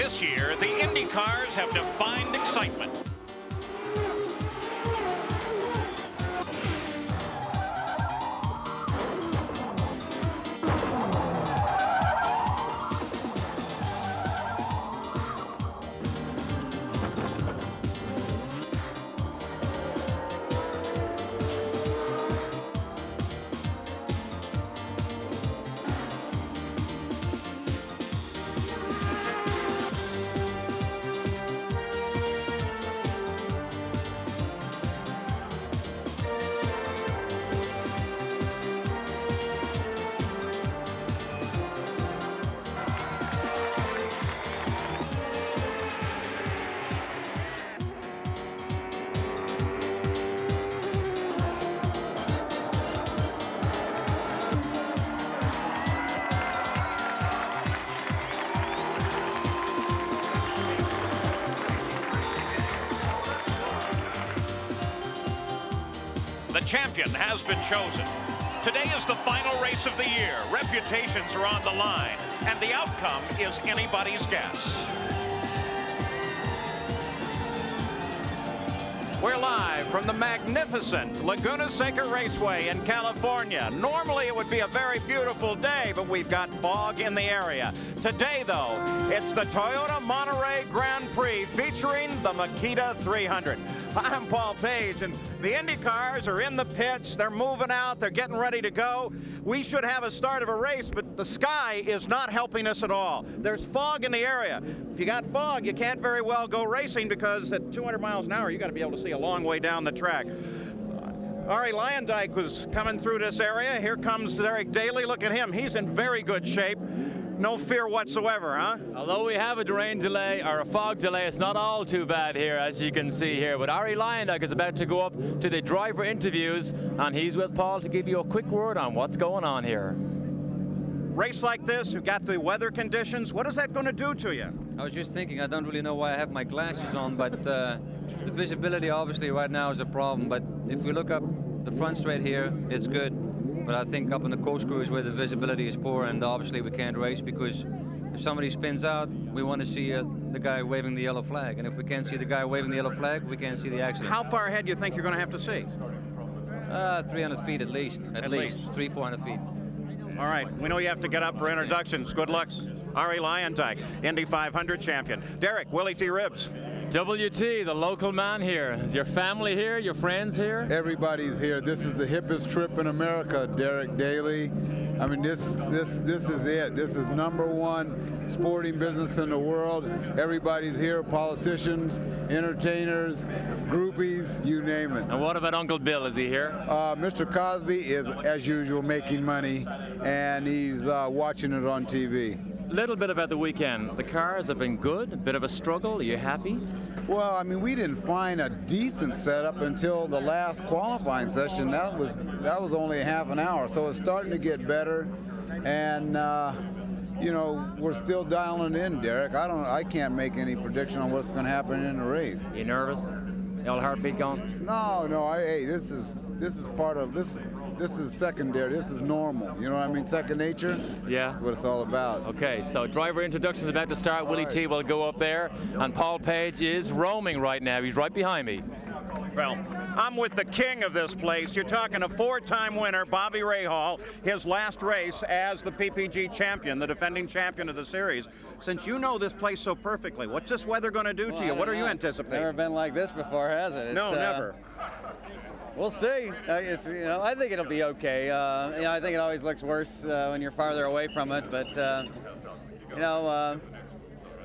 This year, the Indy cars have defined excitement. The champion has been chosen. Today is the final race of the year. Reputations are on the line, and the outcome is anybody's guess. We're live from the magnificent Laguna Seca Raceway in California. Normally it would be a very beautiful day, but we've got fog in the area. Today, though, it's the Toyota Monterey Grand Prix featuring the Makita 300. I'm Paul Page, and the Indy cars are in the pits. They're moving out. They're getting ready to go. We should have a start of a race, but the sky is not helping us at all. There's fog in the area. If you got fog, you can't very well go racing, because at 200 miles an hour, you got to be able to see a long way down the track. Arie Luyendyk was coming through this area. Here comes Eric Daly. Look at him. He's in very good shape. No fear whatsoever, huh? Although we have a rain delay or a fog delay, it's not all too bad here, as you can see here. But Arie Luyendyk is about to go up to the driver interviews, and he's with Paul to give you a quick word on what's going on here. Race like this, you've got the weather conditions. What is that going to do to you? I was just thinking, I don't really know why I have my glasses on, but the visibility obviously right now is a problem. But if we look up the front straight here, it's good. But I think up in the corkscrew is where the visibility is poor, and obviously we can't race, because if somebody spins out, we want to see the guy waving the yellow flag. And if we can't see the guy waving the yellow flag, we can't see the accident. How far ahead do you think you're going to have to see? 300 feet at least. At least 300-400 feet. All right, we know you have to get up for introductions. Good luck. Arie Luyendyk, Indy 500 champion. Derek, Willie T. Ribbs. WT, the local man here. Is your family here? Your friends here? Everybody's here. This is the hippest trip in America, Derek Daly. I mean, this is it. This is #1 sporting business in the world. Everybody's here, politicians, entertainers, groupies, you name it. And what about Uncle Bill? Is he here? Mr. Cosby is, as usual, making money, and he's watching it on TV. Little bit about the weekend. The cars have been good, a bit of a struggle. Are you happy? Well, I mean, we didn't find a decent setup until the last qualifying session. That was only a half an hour, so it's starting to get better, and you know, we're still dialing in, Derek. I can't make any prediction on what's going to happen in the race. You nervous? The old heartbeat going? No. Hey, this is part of this. This is secondary. This is normal. You know what I mean? Second nature. Yeah. That's what it's all about. Okay, so driver introduction is about to start. Willie T will go up there, and Paul Page is roaming right now. He's right behind me. Well, I'm with the king of this place. You're talking a 4-time winner, Bobby Rahal, his last race as the PPG champion, the defending champion of the series. Since you know this place so perfectly, what's this weather going to do to you? What are you anticipating? Never been like this before, has it? No, never. We'll see. I think it'll be okay. I think it always looks worse when you're farther away from it, but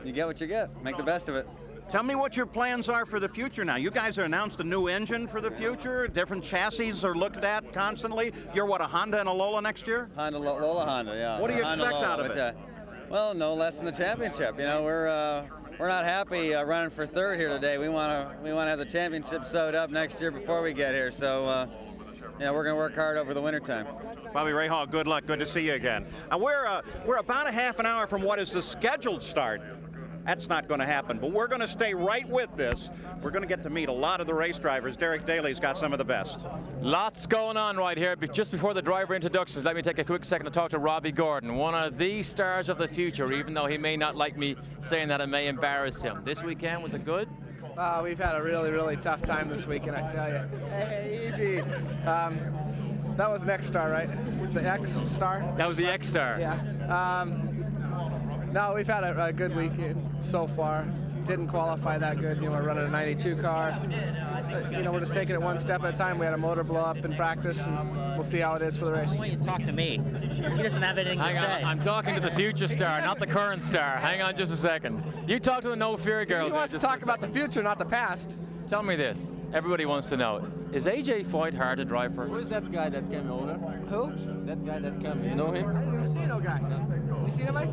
you get what you get. Make the best of it. Tell me what your plans are for the future now. You guys have announced a new engine for the future. Different chassis are looked at constantly. You're what, a Honda and a Lola next year? Lola Honda, yeah. What do you expect out of it? Well, no less than the championship. You know, we're not happy running for third here today. We want to have the championship sewed up next year before we get here. So, we're going to work hard over the wintertime. Bobby Rahal, good luck. Good to see you again. We're about a half an hour from what is the scheduled start That's not going to happen. But we're going to stay right with this. We're going to get to meet a lot of the race drivers. Derek Daly's got some of the best. Lots going on right here. But just before the driver introductions, let me take a quick second to talk to Robbie Gordon, one of the stars of the future, even though he may not like me saying that it may embarrass him. This weekend, was it good? We've had a really, really tough time this weekend, I tell you. Hey, easy. That was an X-Star, right? The X-Star? That was the X-Star. Yeah. No, we've had a good weekend so far. Didn't qualify that good. You know, we're running a 92 car. But, you know, we're just taking it one step at a time. We had a motor blow up in practice, and we'll see how it is for the race. Why don't you talk to me? He doesn't have anything to say. I'm talking to the future star, not the current star. Hang on just a second. You talk to the No Fear girls. He wants to talk about the future, not the past. Tell me this. Everybody wants to know. Is AJ Foyt hard to drive for? Who's that guy that came over? Who? That guy that came. You know him? I didn't even see no guy. You see anybody?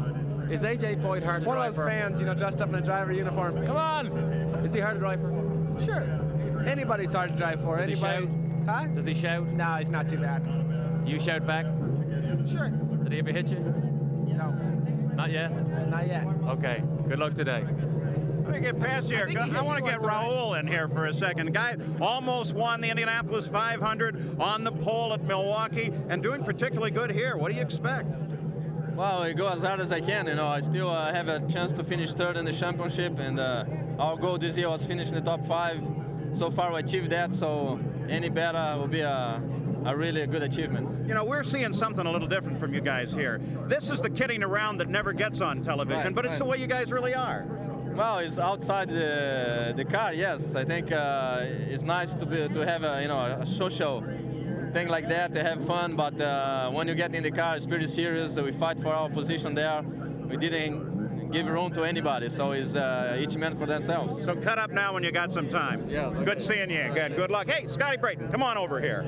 Is AJ Foyt hard to drive for? One of those fans, you know, dressed up in a driver uniform. Come on. Is he hard to drive for? Sure. Anybody's hard to drive for. Does he Anybody? shout? Huh? Does he shout? No, he's not too bad. Do you shout back? Sure. Did he ever hit you? No. Not yet? Not yet. Okay. Good luck today. Let me get past here. I want to get Raul in here for a second. The guy almost won the Indianapolis 500 on the pole at Milwaukee and doing particularly good here. What do you expect? Well, I go as hard as I can. You know, I still have a chance to finish third in the championship, and our goal this year was finish in the top 5. So far, we achieved that. So any better will be a really good achievement. You know, we're seeing something a little different from you guys here. This is the kidding around that never gets on television, Right, but it's right. the way you guys really are. Well, it's outside the car. Yes, I think it's nice to have a social thing like that, to have fun. But when you get in the car, it's pretty serious. We fight for our position there. We didn't give room to anybody, so it's each man for themselves. So cut up now when you got some time. Yeah. Okay. Good seeing you. Good luck. Hey, Scotty Brayton, come on over here.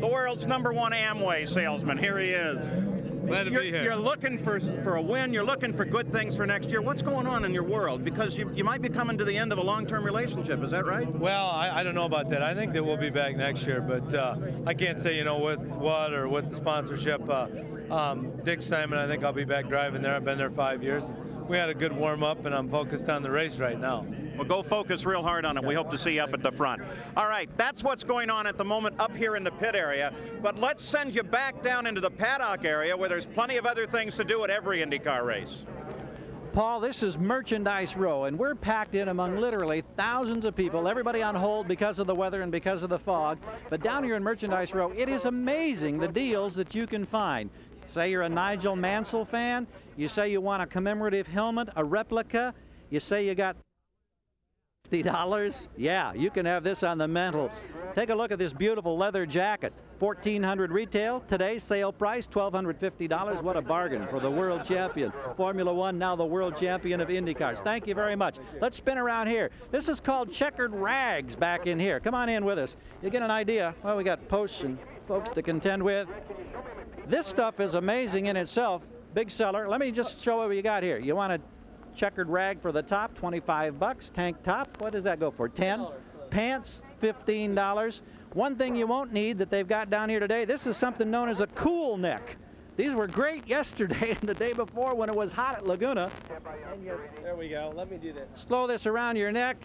The world's #1 Amway salesman. Here he is. Glad to be here. You're looking for a win. You're looking for good things for next year. What's going on in your world? Because you might be coming to the end of a long-term relationship. Is that right? Well, I don't know about that. I think that we'll be back next year, but I can't say, you know, with what or with the sponsorship. Dick Simon, I think I'll be back driving there. I've been there 5 years. We had a good warm-up, and I'm focused on the race right now. Well, go focus real hard on it. We hope to see you up at the front. All right, that's what's going on at the moment up here in the pit area. But let's send you back down into the paddock area where there's plenty of other things to do at every IndyCar race. Paul, this is Merchandise Row, and we're packed in among literally thousands of people, everybody on hold because of the weather and because of the fog. But down here in Merchandise Row, it is amazing the deals that you can find. Say you're a Nigel Mansell fan, you say you want a commemorative helmet, a replica, you say you got $50, yeah, you can have this on the mantle. Take a look at this beautiful leather jacket. $1,400 retail. Today's sale price, $1,250. What a bargain for the world champion. Formula One, now the world champion of IndyCars. Thank you very much. Let's spin around here. This is called checkered rags back in here. Come on in with us. You get an idea. Well, we got posts and folks to contend with. This stuff is amazing in itself. Big seller. Let me just show what you got here. You want a checkered rag for the top, 25 bucks. Tank top, what does that go for? 10. Pants, $15. One thing you won't need that they've got down here today, this is something known as a cool neck. These were great yesterday and the day before when it was hot at Laguna. There we go. Let me do this. Slow this around your neck,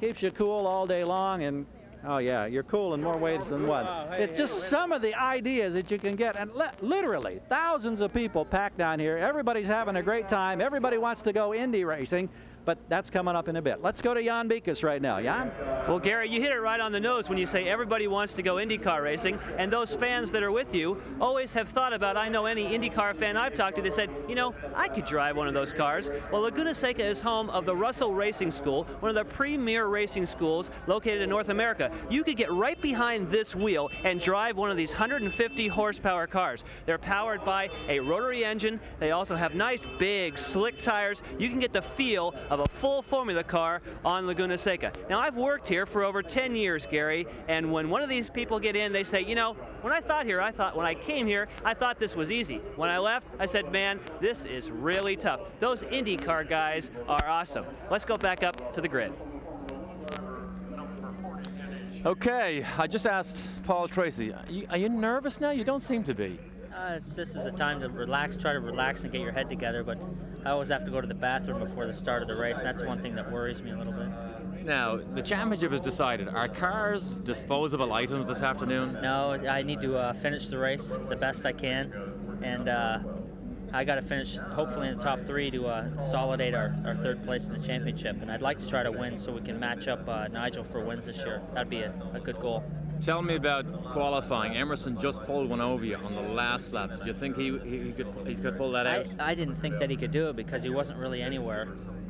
keeps you cool all day long, and oh yeah, you're cool in more ways than one. Wow, hey, it's just some of the ideas that you can get, and literally thousands of people packed down here. Everybody's having a great time. Everybody wants to go Indy racing, but that's coming up in a bit. Let's go to Jan Beekes right now. Jan? Well, Gary, you hit it right on the nose when you say everybody wants to go IndyCar racing, and those fans that are with you always have thought about, I know any IndyCar fan I've talked to, they said, you know, I could drive one of those cars. Well, Laguna Seca is home of the Russell Racing School, one of the premier racing schools located in North America. You could get right behind this wheel and drive one of these 150 horsepower cars. They're powered by a rotary engine. They also have nice, big, slick tires. You can get the feel of a full formula car on Laguna Seca. Now, I've worked here for over 10 years, Gary, and when one of these people get in, they say, you know, when I came here, I thought this was easy. When I left, I said, man, this is really tough. Those IndyCar guys are awesome. Let's go back up to the grid. Okay, I just asked Paul Tracy, are you nervous now? You don't seem to be. This is a time to relax, try to relax and get your head together, but I always have to go to the bathroom before the start of the race. That's one thing that worries me a little bit. Now, the championship is decided. Are cars disposable items this afternoon? No, I need to finish the race the best I can, and I got to finish hopefully in the top 3 to consolidate our 3rd place in the championship. And I'd like to try to win so we can match up Nigel for wins this year. That'd be a good goal. Tell me about qualifying. Emerson just pulled one over you on the last lap. Did you think he could pull that out? I didn't think that he could do it because he wasn't really anywhere.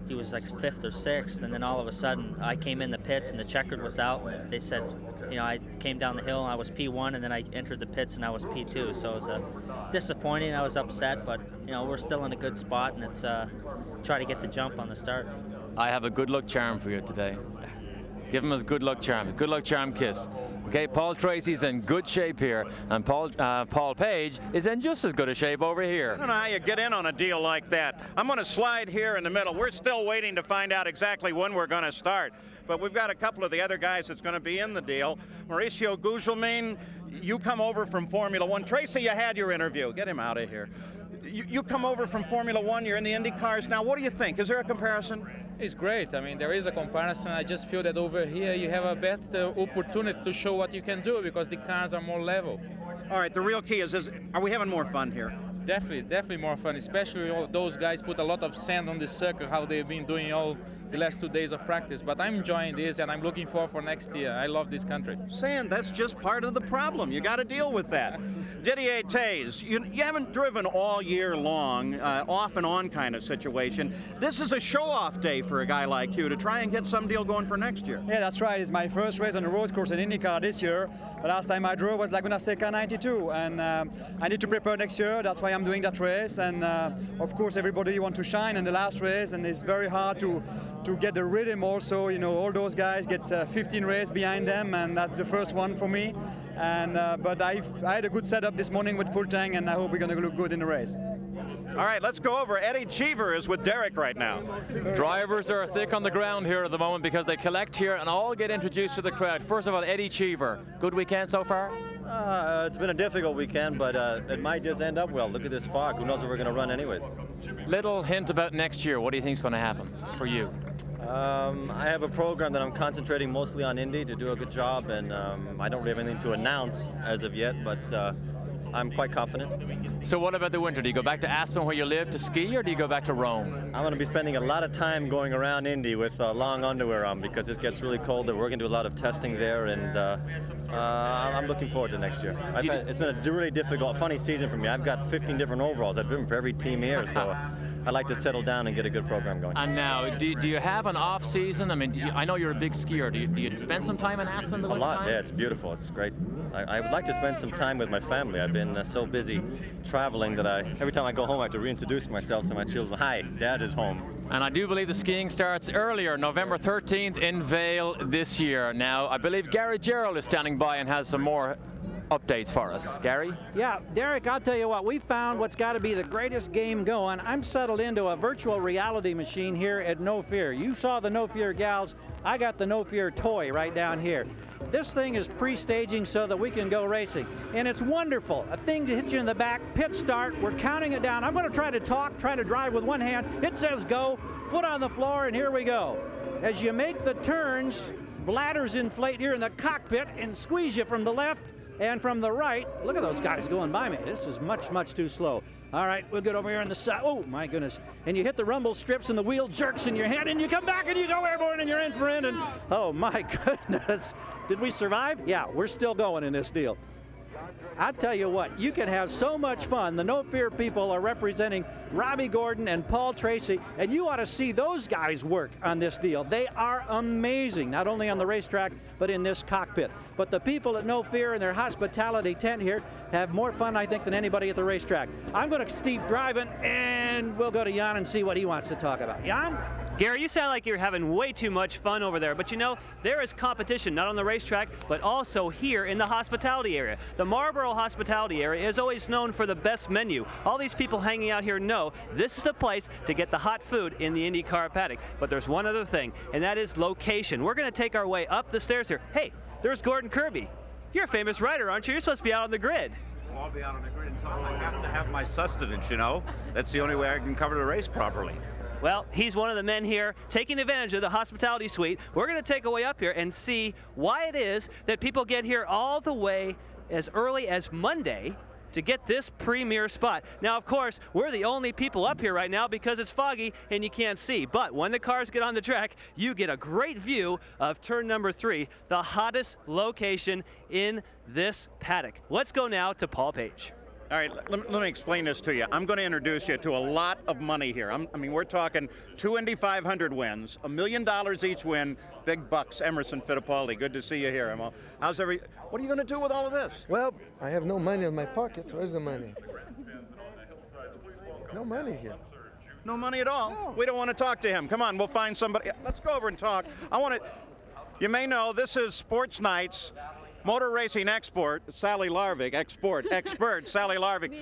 He was like 5th or 6th, and then all of a sudden I came in the pits and the checkered was out. And they said, you know, I came down the hill and I was P1, and then I entered the pits and I was P2. So it was disappointing. I was upset, but you know, we're still in a good spot, and it's try to get the jump on the start. I have a good luck charm for you today. Give him his good luck charm. Good luck charm kiss. Okay, Paul Tracy's in good shape here, and Paul Page is in just as good a shape over here. I don't know how you get in on a deal like that. I'm going to slide here in the middle. We're still waiting to find out exactly when we're going to start, but we've got a couple of the other guys that's going to be in the deal. Mauricio Gugelmin, you come over from Formula One. Tracy, you had your interview. Get him out of here. You come over from Formula One. You're in the Indy cars now. What do you think? Is there a comparison? It's great. I mean, there is a comparison. I just feel that over here you have a better opportunity to show what you can do because the cars are more level. All right, the real key is are we having more fun here? Definitely more fun, especially all those guys put a lot of sand on the circle, how they've been doing all the last 2 days of practice. But I'm enjoying this, and I'm looking forward for next year. I love this country. Sand, that's just part of the problem. You got to deal with that. Didier Tays, you haven't driven all year long, off and on kind of situation. This is a show-off day for a guy like you to try and get some deal going for next year. Yeah, that's right. It's my first race on the road course in IndyCar this year. The last time I drove was Laguna Seca 92, and I need to prepare next year. That's why I'm doing that race, and of course everybody wants to shine in the last race, and it's very hard to get the rhythm also. You know, all those guys get 15 races behind them, and that's the first one for me. And but I had a good setup this morning with full tank, and I hope we're going to look good in the race. All right, let's go over. Eddie Cheever is with Derek right now. Drivers are thick on the ground here at the moment because they collect here and all get introduced to the crowd. First of all, Eddie Cheever, good weekend so far? It's been a difficult weekend, but it might just end up well. Look at this fog. Who knows what we're going to run anyways? Little hint about next year. What do you think is going to happen for you? I have a program that I'm concentrating mostly on Indy to do a good job, and I don't really have anything to announce as of yet, but I'm quite confident. So what about the winter? Do you go back to Aspen where you live to ski, or do you go back to Rome? I'm going to be spending a lot of time going around Indy with long underwear on because it gets really cold there. We're going to do a lot of testing there, and I'm looking forward to next year. It's been a really difficult, funny season for me. I've got 15 different overalls. I've driven for every team here, so I'd like to settle down and get a good program going. And now, do you have an off season? I mean, I know you're a big skier. Do you spend some time in Aspen the winter time? A lot, time? yeah, it's beautiful. It's great. I would like to spend some time with my family. I've been so busy traveling that every time I go home I have to reintroduce myself to my children. Hi, Dad is home. And I do believe the skiing starts earlier, November 13th in Vail this year. Now, I believe Gary Gerald is standing by and has some more updates for us. Gary? Yeah, Derek, I'll tell you what, we found what's got to be the greatest game going. I'm settled into a virtual reality machine here at No Fear. You saw the No Fear gals. I got the No Fear toy right down here. This thing is pre-staging so that we can go racing. And it's wonderful. A thing to hit you in the back, pit start, we're counting it down. I'm going to try to talk, try to drive with one hand. It says go, foot on the floor, and here we go. As you make the turns, bladders inflate here in the cockpit and squeeze you from the left and from the right. Look at those guys going by me. This is much, much too slow. All right, we'll get over here on the side. Oh, my goodness. And you hit the rumble strips and the wheel jerks in your hand, and you come back and you go airborne and you're in for it. And oh, my goodness. Did we survive? Yeah, we're still going in this deal. I tell you what, you can have so much fun. The No Fear people are representing Robbie Gordon and Paul Tracy, and you ought to see those guys work on this deal. They are amazing, not only on the racetrack, but in this cockpit. But the people at No Fear and their hospitality tent here have more fun, I think, than anybody at the racetrack. I'm going to keep driving, and we'll go to Jan and see what he wants to talk about. Jan? Gary, you sound like you're having way too much fun over there, but you know, there is competition, not on the racetrack, but also here in the hospitality area. The Marlboro hospitality area is always known for the best menu. All these people hanging out here know this is the place to get the hot food in the IndyCar paddock. But there's one other thing, and that is location. We're going to take our way up the stairs here. Hey, there's Gordon Kirby. You're a famous rider, aren't you? You're supposed to be out on the grid. I'll be out on the grid in I have to have my sustenance, you know. That's the only way I can cover the race properly. Well, he's one of the men here taking advantage of the hospitality suite. We're going to take a way up here and see why it is that people get here all the way as early as Monday to get this premier spot. Now, of course, we're the only people up here right now because it's foggy and you can't see. But when the cars get on the track, you get a great view of turn number 3, the hottest location in this paddock. Let's go now to Paul Page. All right, let me explain this to you. I'm going to introduce you to a lot of money here. I mean, we're talking 2 Indy 500 wins, $1 million each win, big bucks. Emerson Fittipaldi, good to see you here, Emil. What are you going to do with all of this? Well, I have no money in my pockets. Where's the money? No money here. No money at all? No. We don't want to talk to him. Come on, we'll find somebody. Let's go over and talk. You may know this is Sports Nights. Motor racing expert Sally Larvik, expert Sally Larvik.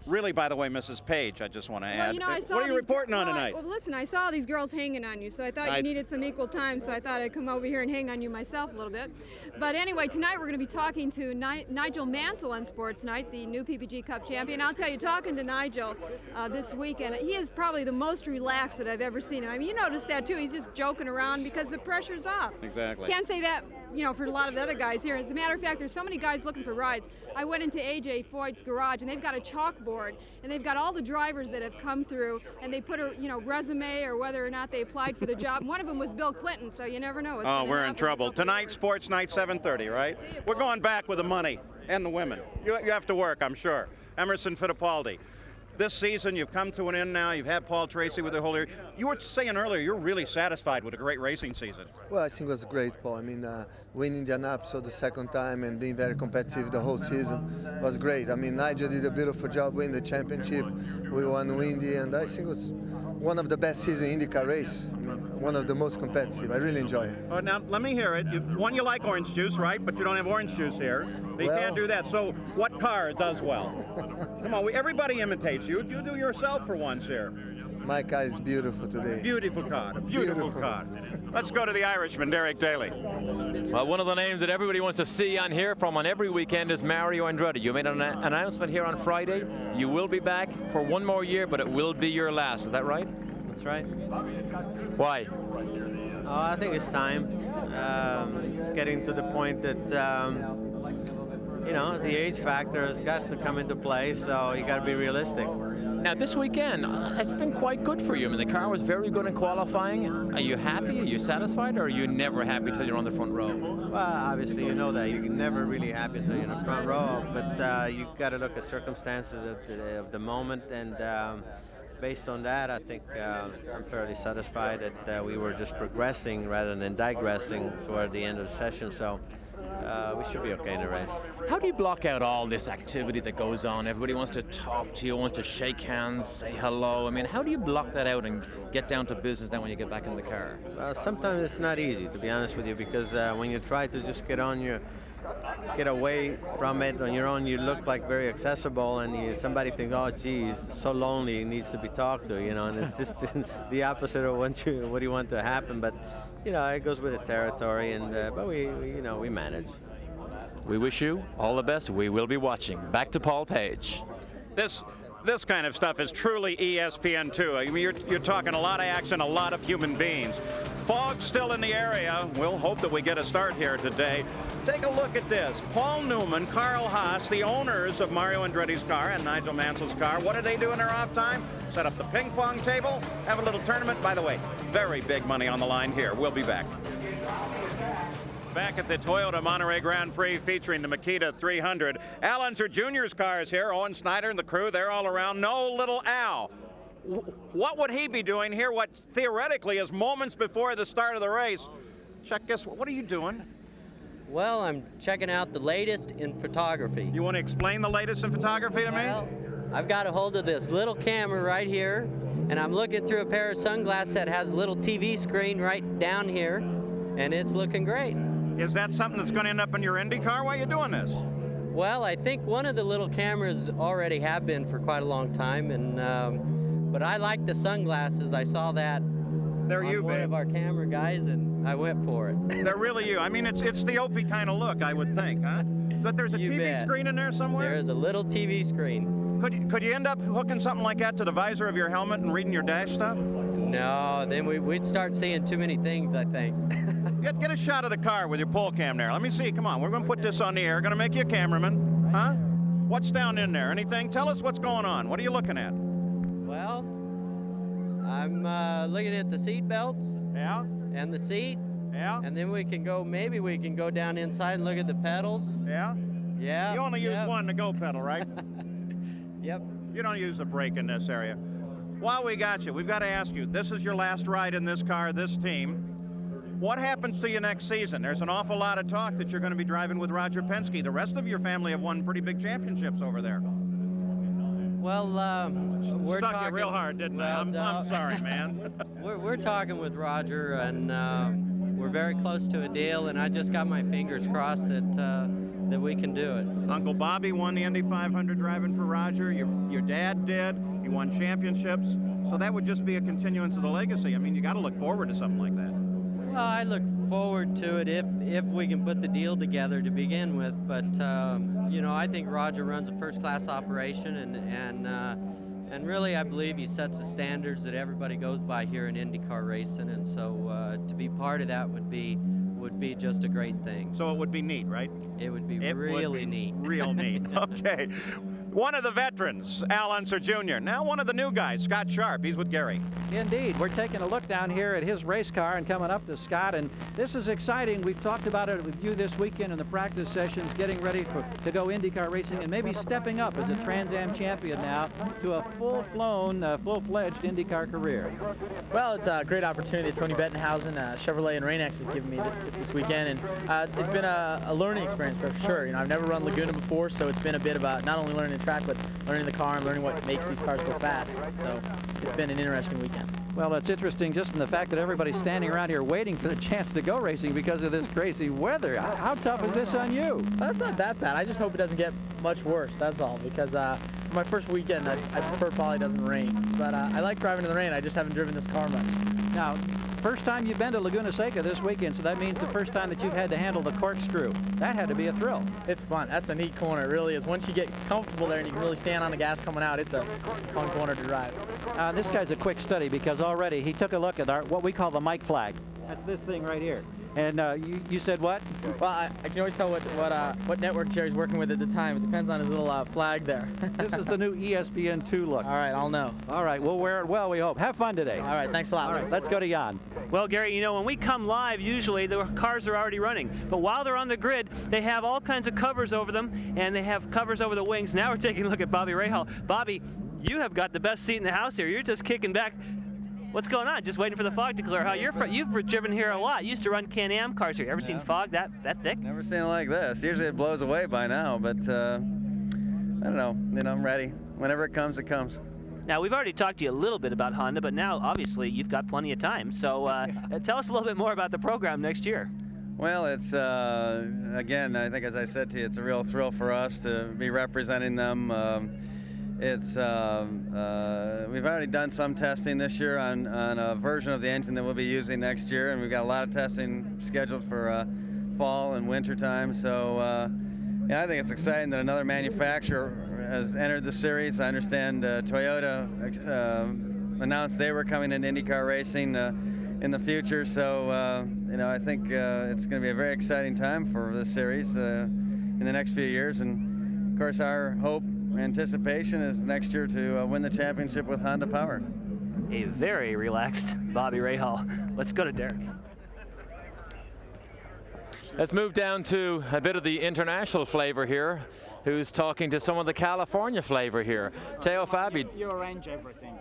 Really, by the way, Mrs. Page, I just want to add. You know, what are you reporting on tonight? Well, listen, I saw these girls hanging on you, so I thought you needed some equal time, so I thought I'd come over here and hang on you myself a little bit. But anyway, tonight we're going to be talking to Nigel Mansell on Sports Night, the new PPG Cup champion. I'll tell you, talking to Nigel this weekend, he is probably the most relaxed that I've ever seen him. I mean, you noticed that too. He's just joking around because the pressure's off. Exactly. Can't say that, you know, for a lot of the other guys here. As a matter of fact, there's so many guys looking for rides. I went into AJ Foyt's garage, and they've got a chalkboard, and they've got all the drivers that have come through, and they put a resume or whether or not they applied for the job. One of them was Bill Clinton, so you never know. Oh, we're in trouble. Tonight, Sports Night, 7:30, right? We're going back with the money and the women. You have to work, I'm sure. Emerson Fittipaldi. This season, you've come to an end now. You've had Paul Tracy with the whole year. You were saying earlier you're really satisfied with a great racing season. Well, I think it was great, Paul. I mean, winning Indianapolis for the second time and being very competitive the whole season was great. I mean, Nigel did a beautiful job winning the championship. We won Windy, and I think it was one of the best seasons in IndyCar race. I mean, one of the most competitive. I really enjoy it. Oh, now, let me hear it. You like orange juice, right? But you don't have orange juice here. You can't do that. So what car does well? Come on, everybody imitates you. You do yourself for once here. My car is beautiful today. Beautiful car. Beautiful car. Let's go to the Irishman, Derek Daly. Well, one of the names that everybody wants to see and hear from on every weekend is Mario Andretti. You made an announcement here on Friday. You will be back for one more year, but it will be your last. Is that right? That's right. Why? Oh, I think it's time. It's getting to the point that, you know, the age factor has got to come into play, so you got to be realistic. Now, this weekend, it's been quite good for you. I mean, the car was very good in qualifying. Are you happy? Are you satisfied? Or are you never happy till you're on the front row? Well, obviously, you know that. You're never really happy until you're in the front row, but you've got to look at circumstances of the moment, and based on that, I think I'm fairly satisfied that we were just progressing rather than digressing toward the end of the session, so we should be okay in the race. How do you block out all this activity that goes on? Everybody wants to talk to you, wants to shake hands, say hello. I mean, how do you block that out and get down to business then when you get back in the car? Sometimes it's not easy, to be honest with you, because when you try to just get away from it on your own, you look like very accessible, and somebody thinks, oh geez, so lonely, he needs to be talked to, you know, and it's just the opposite of what you want to happen. But you know, it goes with the territory, and but we manage. We wish you all the best. We will be watching. Back to Paul Page. This kind of stuff is truly ESPN2. I mean, you're talking a lot of action, a lot of human beings. Fog still in the area. We'll hope that we get a start here today. Take a look at this. Paul Newman, Carl Haas, the owners of Mario Andretti's car and Nigel Mansell's car. What do they do in their off time? Set up the ping pong table, have a little tournament. By the way, very big money on the line here. We'll be back. Back at the Toyota Monterey Grand Prix featuring the Makita 300. Al Unser Jr.'s car is here. Owen Snyder and the crew, they're all around. No little Al. What would he be doing here? What theoretically is moments before the start of the race. Check this. What are you doing? Well, I'm checking out the latest in photography. You want to explain the latest in photography to me? Well, I've got a hold of this little camera right here, and I'm looking through a pair of sunglasses that has a little TV screen right down here, and it's looking great. Is that something that's going to end up in your Indy car while you're doing this? Well, I think one of the little cameras already have been for quite a long time, and but I like the sunglasses. I saw that on one of our camera guys, and I went for it. They're really you. I mean, it's the Opie kind of look, I would think, huh? But there's a You TV bet. screen in there somewhere? There is a little TV screen. Could you end up hooking something like that to the visor of your helmet and reading your dash stuff? No, then we'd start seeing too many things, I think. Get a shot of the car with your pole cam there. Let me see. Come on. We're going to put this on the air. Going to make you a cameraman. Huh? What's down in there? Anything? Tell us what's going on. What are you looking at? Well, I'm looking at the seat belts. Yeah. And the seat. Yeah. And then maybe we can go down inside and look at the pedals. Yeah? Yeah. You only use one to go pedal, right? Yep. You don't use a brake in this area. While we got you, we've got to ask you, this is your last ride in this car, this team. What happens to you next season? There's an awful lot of talk that you're going to be driving with Roger Penske. The rest of your family have won pretty big championships over there. Well, we're Stuck talking you real hard, didn't I? I'm sorry, man. we're talking with Roger, and we're very close to a deal, and I just got my fingers crossed that we can do it. So. Uncle Bobby won the Indy 500 driving for Roger. Your dad did. He won championships. So that would just be a continuance of the legacy. I mean, you got to look forward to something like that. Well, I look forward to it if we can put the deal together to begin with. But you know, I think Roger runs a first-class operation, and really, I believe he sets the standards that everybody goes by here in IndyCar racing. And so, to be part of that would be just a great thing. So it would be neat, right? It would be really neat. Real neat. Okay. One of the veterans, Al Unser Jr. Now one of the new guys, Scott Sharp. He's with Gary. Indeed. We're taking a look down here at his race car and coming up to Scott. And this is exciting. We've talked about it with you this weekend in the practice sessions, getting ready to go IndyCar racing and maybe stepping up as a Trans Am champion now to a full-flown, full-fledged IndyCar career. Well, it's a great opportunity that Tony Bettenhausen, Chevrolet and Rain-X has given me this weekend. And it's been a learning experience for sure. You know, I've never run Laguna before, so it's been a bit about not only learning the track, but learning the car and learning what makes these cars go fast. So it's been an interesting weekend. Well, it's interesting just in the fact that everybody's standing around here waiting for the chance to go racing because of this crazy weather. How tough is this on you? Well, that's not that bad. I just hope it doesn't get much worse, that's all, because for my first weekend, I prefer it probably doesn't rain. But I like driving in the rain. I just haven't driven this car much. Now, first time you've been to Laguna Seca this weekend, so that means the first time that you've had to handle the corkscrew. That had to be a thrill. It's fun. That's a neat corner. It really is. Once you get comfortable there and you can really stand on the gas coming out, it's a fun corner to drive. This guy's a quick study because already he took a look at what we call the mic flag. That's this thing right here. And you said what? Well, I can always tell what network Jerry's working with at the time. It depends on his little flag there. This is the new ESPN2 look. All right, I'll know. All right, we'll wear it well, we hope. Have fun today. All right, thanks a lot. All right, let's go to Jan. Well, Gary, you know, when we come live, usually the cars are already running. But while they're on the grid, they have all kinds of covers over them, and they have covers over the wings. Now we're taking a look at Bobby Rahal. Bobby, you have got the best seat in the house here. You're just kicking back. What's going on? Just waiting for the fog to clear out. You've driven here a lot. You used to run Can-Am cars here. Ever seen fog that thick? Never seen it like this. Usually it blows away by now, but I don't know. You know, I'm ready. Whenever it comes, it comes. Now, we've already talked to you a little bit about Honda, but now, obviously, you've got plenty of time. So tell us a little bit more about the program next year. Well, it's, again, I think as I said to you, it's a real thrill for us to be representing them. We've already done some testing this year on a version of the engine that we'll be using next year, and we've got a lot of testing scheduled for fall and winter time. So yeah, I think it's exciting that another manufacturer has entered the series. I understand Toyota announced they were coming in IndyCar racing in the future. So you know, I think it's going to be a very exciting time for this series in the next few years. And of course, our hope, anticipation is next year to win the championship with Honda Power. A very relaxed Bobby Rahal. Let's go to Derek. Let's move down to a bit of the international flavor here. Who's talking to some of the California flavor here? Teo Fabi. You arrange everything.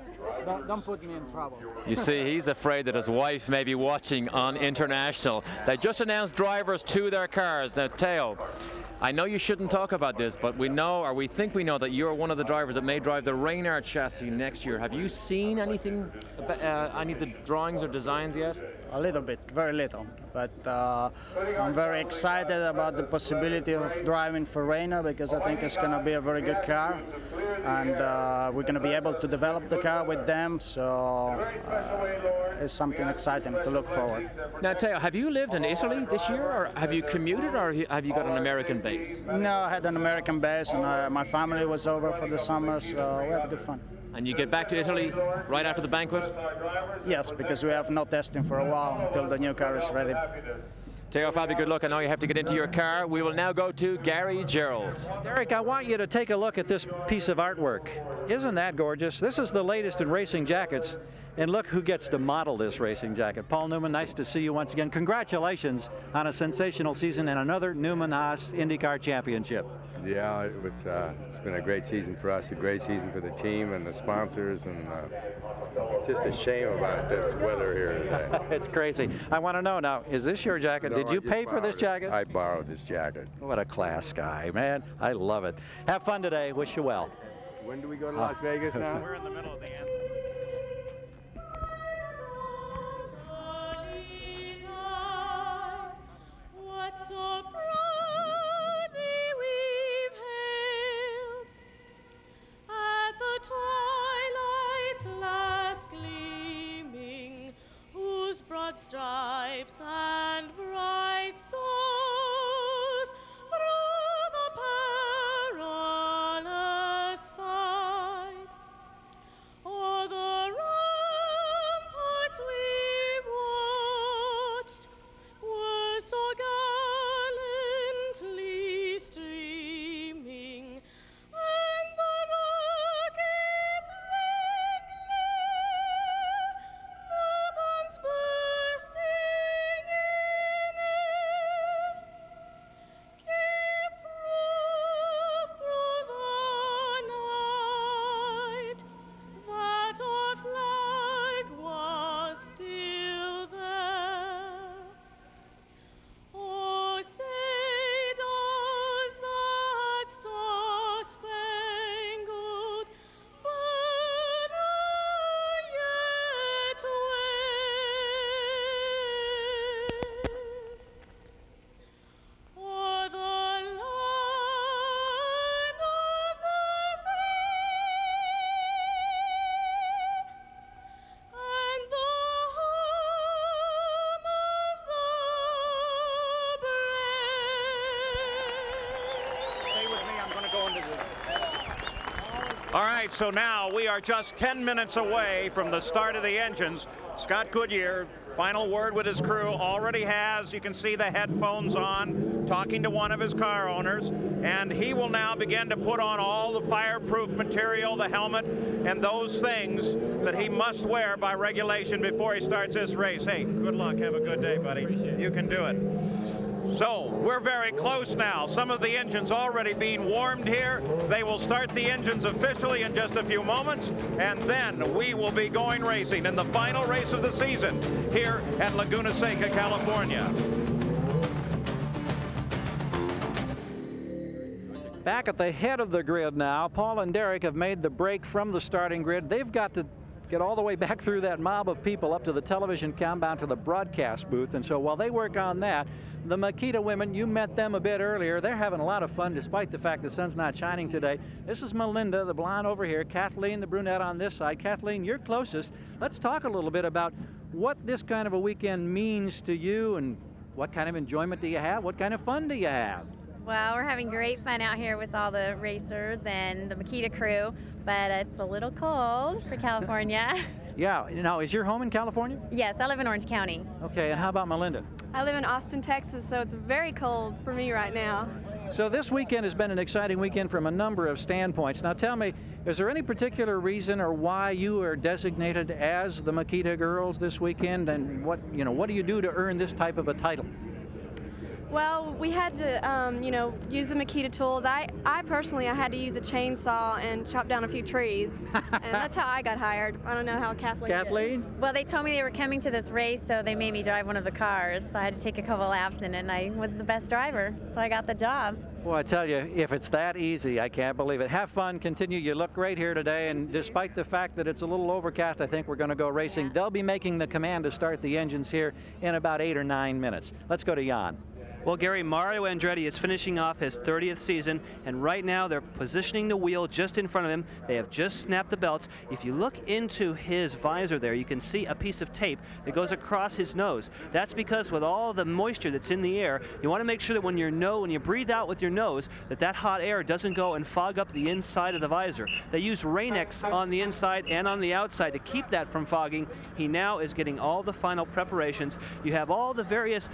Don't put me in trouble. You see, he's afraid that his wife may be watching on international. They just announced drivers to their cars. Now, Teo, I know you shouldn't talk about this, but we know, or we think we know, that you're one of the drivers that may drive the Reynard chassis next year. Have you seen anything, any of the drawings or designs yet? A little bit, very little. But I'm very excited about the possibility of driving for Reynard because I think it's going to be a very good car. And we're going to be able to develop the car with them. So is something exciting to look forward. Now, Teo, have you lived in Italy this year, or have you commuted, or have you got an American base? No, I had an American base, and my family was over for the summer, so we had good fun. And you get back to Italy right after the banquet? Yes, because we have no testing for a while until the new car is ready. Teo, Fabi, good luck. I know you have to get into your car. We will now go to Gary Gerald. Derek, I want you to take a look at this piece of artwork. Isn't that gorgeous? This is the latest in racing jackets. And look who gets to model this racing jacket. Paul Newman, nice to see you once again. Congratulations on a sensational season and another Newman-Haas IndyCar championship. Yeah, it's been a great season for us, a great season for the team and the sponsors, and it's just a shame about this weather here today. It's crazy. I want to know now, is this your jacket? No, Did you pay for this jacket? I borrowed this jacket. What a class guy, man. I love it. Have fun today. Wish you well. When do we go to Las Vegas now? We're in the middle of the end. So proudly we've hailed at the twilight's last gleaming, whose broad stripes and bright stars through the perilous fight o'er the ramparts we watched were so streaming, and the rockets red glare, the bombs bursting in air, gave proof through the night that our flag was still there. Oh, say star-spangled banner yet wave o'er the land of the free and the home of the brave. Stay with me. I'm going to go into the... All right, so now we are just 10 minutes away from the start of the engines. Scott Goodyear, final word with his crew, already has, you can see the headphones on, talking to one of his car owners, and he will now begin to put on all the fireproof material, the helmet, and those things that he must wear by regulation before he starts this race. Hey, good luck. Have a good day, buddy. You can do it. So we're very close now. Some of the engines already being warmed here. They will start the engines officially in just a few moments, and then we will be going racing in the final race of the season here at Laguna Seca, California. Back at the head of the grid now, Paul and Derek have made the break from the starting grid. They've got to get all the way back through that mob of people up to the television compound to the broadcast booth. And so while they work on that, the Makita women, you met them a bit earlier. They're having a lot of fun despite the fact the sun's not shining today. This is Melinda, the blonde over here, Kathleen, the brunette on this side. Kathleen, you're closest. Let's talk a little bit about what this kind of a weekend means to you, and what kind of enjoyment do you have? What kind of fun do you have? Well, we're having great fun out here with all the racers and the Makita crew, but it's a little cold for California. Yeah, now, is your home in California? Yes, I live in Orange County. Okay, and how about Melinda? I live in Austin, Texas, so it's very cold for me right now. So this weekend has been an exciting weekend from a number of standpoints. Now tell me, is there any particular reason or why you are designated as the Makita girls this weekend, and what do you do to earn this type of a title? Well, we had to, use the Makita tools. I personally had to use a chainsaw and chop down a few trees, and that's how I got hired. I don't know how Kathleen did. Well, they told me they were coming to this race, so they made me drive one of the cars. So I had to take a couple laps in it, and I was the best driver, so I got the job. Well, I tell you, if it's that easy, I can't believe it. Have fun, continue. You look great here today, and despite the fact that it's a little overcast, I think we're going to go racing. They'll be making the command to start the engines here in about 8 or 9 minutes. Let's go to Jan. Well, Gary, Mario Andretti is finishing off his 30th season, and right now they're positioning the wheel just in front of him. They have just snapped the belts. If you look into his visor there, you can see a piece of tape that goes across his nose. That's because with all the moisture that's in the air, you want to make sure that when you breathe out with your nose, that hot air doesn't go and fog up the inside of the visor. They use Rain-X on the inside and on the outside to keep that from fogging. He now is getting all the final preparations. You have all the various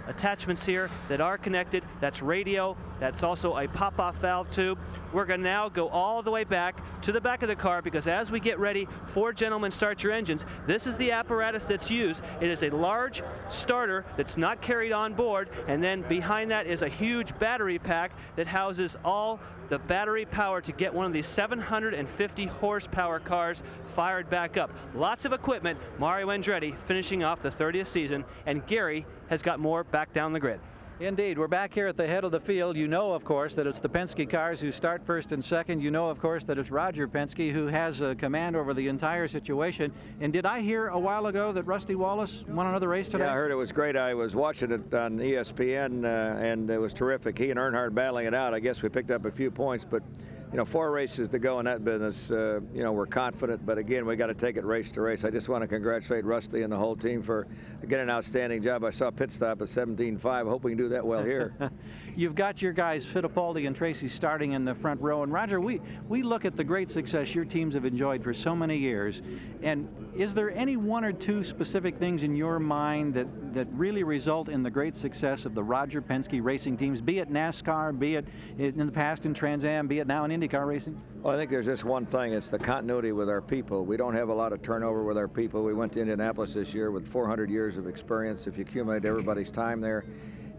attachments here that are connected. That's radio. That's also a pop-off valve tube. We're going to now go all the way back to the back of the car, because as we get ready for Gentlemen Start Your Engines, this is the apparatus that's used. It is a large starter that's not carried on board, and then behind that is a huge battery pack that houses all the battery power to get one of these 750 horsepower cars fired back up. Lots of equipment. Mario Andretti finishing off the 30th season, and Gary has got more back down the grid. Indeed, we're back here at the head of the field. You know, of course, that it's the Penske cars who start first and second. You know, of course, that it's Roger Penske who has command over the entire situation. And did I hear a while ago that Rusty Wallace won another race today? Yeah, I heard it was great. I was watching it on ESPN, and it was terrific. He and Earnhardt battling it out. I guess we picked up a few points, but you know, 4 races to go in that business. You know, we're confident, but again, we got to take it race to race. I just want to congratulate Rusty and the whole team for getting an outstanding job. I saw a pit stop at 17.5. I hope we can do that well here. You've got your guys Fittipaldi and Tracy starting in the front row. And Roger, we look at the great success your teams have enjoyed for so many years. And is there any one or two specific things in your mind that really result in the great success of the Roger Penske racing teams, be it NASCAR, be it in the past in Trans Am, be it now in IndyCar racing? Well, I think there's just one thing. It's the continuity with our people. We don't have a lot of turnover with our people. We went to Indianapolis this year with 400 years of experience if you accumulate everybody's time there.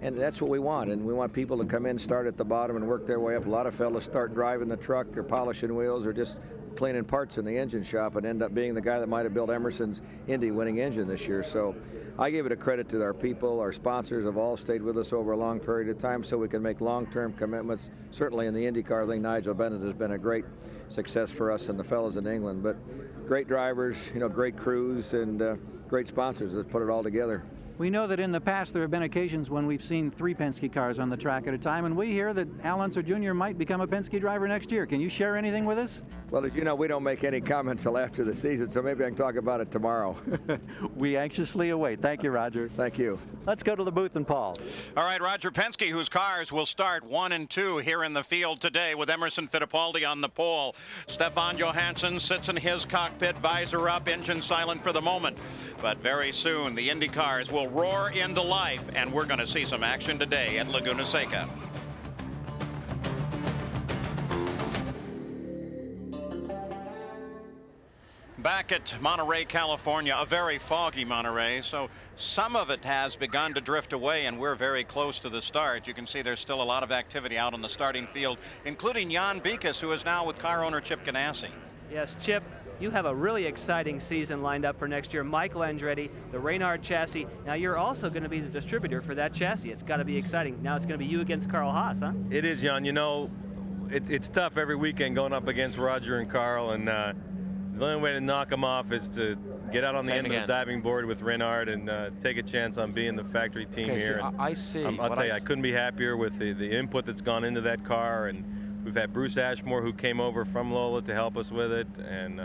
And that's what we want. And we want people to come in, start at the bottom, and work their way up. A lot of fellas start driving the truck or polishing wheels or just cleaning parts in the engine shop and end up being the guy that might have built Emerson's Indy winning engine this year. So I give it a credit to our people. Our sponsors have all stayed with us over a long period of time so we can make long-term commitments. Certainly in the IndyCar thing, Nigel Bennett has been a great success for us and the fellas in England. But great drivers, you know, great crews, and great sponsors that put it all together. We know that in the past there have been occasions when we've seen 3 Penske cars on the track at a time, and we hear that Al Unser Jr. might become a Penske driver next year. Can you share anything with us? Well, as you know, we don't make any comments until after the season, so maybe I can talk about it tomorrow. We anxiously await. Thank you, Roger. Thank you. Let's go to the booth and Paul. All right, Roger Penske, whose cars will start 1 and 2 here in the field today with Emerson Fittipaldi on the pole. Stefan Johansson sits in his cockpit, visor up, engine silent for the moment. But very soon, the Indy cars will roar into life, and we're going to see some action today at Laguna Seca. Back at Monterey, California, a very foggy Monterey, so some of it has begun to drift away, and we're very close to the start. You can see there's still a lot of activity out on the starting field, including Jan Beekes, who is now with car owner Chip Ganassi. Yes, Chip, you have a really exciting season lined up for next year. Michael Andretti, the Reynard chassis. Now you're also going to be the distributor for that chassis. It's got to be exciting. Now it's going to be you against Carl Haas, huh? It is, Jan. You know, it's tough every weekend going up against Roger and Carl, and the only way to knock them off is to get out on the end of the diving board with Reynard and take a chance on being the factory team here. So I see. I'll tell you, I couldn't be happier with the input that's gone into that car, and we've had Bruce Ashmore, who came over from Lola to help us with it, and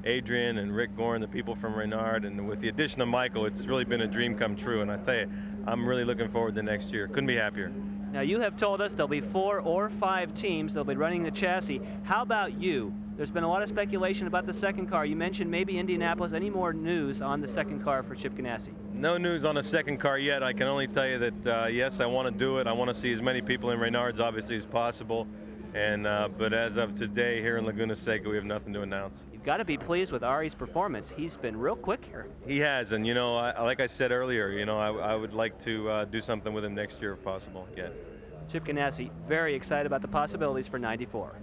Adrian and Rick Gorn, the people from Reynard, and with the addition of Michael, it's really been a dream come true. And I tell you, I'm really looking forward to next year. Couldn't be happier. Now you have told us there'll be 4 or 5 teams that'll be running the chassis. How about you? There's been a lot of speculation about the second car. You mentioned maybe Indianapolis. Any more news on the second car for Chip Ganassi? No news on the second car yet. I can only tell you that yes, I want to do it. I want to see as many people in Reynard's obviously as possible. And but as of today here in Laguna Seca, we have nothing to announce. You've got to be pleased with Ari's performance. He's been real quick here. He has, and you know, like I said earlier, you know, I would like to do something with him next year if possible. Yeah. Chip Ganassi, very excited about the possibilities for 94.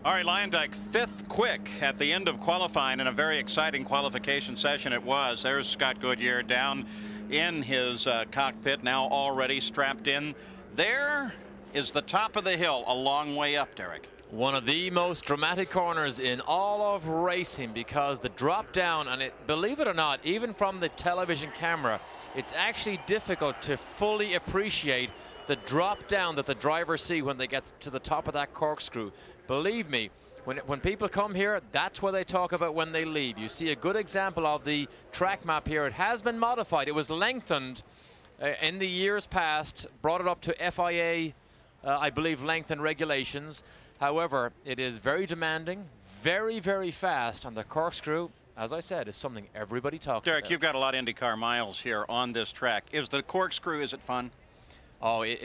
Ari Luyendyk, 5th quick at the end of qualifying in a very exciting qualification session it was. There's Scott Goodyear down in his cockpit, now already strapped in. There is the top of the hill, a long way up, Derek. One of the most dramatic corners in all of racing, because the drop down, and believe it or not, even from the television camera, it's actually difficult to fully appreciate the drop down that the drivers see when they get to the top of that corkscrew. Believe me, when people come here, that's what they talk about when they leave. You see a good example of the track map here. It has been modified. It was lengthened in the years past, brought it up to FIA, I believe, length and regulations. However, it is very demanding, very, very fast, and the corkscrew, as I said, is something everybody talks about. Derek, you've got a lot of IndyCar miles here on this track. Is the corkscrew, is it fun? Oh, it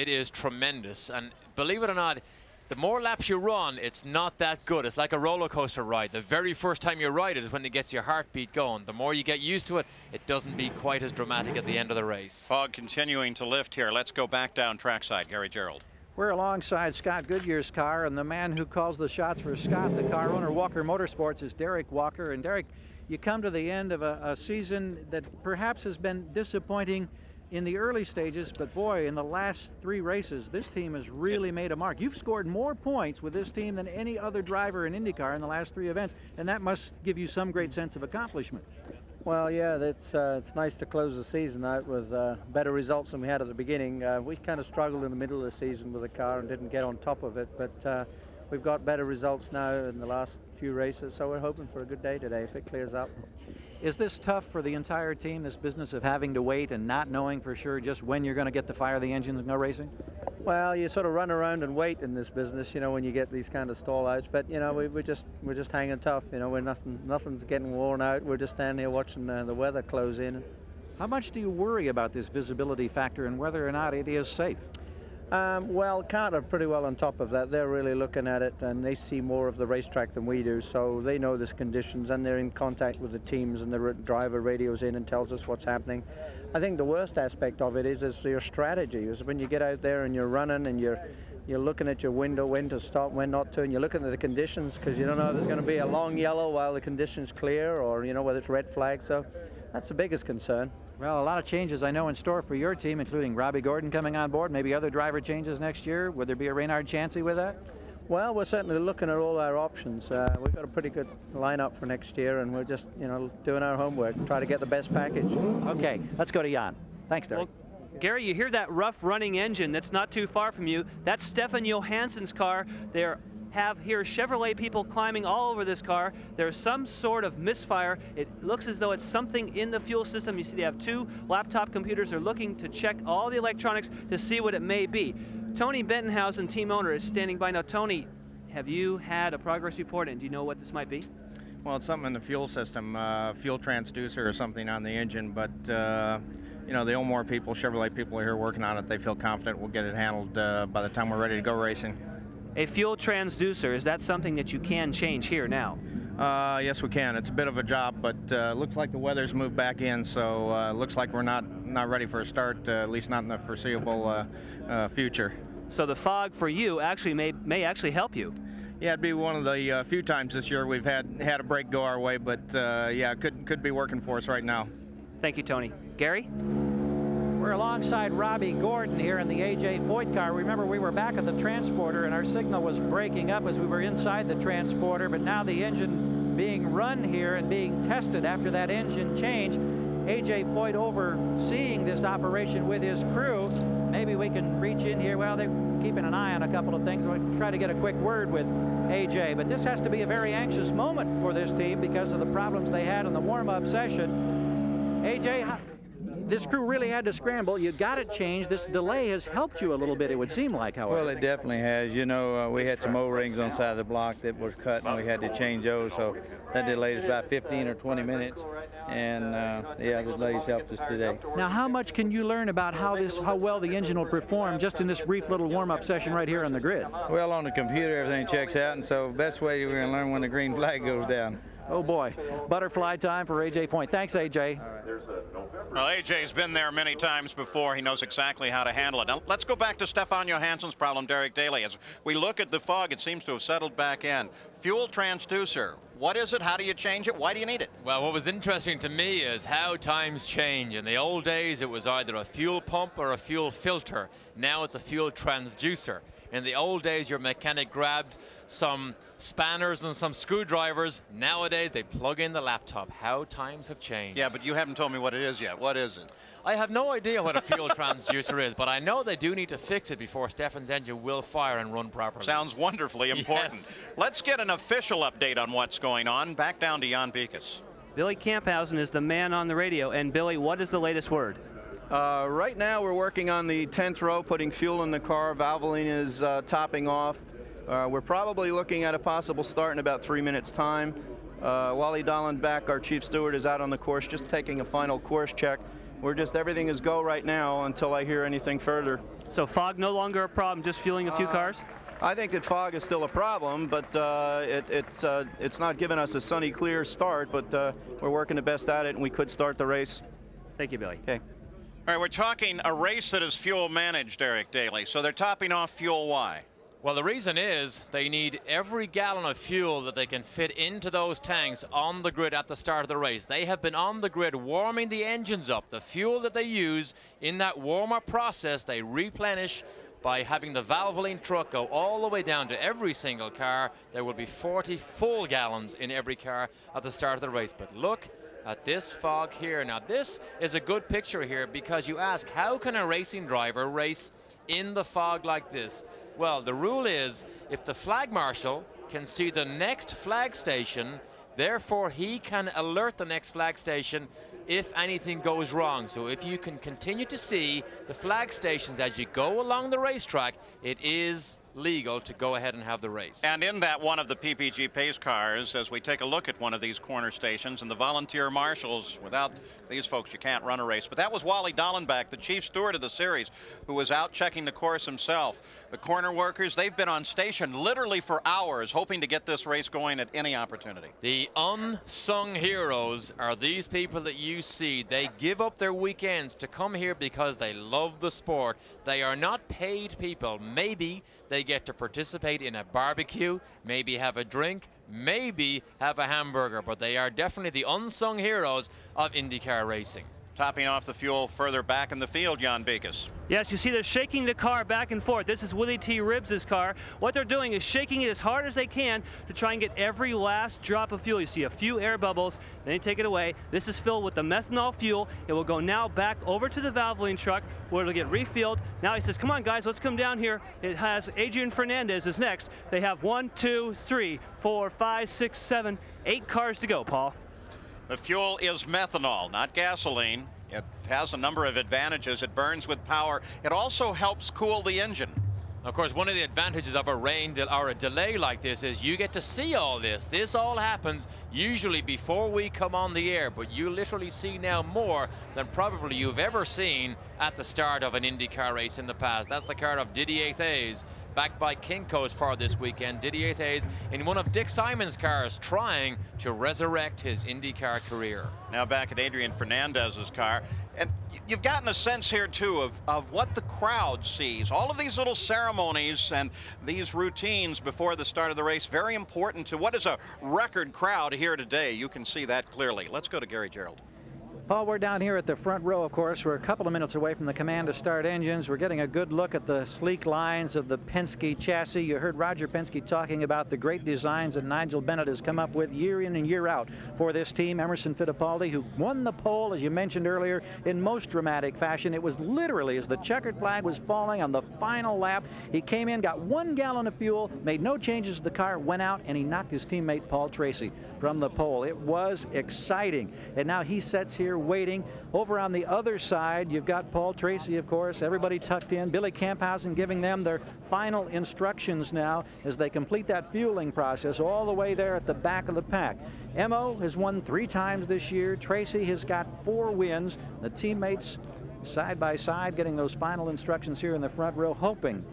is tremendous. And believe it or not, the more laps you run, it's not that good. It's like a roller coaster ride. The very first time you ride it is when it gets your heartbeat going. The more you get used to it, it doesn't be quite as dramatic at the end of the race. Fog continuing to lift here. Let's go back down trackside. Gary Gerald. We're alongside Scott Goodyear's car, and the man who calls the shots for Scott, the car owner, Walker Motorsports, is Derek Walker. And Derek, you come to the end of a season that perhaps has been disappointing in the early stages, but boy, in the last 3 races, this team has really made a mark. You've scored more points with this team than any other driver in IndyCar in the last 3 events, and that must give you some great sense of accomplishment. Well, yeah, it's nice to close the season out with better results than we had at the beginning. We kind of struggled in the middle of the season with the car and didn't get on top of it, but we've got better results now in the last few races, so we're hoping for a good day today if it clears up. Is this tough for the entire team, this business of having to wait and not knowing for sure just when you're going to get to fire the engines and go racing? Well, you sort of run around and wait in this business, you know, when you get these kind of stall outs. But you know, we're just hanging tough. You know, nothing's getting worn out. We're just standing here watching the weather close in. How much do you worry about this visibility factor and whether or not it is safe? Well, CART are pretty well on top of that. They're really looking at it, and they see more of the racetrack than we do, so they know the conditions, and they're in contact with the teams, and the driver radios in and tells us what's happening. I think the worst aspect of it is your strategy. Is when you get out there and you're running and you're looking at your window, when to stop, when not to, and you're looking at the conditions, because you don't know if there's going to be a long yellow while the conditions clear, or you know whether it's red flag. So that's the biggest concern. Well, a lot of changes I know in store for your team, including Robbie Gordon coming on board, maybe other driver changes next year. Would there be a Reynard Chansey with that? Well, we're certainly looking at all our options. We've got a pretty good lineup for next year, and we're just, you know, doing our homework, try to get the best package. Okay, let's go to Jan. Thanks, Derek. Well, Gary, you hear that rough running engine that's not too far from you. That's Stefan Johansson's car. They're have here Chevrolet people climbing all over this car. There's some sort of misfire. It looks as though it's something in the fuel system. You see they have 2 laptop computers. They're looking to check all the electronics to see what it may be. Tony Bentonhausen, team owner, is standing by. Now, Tony, have you had a progress report, and do you know what this might be? Well, it's something in the fuel system, fuel transducer or something on the engine, but you know, the Omore people, Chevrolet people are here working on it. They feel confident we'll get it handled by the time we're ready to go racing. A fuel transducer, is that something that you can change here now? Yes, we can. It's a bit of a job, but looks like the weather's moved back in, so looks like we're not ready for a start, at least not in the foreseeable future. So the fog for you actually may actually help you. Yeah, it'd be one of the few times this year we've had a break go our way, but yeah, it could be working for us right now. Thank you, Tony. Gary? We're alongside Robbie Gordon here in the A.J. Foyt car. Remember, we were back at the transporter and our signal was breaking up as we were inside the transporter, but now the engine being run here and being tested after that engine change. A.J. Foyt overseeing this operation with his crew. Maybe we can reach in here. Well, they're keeping an eye on a couple of things. We'll try to get a quick word with A.J. But this has to be a very anxious moment for this team because of the problems they had in the warm-up session. A.J., this crew really had to scramble. You got it changed. This delay has helped you a little bit, it would seem like, however. Well, it definitely has. You know, we had some O-rings on the side of the block that was cut, and we had to change those, so that delayed us about 15 or 20 minutes. And, yeah, the delays helped us today. Now, how much can you learn about how well the engine will perform just in this brief little warm-up session right here on the grid? Well, on the computer, everything checks out, and so the best way we're going to learn when the green flag goes down. Oh, boy. Butterfly time for A.J. Foyt. Thanks, A.J. Well, A.J.'s been there many times before. He knows exactly how to handle it. Now, let's go back to Stefan Johansson's problem, Derek Daly. As we look at the fog, it seems to have settled back in. Fuel transducer. What is it? How do you change it? Why do you need it? Well, what was interesting to me is how times change. In the old days, it was either a fuel pump or a fuel filter. Now it's a fuel transducer. In the old days, your mechanic grabbed some spanners and some screwdrivers. Nowadays, they plug in the laptop. How times have changed. Yeah, but you haven't told me what it is yet. What is it? I have no idea what a fuel transducer is, but I know they do need to fix it before Stefan's engine will fire and run properly. Sounds wonderfully important. Yes. Let's get an official update on what's going on. Back down to Jan Beekes. Billy Camphausen is the man on the radio. And Billy, what is the latest word? Right now we're working on the 10th row, putting fuel in the car. Valvoline is topping off. We're probably looking at a possible start in about 3 minutes time. Wally Dallenbach, our chief steward, is out on the course just taking a final course check. Everything is go right now until I hear anything further. So fog no longer a problem, just fueling a few cars? I think that fog is still a problem, but it's not giving us a sunny, clear start, but we're working the best at it, and we could start the race. Thank you, Billy. Okay. All right, we're talking a race that is fuel managed, Eric Daly. So they're topping off fuel. Why? Well, the reason is they need every gallon of fuel that they can fit into those tanks on the grid at the start of the race. They have been on the grid warming the engines up. The fuel that they use in that warm-up process, they replenish by having the Valvoline truck go all the way down to every single car. There will be 40 full gallons in every car at the start of the race. But look at this fog here. Now, this is a good picture here because you ask, how can a racing driver race in the fog like this? Well, the rule is if the flag marshal can see the next flag station, therefore he can alert the next flag station if anything goes wrong. So if you can continue to see the flag stations as you go along the racetrack, it is legal to go ahead and have the race. And in that one of the PPG pace cars, as we take a look at one of these corner stations and the volunteer marshals, without these folks you can't run a race. But that was Wally Dallenbach, the chief steward of the series, who was out checking the course himself. The corner workers, they've been on station literally for hours hoping to get this race going at any opportunity. The unsung heroes are these people that you see. They give up their weekends to come here because they love the sport. They are not paid people. Maybe they get to participate in a barbecue, maybe have a drink, maybe have a hamburger, but they are definitely the unsung heroes of IndyCar racing. Topping off the fuel further back in the field, Jan Beekes. Yes, you see they're shaking the car back and forth. This is Willie T. Ribbs' car. What they're doing is shaking it as hard as they can to try and get every last drop of fuel. You see a few air bubbles, then they take it away. This is filled with the methanol fuel. It will go now back over to the Valvoline truck where it'll get refilled. Now he says, come on guys, let's come down here. It has Adrian Fernandez is next. They have 1, 2, 3, 4, 5, 6, 7, 8 cars to go, Paul. The fuel is methanol, not gasoline. It has a number of advantages. It burns with power. It also helps cool the engine. Of course, one of the advantages of a rain or a delay like this is you get to see all this. This all happens usually before we come on the air, but you literally see now more than probably you've ever seen at the start of an IndyCar race in the past. That's the car of Didier Thays, backed by Kinko's for this weekend. Didier Thays in one of Dick Simon's cars trying to resurrect his IndyCar career. Now back at Adrian Fernandez's car. And you've gotten a sense here, too, of what the crowd sees. All of these little ceremonies and these routines before the start of the race, very important to what is a record crowd here today. You can see that clearly. Let's go to Gary Gerald. Paul, we're down here at the front row, of course. We're a couple of minutes away from the command to start engines. We're getting a good look at the sleek lines of the Penske chassis. You heard Roger Penske talking about the great designs that Nigel Bennett has come up with year in and year out for this team. Emerson Fittipaldi, who won the pole, as you mentioned earlier, in most dramatic fashion. It was literally as the checkered flag was falling on the final lap. He came in, got 1 gallon of fuel, made no changes to the car, went out, and he knocked his teammate Paul Tracy from the pole. It was exciting. And now he sits here waiting. Over on the other side, you've got Paul Tracy, of course, everybody tucked in. Billy Camphausen giving them their final instructions now as they complete that fueling process all the way there at the back of the pack. Emo has won 3 times this year. Tracy has got 4 wins. The teammates side by side getting those final instructions here in the front row, hoping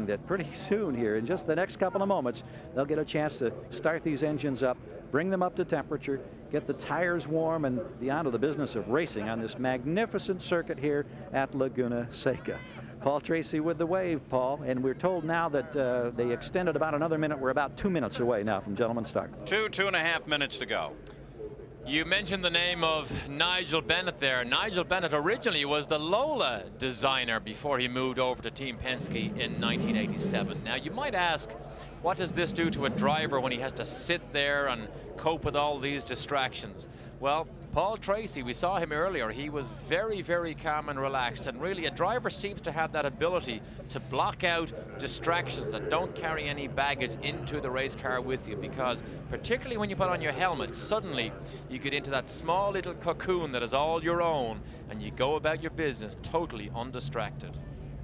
that pretty soon here, in just the next couple of moments, they'll get a chance to start these engines up, bring them up to temperature, get the tires warm, and be on to the business of racing on this magnificent circuit here at Laguna Seca. Paul Tracy with the wave, Paul, and we're told now that they extended about another minute. We're about 2 minutes away now from gentlemen's start. 2.5 minutes to go. You mentioned the name of Nigel Bennett there. Nigel Bennett originally was the Lola designer before he moved over to Team Penske in 1987. Now you might ask, what does this do to a driver when he has to sit there and cope with all these distractions? Well, Paul Tracy, we saw him earlier, he was very, very calm and relaxed, and really a driver seems to have that ability to block out distractions and don't carry any baggage into the race car with you, because particularly when you put on your helmet, suddenly you get into that small little cocoon that is all your own and you go about your business totally undistracted.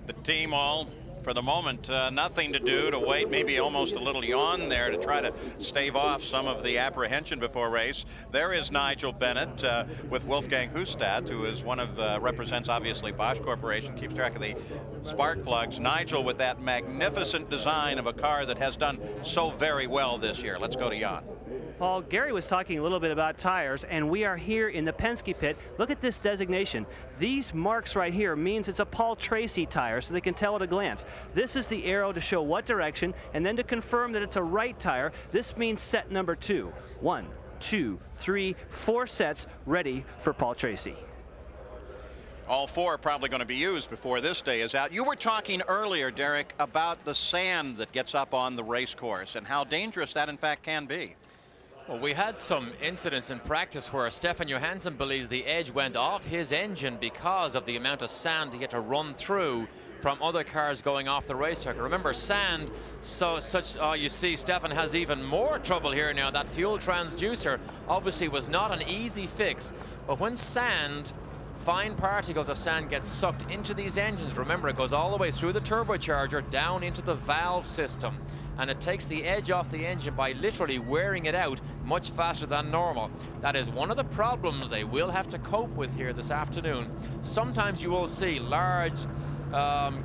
The team all, for the moment, nothing to do, to wait, maybe almost a little yawn there to try to stave off some of the apprehension before race. There is Nigel Bennett with Wolfgang Hustad, who is one of the, represents obviously Bosch Corporation, keeps track of the spark plugs. Nigel with that magnificent design of a car that has done so very well this year. Let's go to Jan. Paul, Gary was talking a little bit about tires, and we are here in the Penske pit. Look at this designation. These marks right here means it's a Paul Tracy tire, so they can tell at a glance. This is the arrow to show what direction, and then to confirm that it's a right tire, this means set number 2. 1, 2, 3, 4 sets ready for Paul Tracy. All 4 are probably going to be used before this day is out. You were talking earlier, Derek, about the sand that gets up on the race course and how dangerous that in fact can be. Well, we had some incidents in practice where Stefan Johansson believes the edge went off his engine because of the amount of sand he had to run through from other cars going off the racetrack. Remember, sand, you see Stefan has even more trouble here now. That fuel transducer obviously was not an easy fix, but when sand, fine particles of sand get sucked into these engines, remember it goes all the way through the turbocharger down into the valve system, and it takes the edge off the engine by literally wearing it out much faster than normal. That is one of the problems they will have to cope with here this afternoon. Sometimes you will see large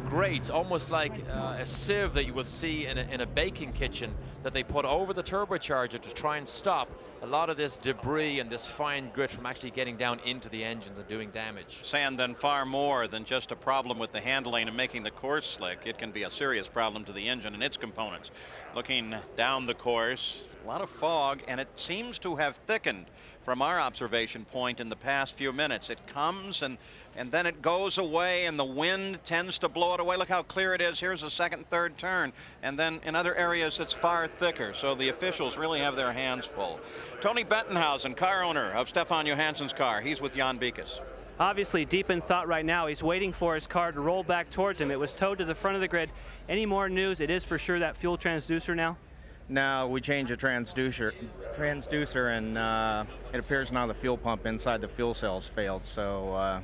grates, almost like a sieve that you will see in a baking kitchen, that they put over the turbocharger to try and stop a lot of this debris and this fine grit from actually getting down into the engines and doing damage. Sand then far more than just a problem with the handling and making the course slick. It can be a serious problem to the engine and its components. Looking down the course, a lot of fog, and it seems to have thickened from our observation point in the past few minutes. It comes and then it goes away, and the wind tends to blow it away. Look how clear it is. Here's a second, third turn, and then in other areas it's far thicker. So the officials really have their hands full. Tony Bettenhausen, car owner of Stefan Johansson's car. He's with Jan Beekes. Obviously deep in thought right now. He's waiting for his car to roll back towards him. It was towed to the front of the grid. Any more news? It is for sure that fuel transducer now? No, we changed the transducer, and it appears now the fuel pump inside the fuel cells failed. So,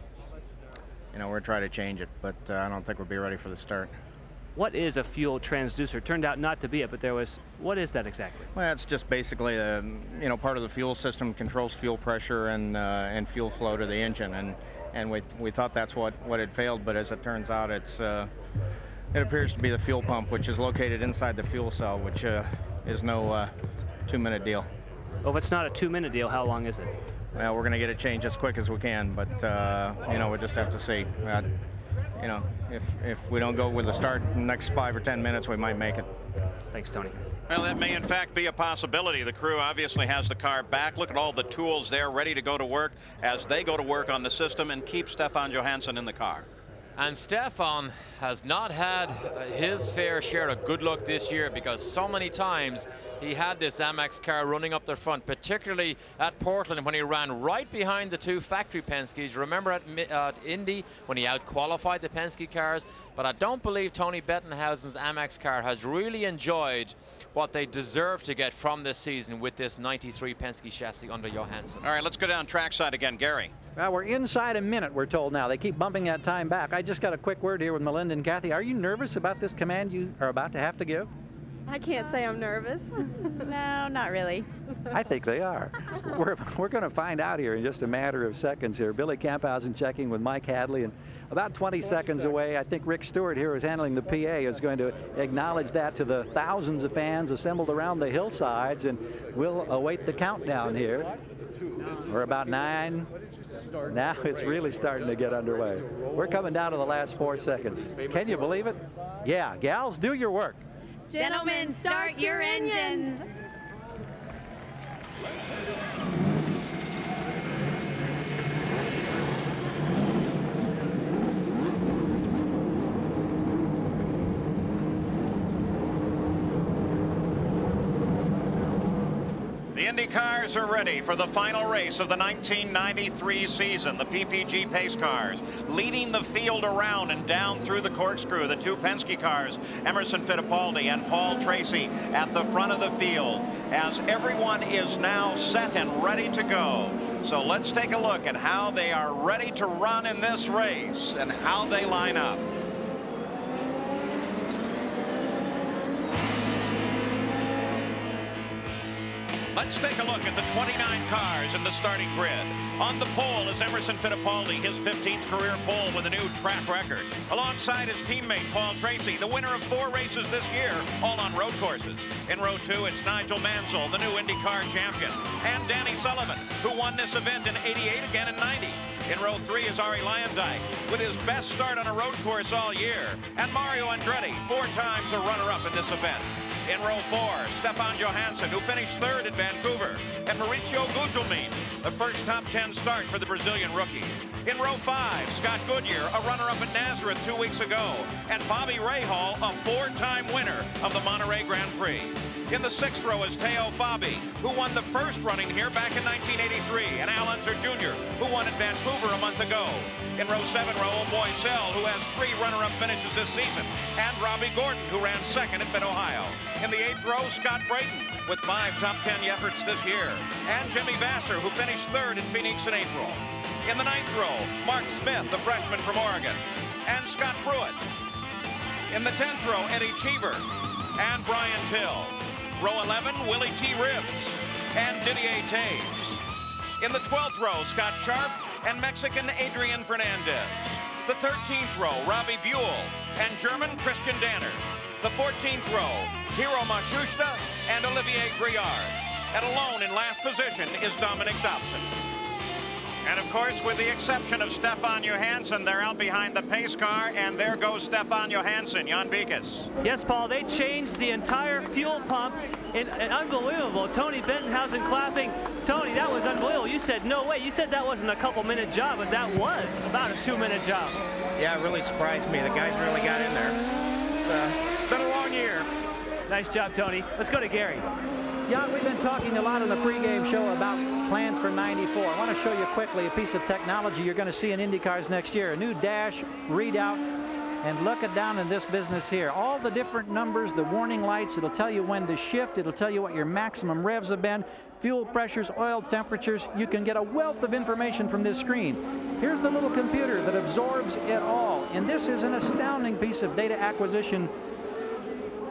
you know, we're trying to change it, but I don't think we'll be ready for the start. What is a fuel transducer? Turned out not to be it, but there was, what is that exactly? Well, it's just basically a, you know, part of the fuel system, controls fuel pressure and fuel flow to the engine, and we thought that's what had failed, but as it turns out, it appears to be the fuel pump, which is located inside the fuel cell, which is no 2-minute deal. Well, if it's not a 2-minute deal, how long is it? Well, we're going to get it changed as quick as we can, but you know, we'll just have to see. You know, if we don't go with the start in the next 5 or 10 minutes, we might make it. Thanks, Tony. Well, that may in fact be a possibility. The crew obviously has the car back. Look at all the tools there ready to go to work as they go to work on the system and keep Stefan Johansson in the car. And Stefan has not had his fair share of good luck this year, because so many times he had this Amex car running up the front, particularly at Portland when he ran right behind the 2 factory Penskes. Remember at Indy when he out-qualified the Penske cars? But I don't believe Tony Bettenhausen's Amex car has really enjoyed what they deserve to get from this season with this 93 Penske chassis under Johansson. All right, let's go down trackside again. Gary. Well, we're inside a minute, we're told now. They keep bumping that time back. I just got a quick word here with Melinda and Kathy. Are you nervous about this command you are about to have to give? I can't say I'm nervous. No, not really. I think they are. We're going to find out here in just a matter of seconds here. Billy Camphausen checking with Mike Hadley, and about 20 seconds away, I think Rick Stewart here, who's handling the PA, is going to acknowledge that to the thousands of fans assembled around the hillsides, and we'll await the countdown here. We're about 9. Now it's really starting to get underway. We're coming down to the last 4 seconds. Can you believe it? Yeah, gals, do your work. Gentlemen, start your engines. Indy cars are ready for the final race of the 1993 season. The PPG pace cars leading the field around and down through the corkscrew. The two Penske cars, Emerson Fittipaldi and Paul Tracy, at the front of the field as everyone is now set and ready to go. So let's take a look at how they are ready to run in this race and how they line up. Let's take a look at the 29 cars in the starting grid. On the pole is Emerson Fittipaldi, his 15th career pole with a new track record. Alongside his teammate Paul Tracy, the winner of 4 races this year, all on road courses. In row 2, it's Nigel Mansell, the new IndyCar champion, and Danny Sullivan, who won this event in '88, again in '90. In row 3 is Arie Luyendyk, with his best start on a road course all year, and Mario Andretti, 4 times a runner-up in this event. In row 4, Stefan Johansson, who finished 3rd in Vancouver, and Mauricio Gugelmin, the first top 10 start for the Brazilian rookie. In row 5, Scott Goodyear, a runner-up at Nazareth 2 weeks ago, and Bobby Rahal, a 4-time winner of the Monterey Grand Prix. In the 6th row is Teo Fabi, who won the first running here back in 1983, and Al Unser Jr., who won in Vancouver a month ago. In row 7, Raul Boisel, who has 3 runner-up finishes this season, and Robbie Gordon, who ran 2nd at Mid-Ohio. In the 8th row, Scott Brayton, with 5 top 10 efforts this year, and Jimmy Vasser, who finished 3rd in Phoenix in April. In the 9th row, Mark Smith, the freshman from Oregon, and Scott Pruitt. In the 10th row, Eddie Cheever and Brian Till. Row 11, Willie T. Ribbs and Didier Taves. In the 12th row, Scott Sharp and Mexican Adrian Fernandez. The 13th row, Robbie Buell and German Christian Danner. The 14th row, Hiro Matsushita and Olivier Briard. And alone in last position is Dominic Dobson. And of course, with the exception of Stefan Johansson, they're out behind the pace car, and there goes Stefan Johansson. Jan Beekes. Yes, Paul, they changed the entire fuel pump. Unbelievable. Tony Bentonhausen clapping. Tony, that was unbelievable. You said no way. You said that wasn't a couple-minute job, but that was about a 2-minute job. Yeah, it really surprised me. The guys really got in there. It's been a long year. Nice job, Tony. Let's go to Gary. Jan, we've been talking a lot on the pregame show about plans for '94. I want to show you quickly a piece of technology you're going to see in Indy cars next year. A new dash readout. And look it down in this business here. All the different numbers, the warning lights. It'll tell you when to shift. It'll tell you what your maximum revs have been, fuel pressures, oil temperatures. You can get a wealth of information from this screen. Here's the little computer that absorbs it all. And this is an astounding piece of data acquisition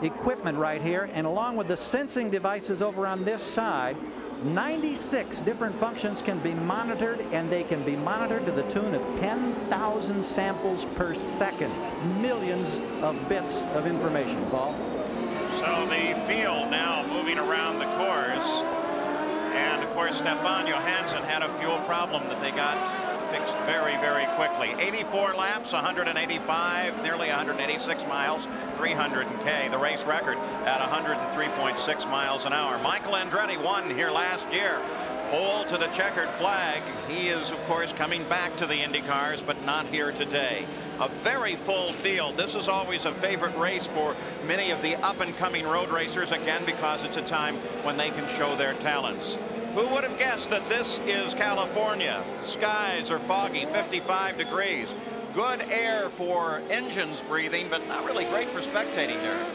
equipment right here, and along with the sensing devices over on this side, 96 different functions can be monitored, and they can be monitored to the tune of 10,000 samples per second. Millions of bits of information, Paul. So the field now moving around the course, and of course Stefan Johansson had a fuel problem that they got fixed very, very quickly. 84 laps, 185, nearly 186 miles, 300K, the race record at 103.6 miles an hour. Michael Andretti won here last year. Pole to the checkered flag. He is, of course, coming back to the Indy cars, but not here today. A very full field. This is always a favorite race for many of the up-and-coming road racers, again, because it's a time when they can show their talents. Who would have guessed that this is California? Skies are foggy, 55 degrees. Good air for engines breathing, but not really great for spectating there.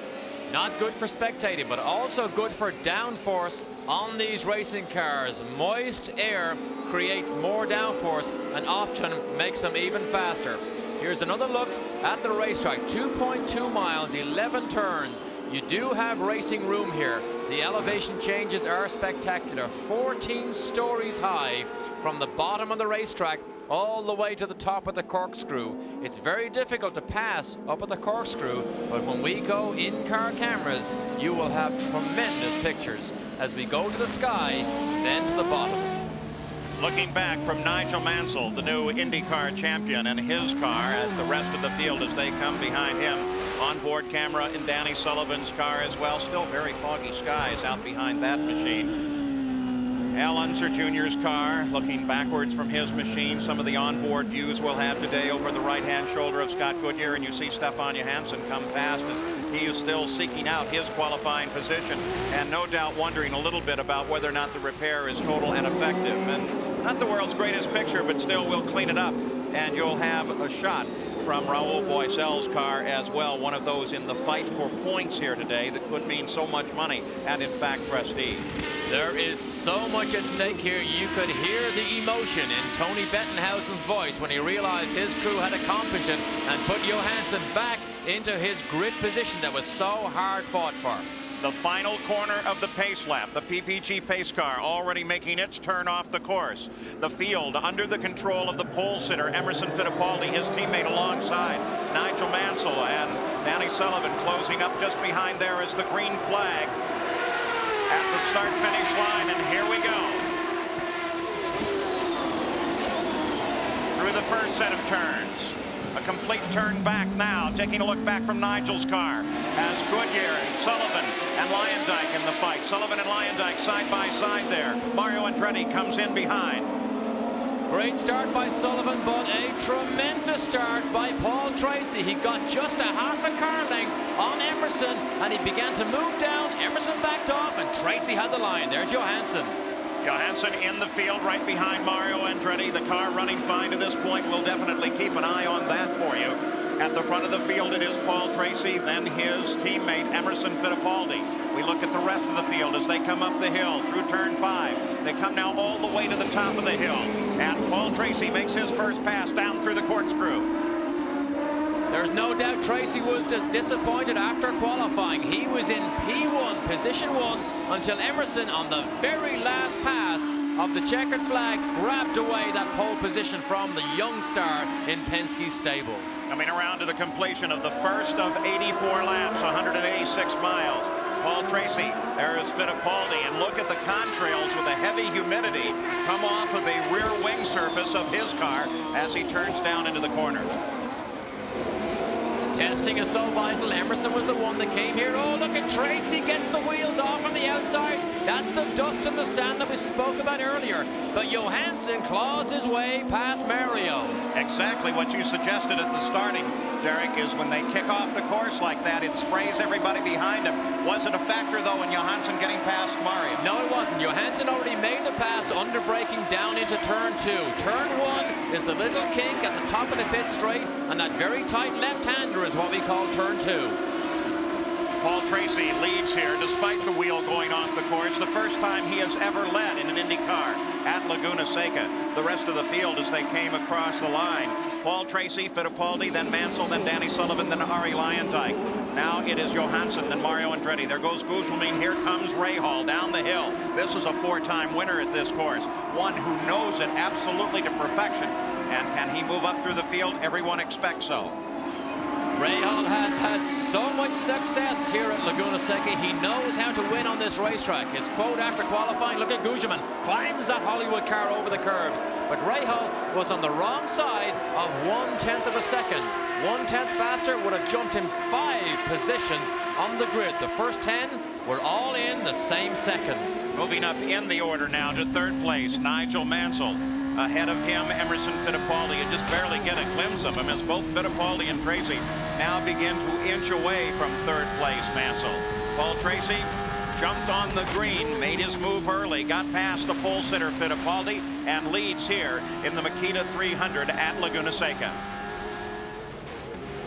Not good for spectating, but also good for downforce on these racing cars. Moist air creates more downforce and often makes them even faster. Here's another look at the racetrack. 2.2 miles, 11 turns. You do have racing room here. The elevation changes are spectacular. 14 stories high from the bottom of the racetrack all the way to the top of the corkscrew. It's very difficult to pass up at the corkscrew, but when we go in-car cameras, you will have tremendous pictures as we go to the sky, then to the bottom. Looking back from Nigel Mansell, the new IndyCar champion, and his car at the rest of the field as they come behind him. Onboard camera in Danny Sullivan's car as well. Still very foggy skies out behind that machine. Al Unser Jr.'s car looking backwards from his machine. Some of the onboard views we'll have today over the right-hand shoulder of Scott Goodyear, and you see Stefan Johansson come past as He is still seeking out his qualifying position and no doubt wondering a little bit about whether or not the repair is total and effective. And not the world's greatest picture, but still we'll clean it up and you'll have a shot from Raul Boisel's car as well, one of those in the fight for points here today that could mean so much money and in fact prestige. There is so much at stake here. You could hear the emotion in Tony Bettenhausen's voice when he realized his crew had accomplished it and put Johansson back into his grid position that was so hard fought for. The final corner of the pace lap, the PPG pace car already making its turn off the course. The field under the control of the pole sitter Emerson Fittipaldi, his teammate alongside Nigel Mansell, and Danny Sullivan closing up just behind there is the green flag at the start-finish line, and here we go. Through the first set of turns. A complete turn back now, taking a look back from Nigel's car as Goodyear and Sullivan and Leyendijk in the fight. Sullivan and Leyendijk side by side there. Mario Andretti comes in behind. Great start by Sullivan, but a tremendous start by Paul Tracy. He got just a half a car length on Emerson and he began to move down. Emerson backed off and Tracy had the line. There's Johansson. Johansson in the field right behind Mario Andretti. The car running fine to this point. We'll definitely keep an eye on that for you. At the front of the field it is Paul Tracy, then his teammate Emerson Fittipaldi. We look at the rest of the field as they come up the hill through turn 5. They come now all the way to the top of the hill. And Paul Tracy makes his first pass down through the corkscrew. There's no doubt Tracy was disappointed after qualifying. He was in P1, position 1, until Emerson on the very last pass of the checkered flag grabbed away that pole position from the young star in Penske's stable. Coming around to the completion of the first of 84 laps, 186 miles. Paul Tracy, there is Fittipaldi, and look at the contrails with the heavy humidity come off of the rear wing surface of his car as he turns down into the corner. Testing is so vital. Emerson was the one that came here. Oh, look at Tracy gets the wheels off on the outside. That's the dust and the sand that we spoke about earlier. But Johansson claws his way past Mario. Exactly what you suggested at the starting, Derek, is when they kick off the course like that, it sprays everybody behind him. Was it a factor, though, in Johansson getting past Mario? No, it wasn't. Johansson already made the pass under braking down into turn 2. Turn 1 is the little kink at the top of the pit straight, and that very tight left-hander is what we call turn 2. Paul Tracy leads here despite the wheel going off the course. The first time he has ever led in an Indy car at Laguna Seca. The rest of the field as they came across the line. Paul Tracy, Fittipaldi, then Mansell, then Danny Sullivan, then Arie Luyendyk. Now it is Johansson, then Mario Andretti. There goes Gugelmin. Here comes Rahal down the hill. This is a 4-time winner at this course. One who knows it absolutely to perfection. And can he move up through the field? Everyone expects so. Rahal has had so much success here at Laguna Seca. He knows how to win on this racetrack. His quote after qualifying, look at Gugelmin, climbs that Hollywood car over the curbs. But Rahal was on the wrong side of 1/10 of a second. 1/10 faster would have jumped him 5 positions on the grid. The first 10 were all in the same second. Moving up in the order now to third place, Nigel Mansell. Ahead of him, Emerson Fittipaldi. You just barely get a glimpse of him as both Fittipaldi and Tracy now begin to inch away from third place Mansell. Paul Tracy jumped on the green, made his move early, got past the pole sitter Fittipaldi, and leads here in the Makita 300 at Laguna Seca.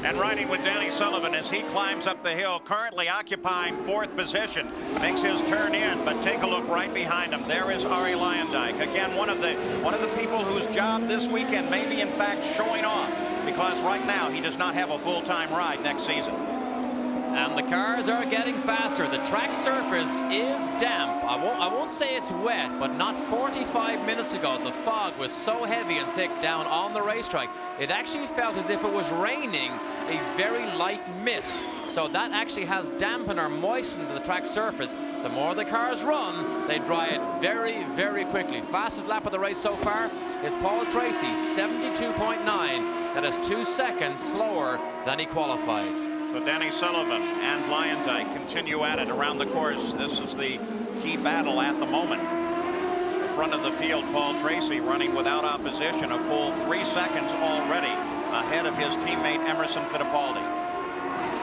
And riding with Danny Sullivan as he climbs up the hill, currently occupying 4th position, makes his turn in, but take a look right behind him. There is Arie Luyendyk, again one of the people whose job this weekend may be in fact showing off, because right now he does not have a full-time ride next season. And the cars are getting faster. The track surface is damp. I won't say it's wet, but not 45 minutes ago the fog was so heavy and thick down on the racetrack. It actually felt as if it was raining a very light mist. So that actually has dampened or moistened the track surface. The more the cars run, they dry it very, very quickly. Fastest lap of the race so far is Paul Tracy, 72.9. That is 2 seconds slower than he qualified. So Danny Sullivan and Luyendyk continue at it around the course. This is the key battle at the moment. The front of the field, Paul Tracy running without opposition, a full 3 seconds already ahead of his teammate Emerson Fittipaldi.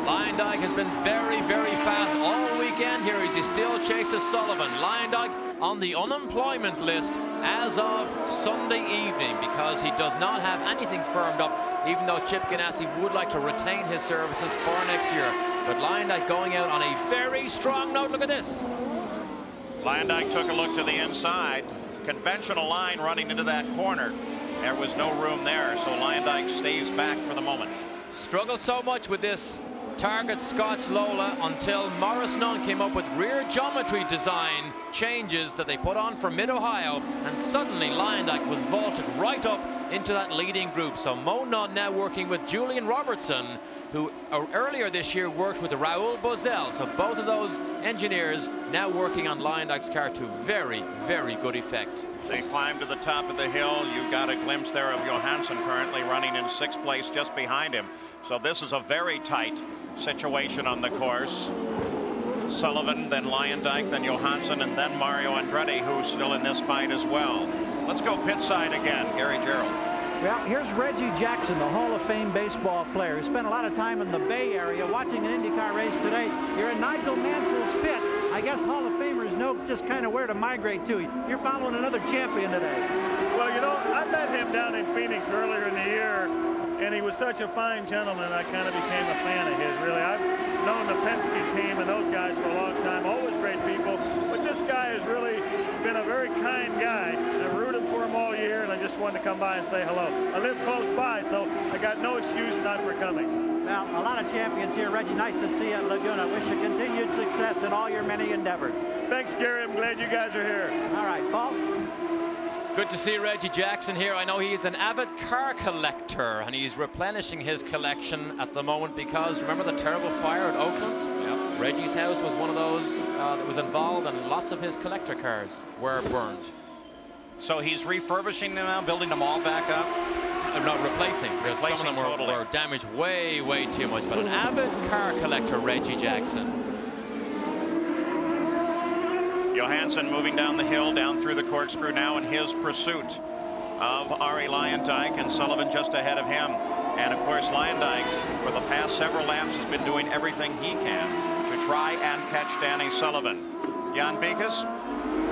Leyendijk has been very, very fast all weekend here as he still chases Sullivan. Leyendijk on the unemployment list as of Sunday evening because he does not have anything firmed up, even though Chip Ganassi would like to retain his services for next year. But Leyendijk going out on a very strong note. Look at this. Leyendijk took a look to the inside. Conventional line running into that corner. There was no room there, so Leyendijk stays back for the moment. Struggled so much with this Target Scotch Lola until Morris Nunn came up with rear geometry design changes that they put on for Mid-Ohio, and suddenly Leyendijk was vaulted right up into that leading group. So Mo Nunn now working with Julian Robertson, who earlier this year worked with Raoul Bozel. So both of those engineers now working on Leyendijk's car to very, very good effect. They climb to the top of the hill. You got a glimpse there of Johansson currently running in 6th place just behind him. So this is a very tight situation on the course. Sullivan, then Leyendijk, then Johansson, and then Mario Andretti, who's still in this fight as well. Let's go pit side again. Gary Gerald. Well, here's Reggie Jackson, the Hall of Fame baseball player, who spent a lot of time in the Bay Area watching an IndyCar race today. You're in Nigel Mansell's pit. I guess Hall of Famers know just kind of where to migrate to. You're following another champion today. Well, you know, I met him down in Phoenix earlier in the year, and he was such a fine gentleman, I kind of became a fan of his, really. I've known the Penske team and those guys for a long time, always great people, but this guy has really been a very kind guy. I rooted for him all year, and I just wanted to come by and say hello. I live close by, so I got no excuse not for coming. Well, a lot of champions here. Reggie, nice to see you at Laguna. Wish you continued success in all your many endeavors. Thanks, Gary. I'm glad you guys are here. All right, Paul. Good to see Reggie Jackson here. I know he's an avid car collector, and he's replenishing his collection at the moment because, remember the terrible fire at Oakland? Yep. Reggie's house was one of those that was involved, and lots of his collector cars were burned. So he's refurbishing them now, building them all back up? No, replacing, because some of them were damaged way, way too much. But an avid car collector, Reggie Jackson. Johansson moving down the hill, down through the corkscrew now in his pursuit of Arie Leyendijk, and Sullivan just ahead of him. And of course Leyendijk for the past several laps has been doing everything he can to try and catch Danny Sullivan. Jan Beekes?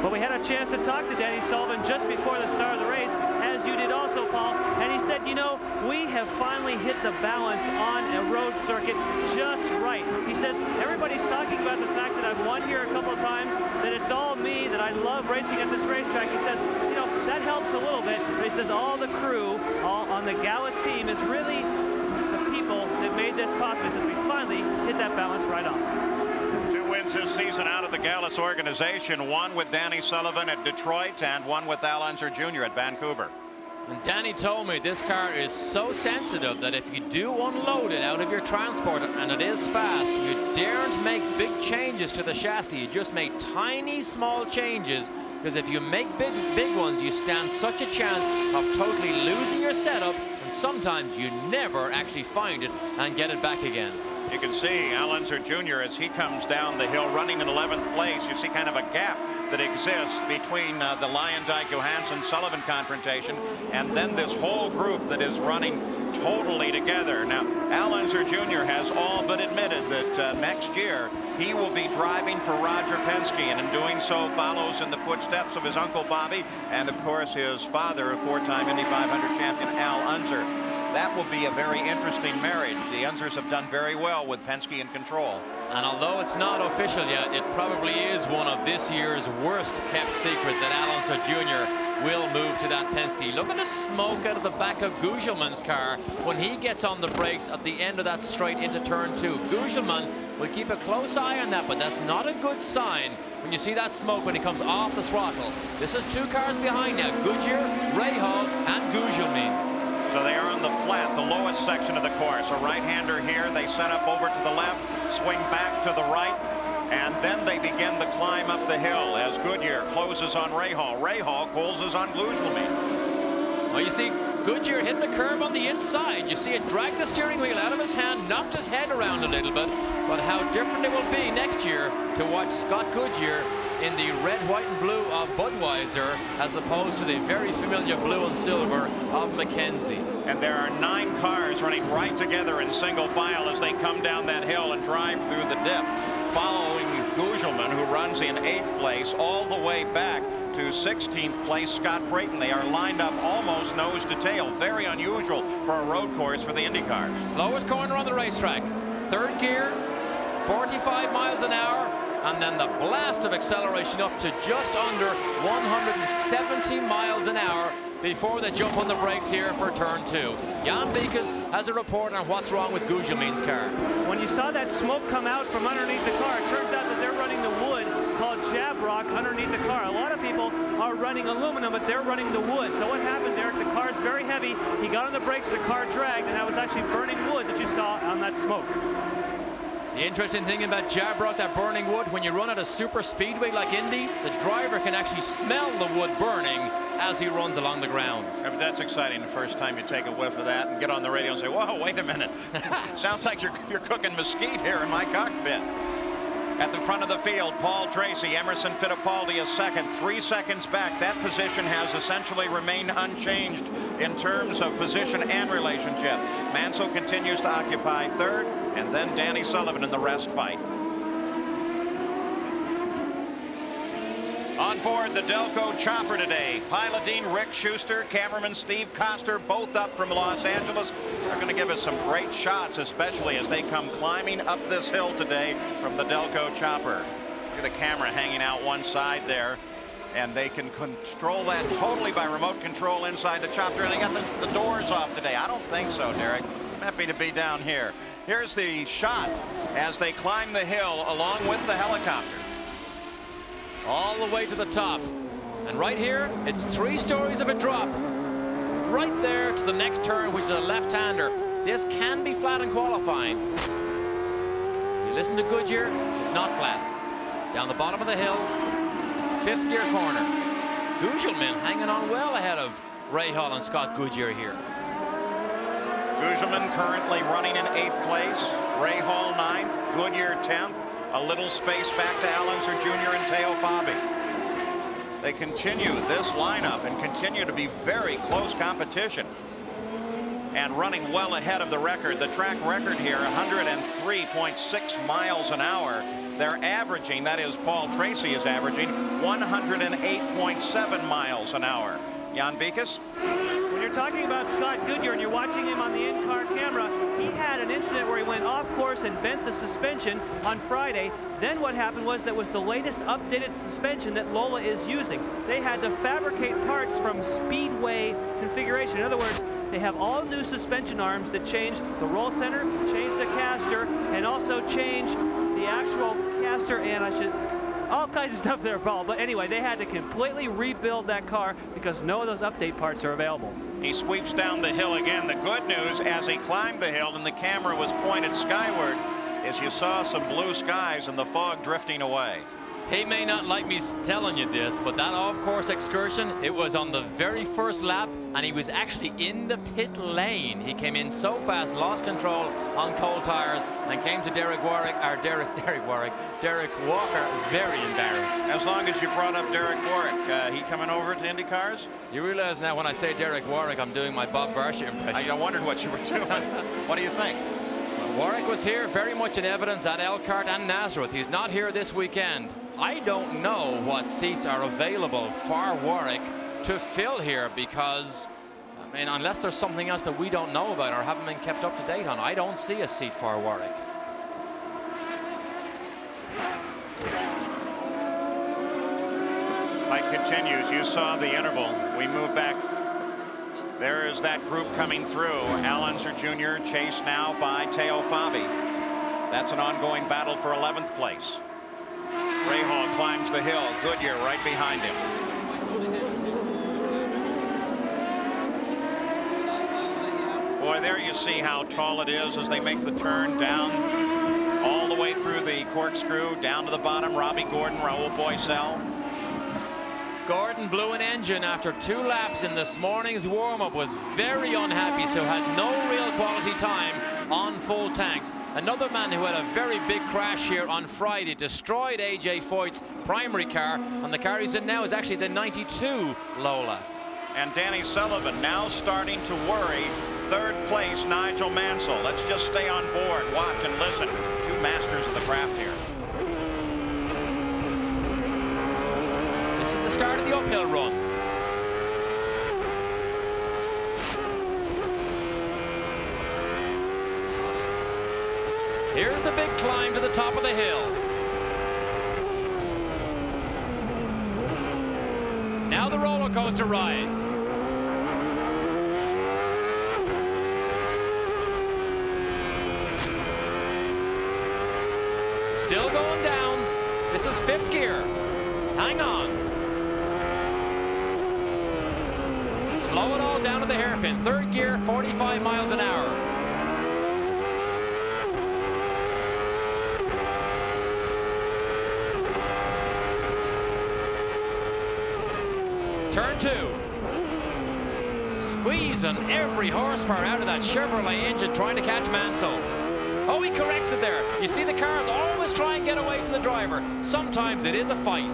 Well, we had a chance to talk to Danny Sullivan just before the start of the race, as you did also, Paul, and he said, you know, we have finally hit the balance on a road circuit just right. He says, everybody's talking about the fact that I've won here a couple of times, that it's all me, that I love racing at this racetrack. He says, you know, that helps a little bit, but he says all the crew all on the Gallus team is really the people that made this possible. He says we finally hit that balance right on. 2 wins this season out of the Gallus organization, one with Danny Sullivan at Detroit and one with Al Unser Jr. at Vancouver. And Danny told me this car is so sensitive that if you do unload it out of your transport, and it is fast, you daren't make big changes to the chassis. You just make tiny, small changes, because if you make big ones, you stand such a chance of totally losing your setup, and sometimes you never actually find it and get it back again. You can see Al Unser Jr. as he comes down the hill running in 11th place. You see kind of a gap that exists between the Leyendijk-Johansson-Sullivan confrontation and then this whole group that is running totally together. Now, Al Unser Jr. has all but admitted that next year he will be driving for Roger Penske, and in doing so follows in the footsteps of his uncle Bobby and, of course, his father, a 4-time Indy 500 champion, Al Unser. That will be a very interesting marriage. The Unsers have done very well with Penske in control. And although it's not official yet, it probably is one of this year's worst kept secrets that Al Unser Jr. will move to that Penske. Look at the smoke out of the back of Gugelman's car when he gets on the brakes at the end of that straight into turn 2. Gugelman will keep a close eye on that, but that's not a good sign when you see that smoke when he comes off the throttle. This is 2 cars behind now, Goodyear, Rahal, and Gugelmin. So they are on the flat, the lowest section of the course. A right-hander here. They set up over to the left, swing back to the right, and then they begin the climb up the hill as Goodyear closes on Rahal. Rahal closes on Gugelmin. Well, you see Goodyear hit the curb on the inside. You see it drag the steering wheel out of his hand, knocked his head around a little bit. But how different it will be next year to watch Scott Goodyear in the red, white, and blue of Budweiser, as opposed to the very familiar blue and silver of McKenzie. And there are 9 cars running right together in single file as they come down that hill and drive through the dip, following Gugelman, who runs in 8th place, all the way back to 16th place Scott Brayton. They are lined up almost nose to tail. Very unusual for a road course for the IndyCar. Slowest corner on the racetrack. 3rd gear, 45 miles an hour, and then the blast of acceleration up to just under 170 miles an hour before they jump on the brakes here for turn 2. Jan Beekes has a report on what's wrong with Gugelmin's car. When you saw that smoke come out from underneath the car, it turns out that they're running the wood called Jabrock underneath the car. A lot of people are running aluminum, but they're running the wood. So what happened, Derek? The car's very heavy. He got on the brakes, the car dragged, and that was actually burning wood that you saw on that smoke. The interesting thing about Jabrock, that burning wood, when you run at a super speedway like Indy, the driver can actually smell the wood burning as he runs along the ground. Yeah, but that's exciting the first time you take a whiff of that and get on the radio and say, whoa, wait a minute. Sounds like you're cooking mesquite here in my cockpit. At the front of the field, Paul Tracy, Emerson Fittipaldi is second, 3 seconds back. That position has essentially remained unchanged in terms of position and relationship. Mansell continues to occupy 3rd, and then Danny Sullivan in the rest fight. On board the Delco chopper today, piloting Rick Schuster, cameraman Steve Koster, both up from Los Angeles. They're going to give us some great shots, especially as they come climbing up this hill today from the Delco chopper. Look at the camera hanging out one side there, and they can control that totally by remote control inside the chopper. And they got the doors off today. I don't think so, Derek. I'm happy to be down here. Here's the shot as they climb the hill along with the helicopter. All the way to the top. And right here, it's 3 stories of a drop. Right there to the next turn, which is a left-hander. This can be flat in qualifying. You listen to Goodyear, it's not flat. Down the bottom of the hill, 5th gear corner. Gugelmin hanging on well ahead of Ray Hall and Scott Goodyear here. Gugelmin currently running in 8th place. Ray Hall 9th, Goodyear 10th. A little space back to Alonso Jr. and Teo Fabi. They continue this lineup and continue to be very close competition and running well ahead of the record. The track record here, 103.6 miles an hour. They're averaging, that is Paul Tracy is averaging 108.7 miles an hour. Jan Beekes? When you're talking about Scott Goodyear and you're watching him on the in-car camera, he had an incident where he went off course and bent the suspension on Friday. Then what happened was that was the latest updated suspension that Lola is using. They had to fabricate parts from Speedway configuration. In other words, they have all new suspension arms that change the roll center, change the caster, and also change the actual caster, and all kinds of stuff there, Paul. But anyway, they had to completely rebuild that car because no of those update parts are available. He sweeps down the hill again. The good news, as he climbed the hill and the camera was pointed skyward, is you saw some blue skies and the fog drifting away. He may not like me telling you this, but that off-course excursion, it was on the very first lap, and he was actually in the pit lane. He came in so fast, lost control on cold tires, and came to Derek Walker very embarrassed. As long as you brought up Derek Warwick, he coming over to Indy cars? You realize now when I say Derek Warwick, I'm doing my Bob Varsha impression. I wondered what you were doing. What do you think? Well, Warwick was here very much in evidence at Elkhart and Nazareth. He's not here this weekend. I don't know what seats are available for Warwick to fill here because, I mean, unless there's something else that we don't know about or haven't been kept up to date on, I don't see a seat for Warwick. Fight continues. You saw the interval. We move back. There is that group coming through. Al Unser Jr. chased now by Teo Fabi. That's an ongoing battle for 11th place. Ray Hall climbs the hill. Goodyear right behind him. Boy, there you see how tall it is as they make the turn down all the way through the corkscrew down to the bottom. Robbie Gordon, Raul Boycell. Gordon blew an engine after 2 laps in this morning's warm-up, was very unhappy, so had no real quality time on full tanks. Another man who had a very big crash here on Friday, destroyed AJ Foyt's primary car, and the car he's in now is actually the 92 Lola. And Danny Sullivan now starting to worry. 3rd place, Nigel Mansell. Let's just stay on board, watch and listen. 2 masters of the craft here. This is the start of the uphill run. Here's the big climb to the top of the hill. Now the roller coaster ride. Still going down. This is 5th gear. Hang on. Slow it all down to the hairpin. 3rd gear, 45 miles an hour. Turn 2. Squeezing every horsepower out of that Chevrolet engine trying to catch Mansell. Oh, he corrects it there. You see, the cars always try and get away from the driver. Sometimes it is a fight.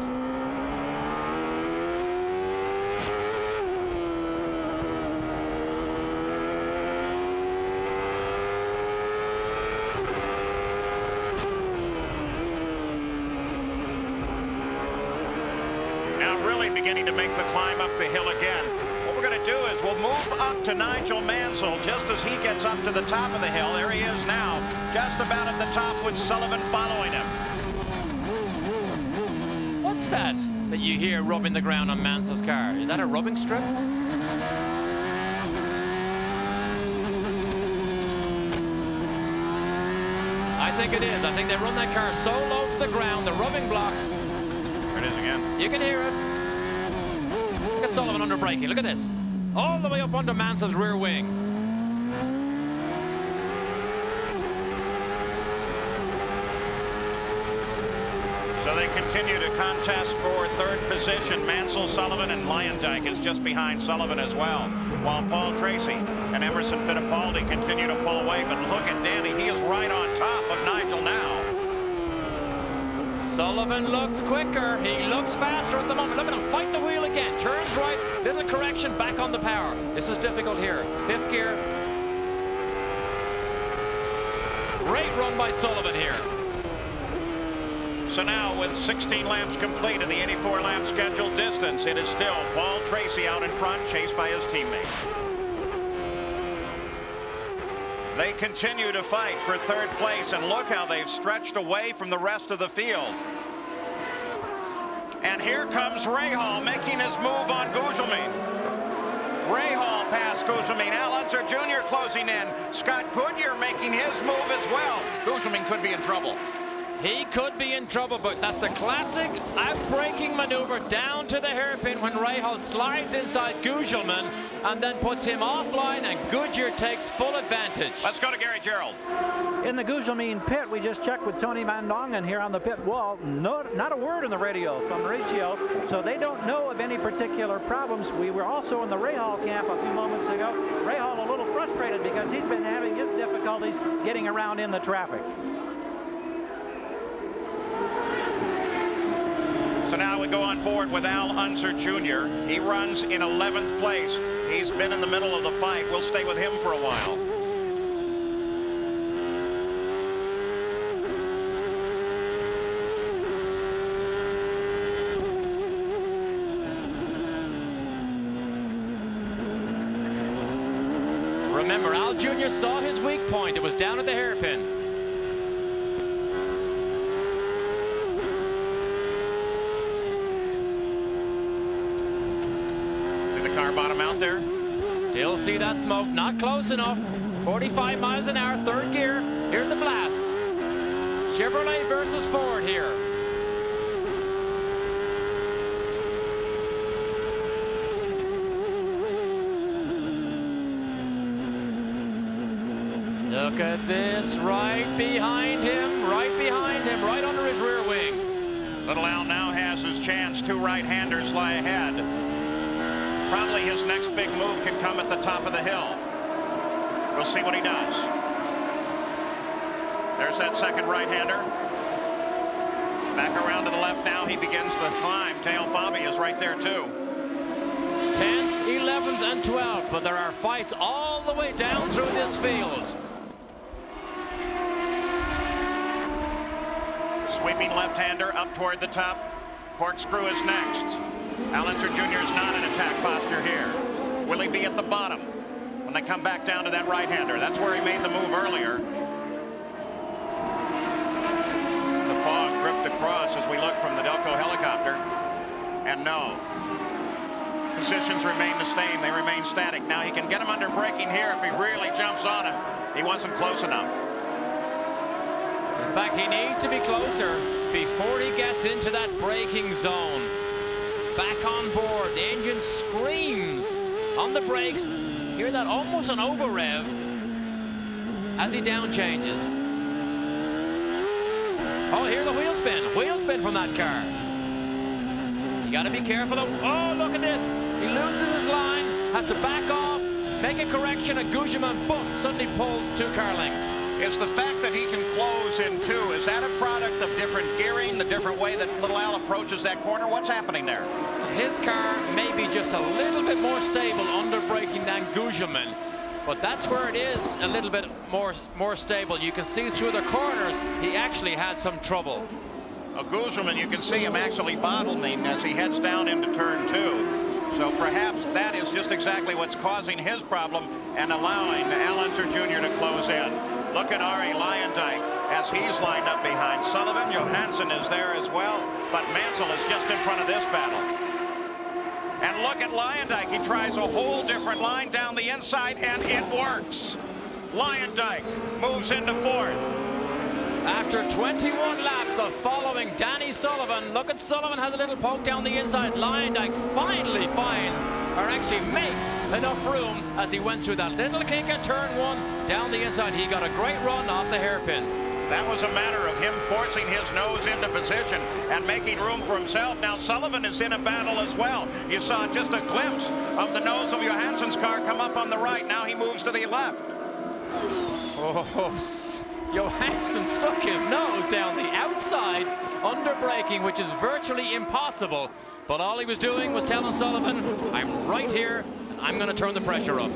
Now really beginning to make the climb up the hill again. What we're going to do is we'll move up to Nigel Mansell just as he gets up to the top of the hill. There he is now, just about at the top with Sullivan following him. What's that you hear rubbing the ground on Mansell's car? Is that a rubbing strip? I think it is. I think they run that car so low to the ground, the rubbing blocks. There it is again. You can hear it. Look at Sullivan under braking. Look at this. All the way up onto Mansell's rear wing. So they continue to contest for 3rd position. Mansell, Sullivan, and Leyendyke is just behind Sullivan as well. While Paul Tracy and Emerson Fittipaldi continue to pull away. But look at Danny. He is right on top of Nigel now. Sullivan looks quicker. He looks faster at the moment. Look at him fight the wheel again. Turns right. Little correction back on the power. This is difficult here. It's 5th gear. Great run by Sullivan here. So now with 16 laps complete in the 84 lap scheduled distance, it is still Paul Tracy out in front, chased by his teammates. They continue to fight for 3rd place, and look how they've stretched away from the rest of the field. And here comes Rahal making his move on Gugelmin. Rahal past Gugelmin. Al Unser Jr. closing in. Scott Goodyear making his move as well. Gugelmin could be in trouble. He could be in trouble, but that's the classic outbraking maneuver down to the hairpin when Rahal slides inside Gugelmin and then puts him offline, and Goodyear takes full advantage. Let's go to Gary Gerald. In the Gugelmin pit, we just checked with Tony Mandongan here on the pit wall. Not a word in the radio from Mauricio, so they don't know of any particular problems. We were also in the Rahal camp a few moments ago. Rahal a little frustrated because he's been having his difficulties getting around in the traffic. So now we go on board with Al Unser Jr. He runs in 11th place. He's been in the middle of the fight. We'll stay with him for a while. Remember, Al Jr. saw his weak point. It was down at the hairpin. Bottom out there. Still see that smoke, not close enough. 45 miles an hour, 3rd gear. Here's the blast. Chevrolet versus Ford here. Look at this, right behind him, right under his rear wing. Little Al now has his chance. Two right-handers lie ahead. Probably his next big move can come at the top of the hill. We'll see what he does. There's that second right-hander. Back around to the left now. He begins the climb. Teo Fabi is right there too. 10th, 11th, and 12th, but there are fights all the way down through this field. Sweeping left-hander up toward the top. Corkscrew is next. Allenser Jr. is not in attack posture here. Will he be at the bottom when they come back down to that right-hander? That's where he made the move earlier. The fog drift across as we look from the Delco helicopter. And no. Positions remain the same. They remain static. Now he can get him under braking here if he really jumps on him. He wasn't close enough. In fact, he needs to be closer before he gets into that braking zone. Back on board. The engine screams on the brakes. Hear that almost an over rev as he down changes. Oh, hear the wheel spin. Wheel spin from that car. You got to be careful. Oh, look at this. He loses his line, has to back off, make a correction, and Gugelmin, boom, suddenly pulls 2 car lengths. It's the fact that he can close in 2. Is that a product of different gearing, the different way that Little Al approaches that corner? What's happening there? His car may be just a little bit more stable under braking than Gugelmin, but that's where it is a little bit more stable. You can see through the corners he actually had some trouble. Gugelmin, you can see him actually bottling as he heads down into turn 2. So perhaps that is just exactly what's causing his problem and allowing Allenser Jr. to close in. Look at Ari Leyendijk as he's lined up behind Sullivan. Johansson is there as well, but Mansell is just in front of this battle. And look at Leyendijk. He tries a whole different line down the inside, and it works. Leyendijk moves into 4th. After 21 laps of following Danny Sullivan, look at Sullivan has a little poke down the inside. Leyendijk finally finds, or actually makes, enough room as he went through that little kink at turn 1 down the inside. He got a great run off the hairpin. That was a matter of him forcing his nose into position and making room for himself. Now Sullivan is in a battle as well. You saw just a glimpse of the nose of Johansson's car come up on the right. Now he moves to the left. Oh, Johansson stuck his nose down the outside under braking, which is virtually impossible. But all he was doing was telling Sullivan, I'm right here, and I'm going to turn the pressure up.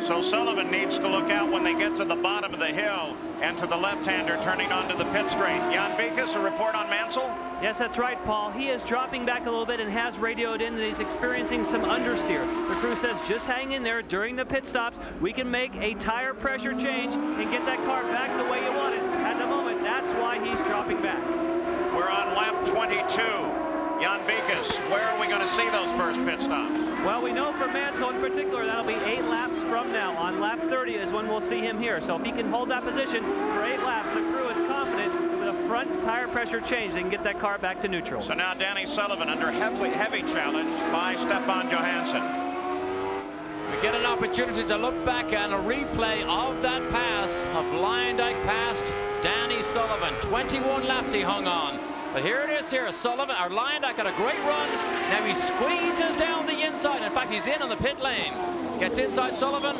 So Sullivan needs to look out when they get to the bottom of the hill and to the left-hander turning onto the pit straight. Jan Beekes, a report on Mansell? Yes, that's right, Paul. He is dropping back a little bit and has radioed in that he's experiencing some understeer. The crew says just hang in there during the pit stops. We can make a tire pressure change and get that car back the way you want it. At the moment, that's why he's dropping back. We're on lap 22. Jan Beekes, where are we going to see those first pit stops? Well, we know for Mansell in particular, that'll be 8 laps from now. On lap 30 is when we'll see him here. So if he can hold that position for 8 laps, the crew is confident that with a front tire pressure change, they can get that car back to neutral. So now Danny Sullivan under heavy challenge by Stefan Johansson. We get an opportunity to look back at a replay of that pass of Leyendijk past Danny Sullivan. 21 laps he hung on. But here it is here. Sullivan, or Leyendijk got a great run. Now he squeezes down the inside. In fact, he's in on the pit lane. Gets inside Sullivan.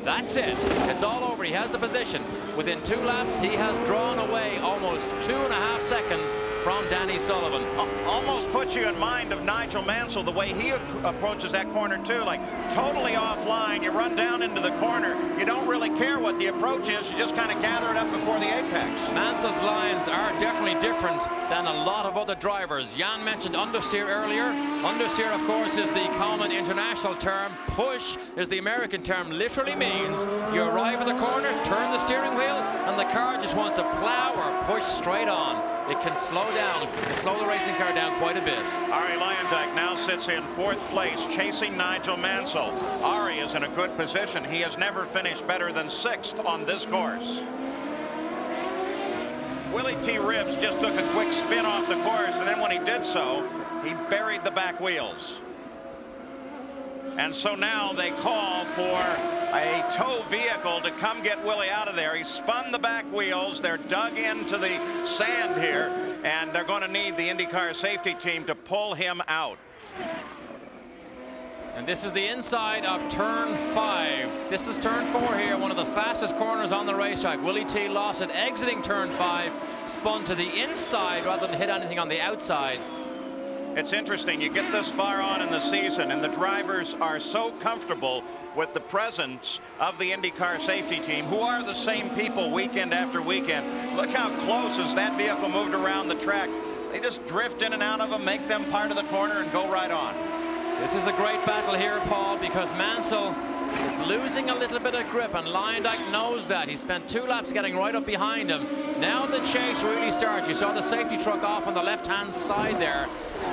That's it. It's all over. He has the position. Within 2 laps, he has drawn away almost 2.5 seconds from Danny Sullivan. Almost puts you in mind of Nigel Mansell, the way he approaches that corner too, like totally offline. You run down into the corner. You don't really care what the approach is. You just kind of gather it up before the apex. Mansell's lines are definitely different than a lot of other drivers. Jan mentioned understeer earlier. Understeer, of course, is the common international term. Push is the American term. Literally means you arrive at the corner, turn the steering wheel, and the car just wants to plow or push straight on. It can slow down, it can slow the racing car down quite a bit. Ari Leyendijk now sits in 4th place, chasing Nigel Mansell. Ari is in a good position. He has never finished better than 6th on this course. Willie T. Ribbs just took a quick spin off the course, and then when he did so, he buried the back wheels. And so now they call for a tow vehicle to come get Willie out of there. He spun the back wheels. They're dug into the sand here, and they're going to need the IndyCar safety team to pull him out. And this is the inside of turn 5. This is turn 4 here, one of the fastest corners on the racetrack. Willie T lost it exiting turn 5, spun to the inside rather than hit anything on the outside. It's interesting, you get this far on in the season and the drivers are so comfortable with the presence of the IndyCar safety team, who are the same people weekend after weekend. Look how close as that vehicle moved around the track. They just drift in and out of them, make them part of the corner, and go right on. This is a great battle here, Paul, because Mansell is losing a little bit of grip, and Leyendijk knows that. He spent 2 laps getting right up behind him. Now the chase really starts. You saw the safety truck off on the left-hand side there.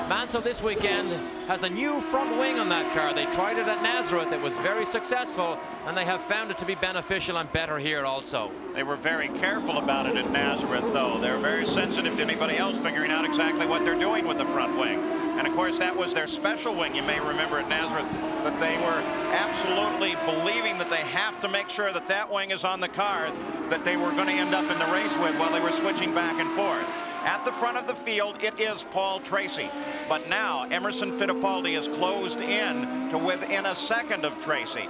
Mansell this weekend has a new front wing on that car. They tried it at Nazareth. It was very successful, and they have found it to be beneficial and better here also. They were very careful about it at Nazareth, though. They're very sensitive to anybody else figuring out exactly what they're doing with the front wing. And of course, that was their special wing, you may remember, at Nazareth, that they were absolutely believing that they have to make sure that that wing is on the car that they were going to end up in the race with while they were switching back and forth. At the front of the field, it is Paul Tracy. But now Emerson Fittipaldi is closed in to within a second of Tracy.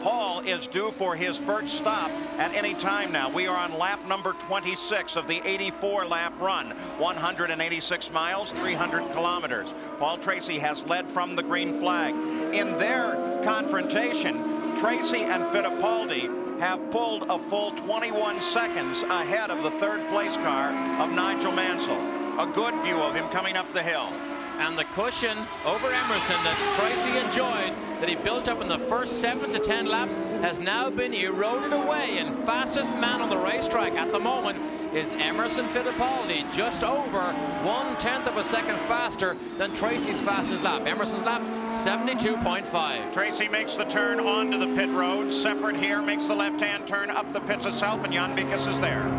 Paul is due for his first stop at any time now. We are on lap number 26 of the 84-lap run, 186 miles, 300 kilometers. Paul Tracy has led from the green flag. In their confrontation, Tracy and Fittipaldi have pulled a full 21 seconds ahead of the third-place car of Nigel Mansell. A good view of him coming up the hill. And the cushion over Emerson that Tracy enjoyed, that he built up in the first 7 to 10 laps, has now been eroded away, and fastest man on the racetrack at the moment is Emerson Fittipaldi, just over 1/10 of a second faster than Tracy's fastest lap. Emerson's lap, 72.5. Tracy makes the turn onto the pit road. Separate here, makes the left-hand turn up the pits itself, and Jan Bikas is there.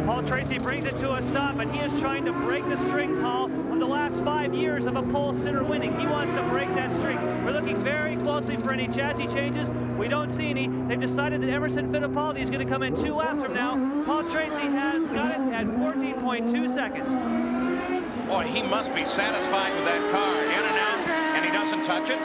Paul Tracy brings it to a stop, and he is trying to break the streak, Paul, of the last 5 years of a pole sitter winning. He wants to break that streak. We're looking very closely for any chassis changes. We don't see any. They've decided that Emerson Fittipaldi is going to come in 2 laps from now. Paul Tracy has got it at 14.2 seconds. Boy, he must be satisfied with that car. In and out, and he doesn't touch it.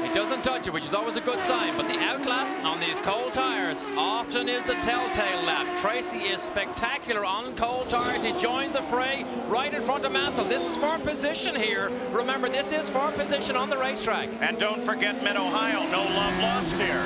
He doesn't touch it, which is always a good sign, but the outlap on these cold tires often is the telltale lap. Tracy is spectacular on cold tires. He joins the fray right in front of Mansell. This is for position here. Remember, this is for position on the racetrack. And don't forget Mid-Ohio, no love lost here.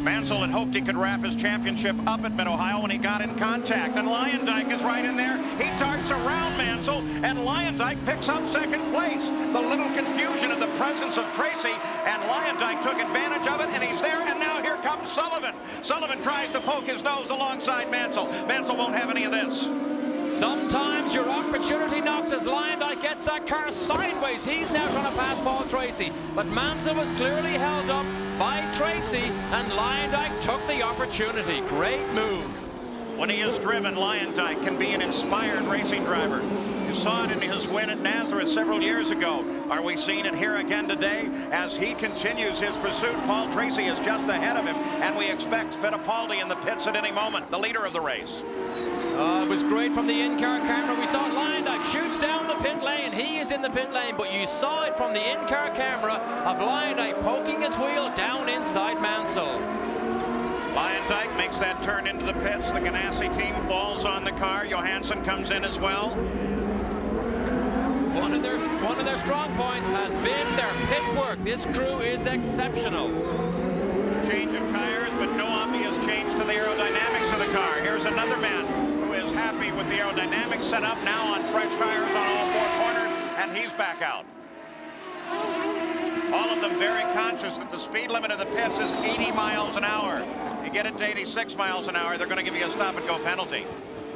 Mansell had hoped he could wrap his championship up at Mid-Ohio when he got in contact, and Leyendijk is right in there. He darts around Mansell, and Leyendijk picks up second place. The little confusion of the presence of Tracy, and Leyendijk took advantage of it, and he's there, and now here comes Sullivan. Sullivan tries to poke his nose alongside Mansell. Mansell won't have any of this. Sometimes your opportunity knocks as Leyendijk gets that car sideways. He's now trying to pass Paul Tracy, but Mansell was clearly held up by Tracy, and Leyendijk took the opportunity. Great move. When he is driven, Leyendijk can be an inspired racing driver. You saw it in his win at Nazareth several years ago. Are we seeing it here again today? As he continues his pursuit, Paul Tracy is just ahead of him, and we expect Fittipaldi in the pits at any moment, the leader of the race. It was great from the in-car camera. We saw Leyendijk shoots down the pit lane. He is in the pit lane, but you saw it from the in-car camera of Leyendijk poking his wheel down inside Mansell. Leyendijk makes that turn into the pits. The Ganassi team falls on the car. Johansson comes in as well. One of their strong points has been their pit work. This crew is exceptional. Change of tires, but no obvious change to the aerodynamics of the car. Here's another man who is happy with the aerodynamics set up now on fresh tires on all 4 corners, and he's back out. All of them very conscious that the speed limit of the pits is 80 miles an hour. You get it to 86 miles an hour, they're going to give you a stop-and-go penalty.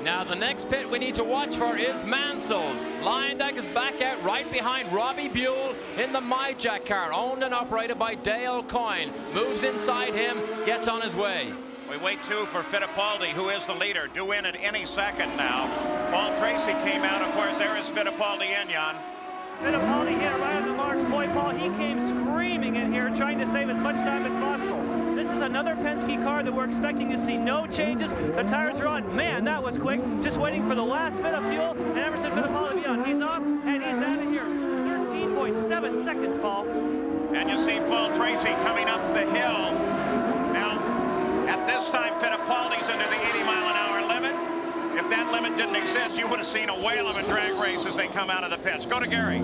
Now the next pit we need to watch for is Mansell's. Leyendijk is back out right behind Robbie Buell in the MyJack car, owned and operated by Dale Coyne. Moves inside him, gets on his way. We wait too for Fittipaldi, who is the leader, due in at any second now. Paul Tracy came out, of course, there is Fittipaldi in, Jan. Fittipaldi hit right on the mark works. Boy, Paul, he came screaming in here trying to save as much time as possible. This is another Penske car that we're expecting to see no changes. The tires are on. Man, that was quick. Just waiting for the last bit of fuel, and Emerson Fittipaldi to be on. He's off, and he's out of here. 13.7 seconds, Paul. And you see Paul Tracy coming up the hill. Now, at this time, Fittipaldi's under the 80-mile-an-hour limit. If that limit didn't exist, you would have seen a whale of a drag race as they come out of the pits. Go to Gary.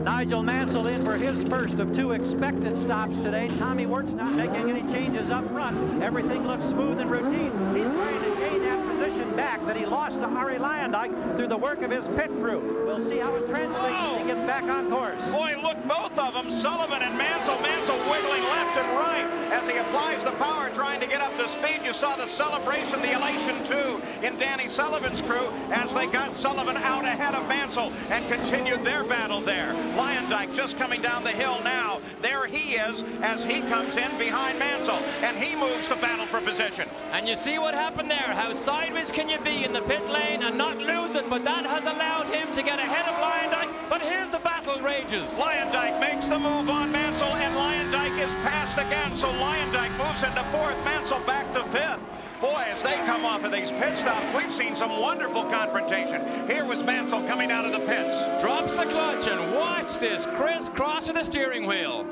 Nigel Mansell in for his first of 2 expected stops today. Tommy Wirtz not making any changes up front. Everything looks smooth and routine. He's trying to gain that position back that he lost to Ari Luyendyk through the work of his pit crew. We'll see how it translates when he gets back on course. Boy, look, both of them, Sullivan and Mansell. Mansell wiggling left and right as he applies the power, trying to get up to speed. You saw the celebration, the elation, too, in Danny Sullivan's crew as they got Sullivan out ahead of Mansell and continued their battle there. Luyendyk just coming down the hill now. There he is as he comes in behind Mansell, and he moves to battle for position. And you see what happened there. How sideways can you be in the pit lane and not lose it? But that has allowed him to get ahead of Luyendyk. But here's the battle rages. Luyendyk makes the move on Mansell, and Luyendyk is passed again. So Luyendyk moves into 4th, Mansell back to 5th. Boy, as they come off of these pit stops, we've seen some wonderful confrontation. Here was Mansell coming out of the pits. Drops the clutch, and watch this crisscross of the steering wheel.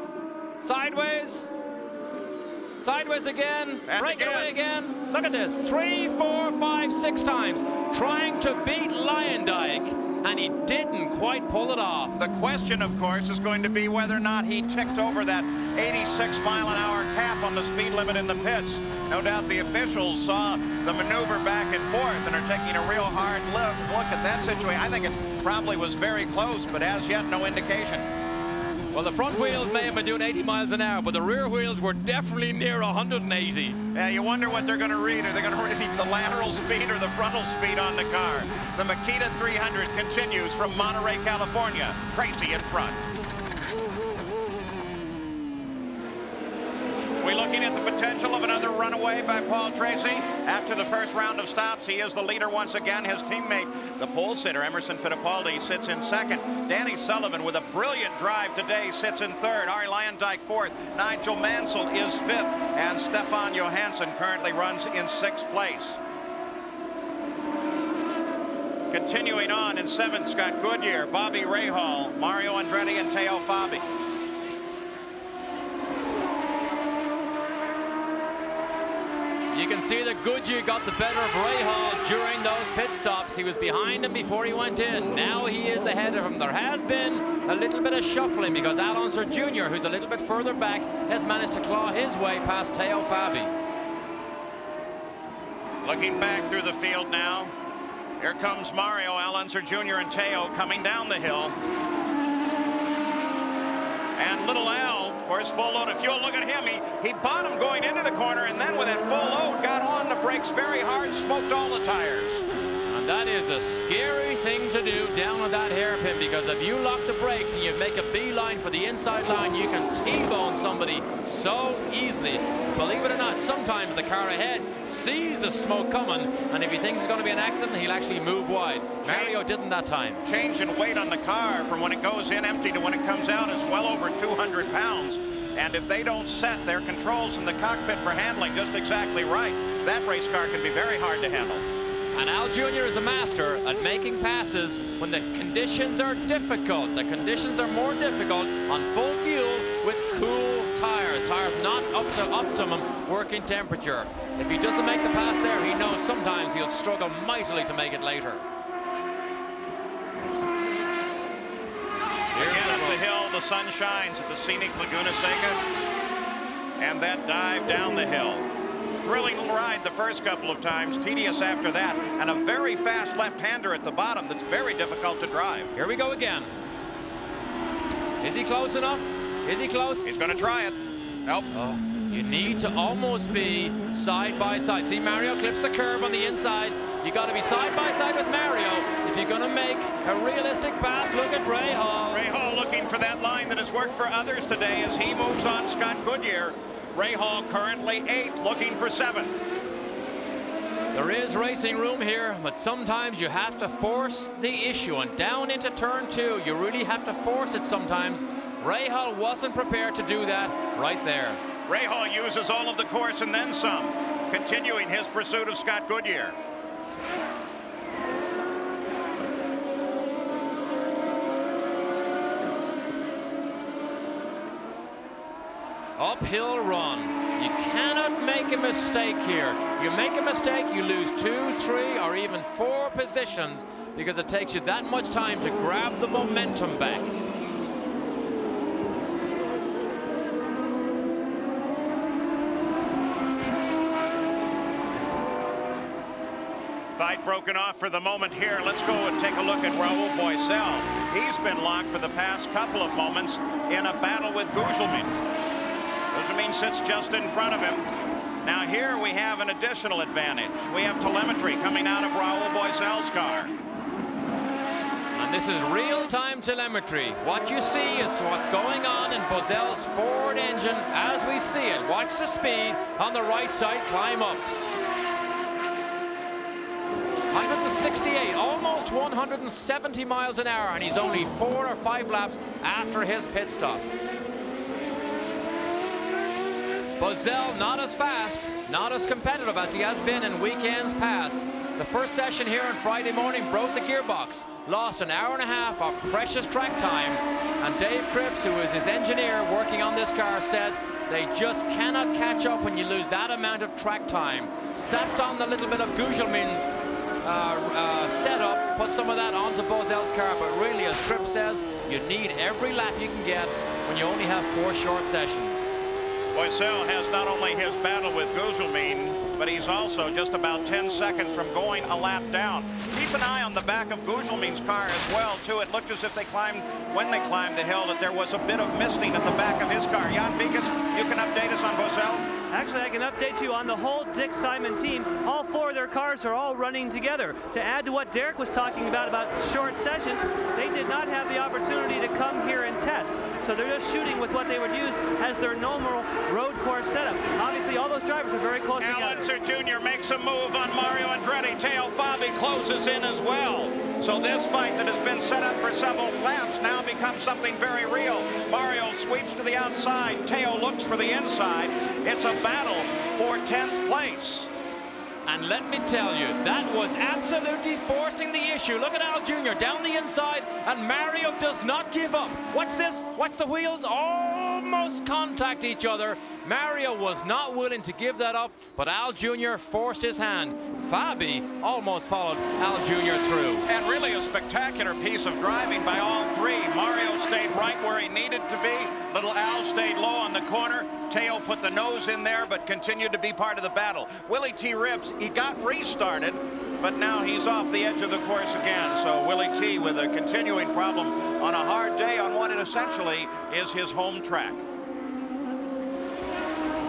Sideways. Sideways again. Breakaway again. Look at this. 3, 4, 5, 6 times. Trying to beat Luyendyk, and he didn't quite pull it off. The question, of course, is going to be whether or not he ticked over that 86-mile-an-hour cap on the speed limit in the pits. No doubt the officials saw the maneuver back and forth and are taking a real hard look at that situation. I think it probably was very close, but as yet, no indication. Well, the front wheels may have been doing 80 miles an hour, but the rear wheels were definitely near 180. Yeah, you wonder what they're going to read. Are they going to read the lateral speed or the frontal speed on the car? The Makita 300 continues from Monterey, California. Tracy in front. We're looking at the potential of another runaway by Paul Tracy. After the first round of stops, he is the leader once again. His teammate, the pole sitter, Emerson Fittipaldi, sits in 2nd. Danny Sullivan, with a brilliant drive today, sits in 3rd. Ari Luyendyk 4th. Nigel Mansell is 5th. And Stefan Johansson currently runs in 6th place. Continuing on in 7th, Scott Goodyear, Bobby Rahal, Mario Andretti, and Teo Fabi. You can see that Goodyear got the better of Rahal during those pit stops. He was behind him before he went in. Now he is ahead of him. There has been a little bit of shuffling because Al Unser Jr., who's a little bit further back, has managed to claw his way past Teo Fabi. Looking back through the field now. Here comes Mario, Al Unser Jr. and Teo coming down the hill. And little Al, of course, full load of fuel. Look at him. He bottomed going into the corner, and then with that full load, got on the brakes very hard, smoked all the tires. And that is a scary thing to do down on that hairpin, because if you lock the brakes and you make a beeline for the inside line, you can T-bone somebody so easily. Believe it or not, sometimes the car ahead sees the smoke coming, and if he thinks it's going to be an accident, he'll actually move wide. Mario didn't that time. Change in weight on the car from when it goes in empty to when it comes out is well over 200 pounds. And if they don't set their controls in the cockpit for handling just exactly right, that race car can be very hard to handle. And Al Jr. is a master at making passes when the conditions are difficult. The conditions are more difficult on full fuel with cool tires not up to optimum working temperature. If he doesn't make the pass there, he knows sometimes he'll struggle mightily to make it later. Again up the hill, the sun shines at the scenic Laguna Seca. And that dive down the hill. Thrilling ride the first couple of times, tedious after that, and a very fast left-hander at the bottom that's very difficult to drive. Here we go again. Is he close enough? Is he close? He's going to try it. Nope. Oh, you need to almost be side by side. See, Mario clips the curb on the inside. You got to be side by side with Mario if you're going to make a realistic pass. Look at Rahal. Rahal looking for that line that has worked for others today as he moves on Scott Goodyear. Rahal currently 8th, looking for 7th. There is racing room here, but sometimes you have to force the issue. And down into turn 2, you really have to force it sometimes. Rahal wasn't prepared to do that right there. Rahal uses all of the course and then some, continuing his pursuit of Scott Goodyear. Uphill run. You cannot make a mistake here. You make a mistake, you lose 2, 3, or even 4 positions because it takes you that much time to grab the momentum back. Fight broken off for the moment here. Let's go and take a look at Raul Boisel. He's been locked for the past couple of moments in a battle with Gugelmin. Gugelmin sits just in front of him. Now here we have an additional advantage. We have telemetry coming out of Raul Boisel's car. And this is real-time telemetry. What you see is what's going on in Boisel's Ford engine as we see it. Watch the speed on the right side climb up. 168, almost 170 miles an hour, and he's only 4 or 5 laps after his pit stop. Boisel not as fast, not as competitive as he has been in weekends past. The first session here on Friday morning broke the gearbox, lost an hour and a half of precious track time, and Dave Cripps, who is his engineer working on this car, said they just cannot catch up when you lose that amount of track time. Sapped on the little bit of Gugelmin's setup, put some of that onto Boisel's car, but really, as Cripps says, you need every lap you can get when you only have 4 short sessions. Boisel has not only his battle with Gugelmin, but he's also just about 10 seconds from going a lap down. Keep an eye on the back of Gugelmin's car as well, too. It looked as if they climbed, when they climbed the hill, that there was a bit of misting at the back of his car. Jan Vigas, you can update us on Boisel? Actually, I can update you on the whole Dick Simon team. All 4 of their cars are all running together. To add to what Derek was talking about short sessions, they did not have the opportunity to come here and test. So they're just shooting with what they would use as their normal road course setup. Obviously, all those drivers are very close together. Alonso Jr. makes a move on Mario Andretti. Teo Fabi closes in as well. So this fight that has been set up for several laps now becomes something very real. Mario sweeps to the outside. Teo looks for the inside. It's a battle for 10th place. And let me tell you, that was absolutely forcing the issue. Look at Al Jr. down the inside, and Mario does not give up. Watch this. Watch the wheels almost contact each other. Mario was not willing to give that up, but Al Jr. forced his hand. Fabi almost followed Al Jr. through. And really a spectacular piece of driving by all 3. Mario stayed right where he needed to be. Little Al stayed low on the corner. Teo put the nose in there, but continued to be part of the battle. Willie T. Ribbs, he got restarted, but now he's off the edge of the course again. So Willie T. with a continuing problem on a hard day on what it essentially is his home track.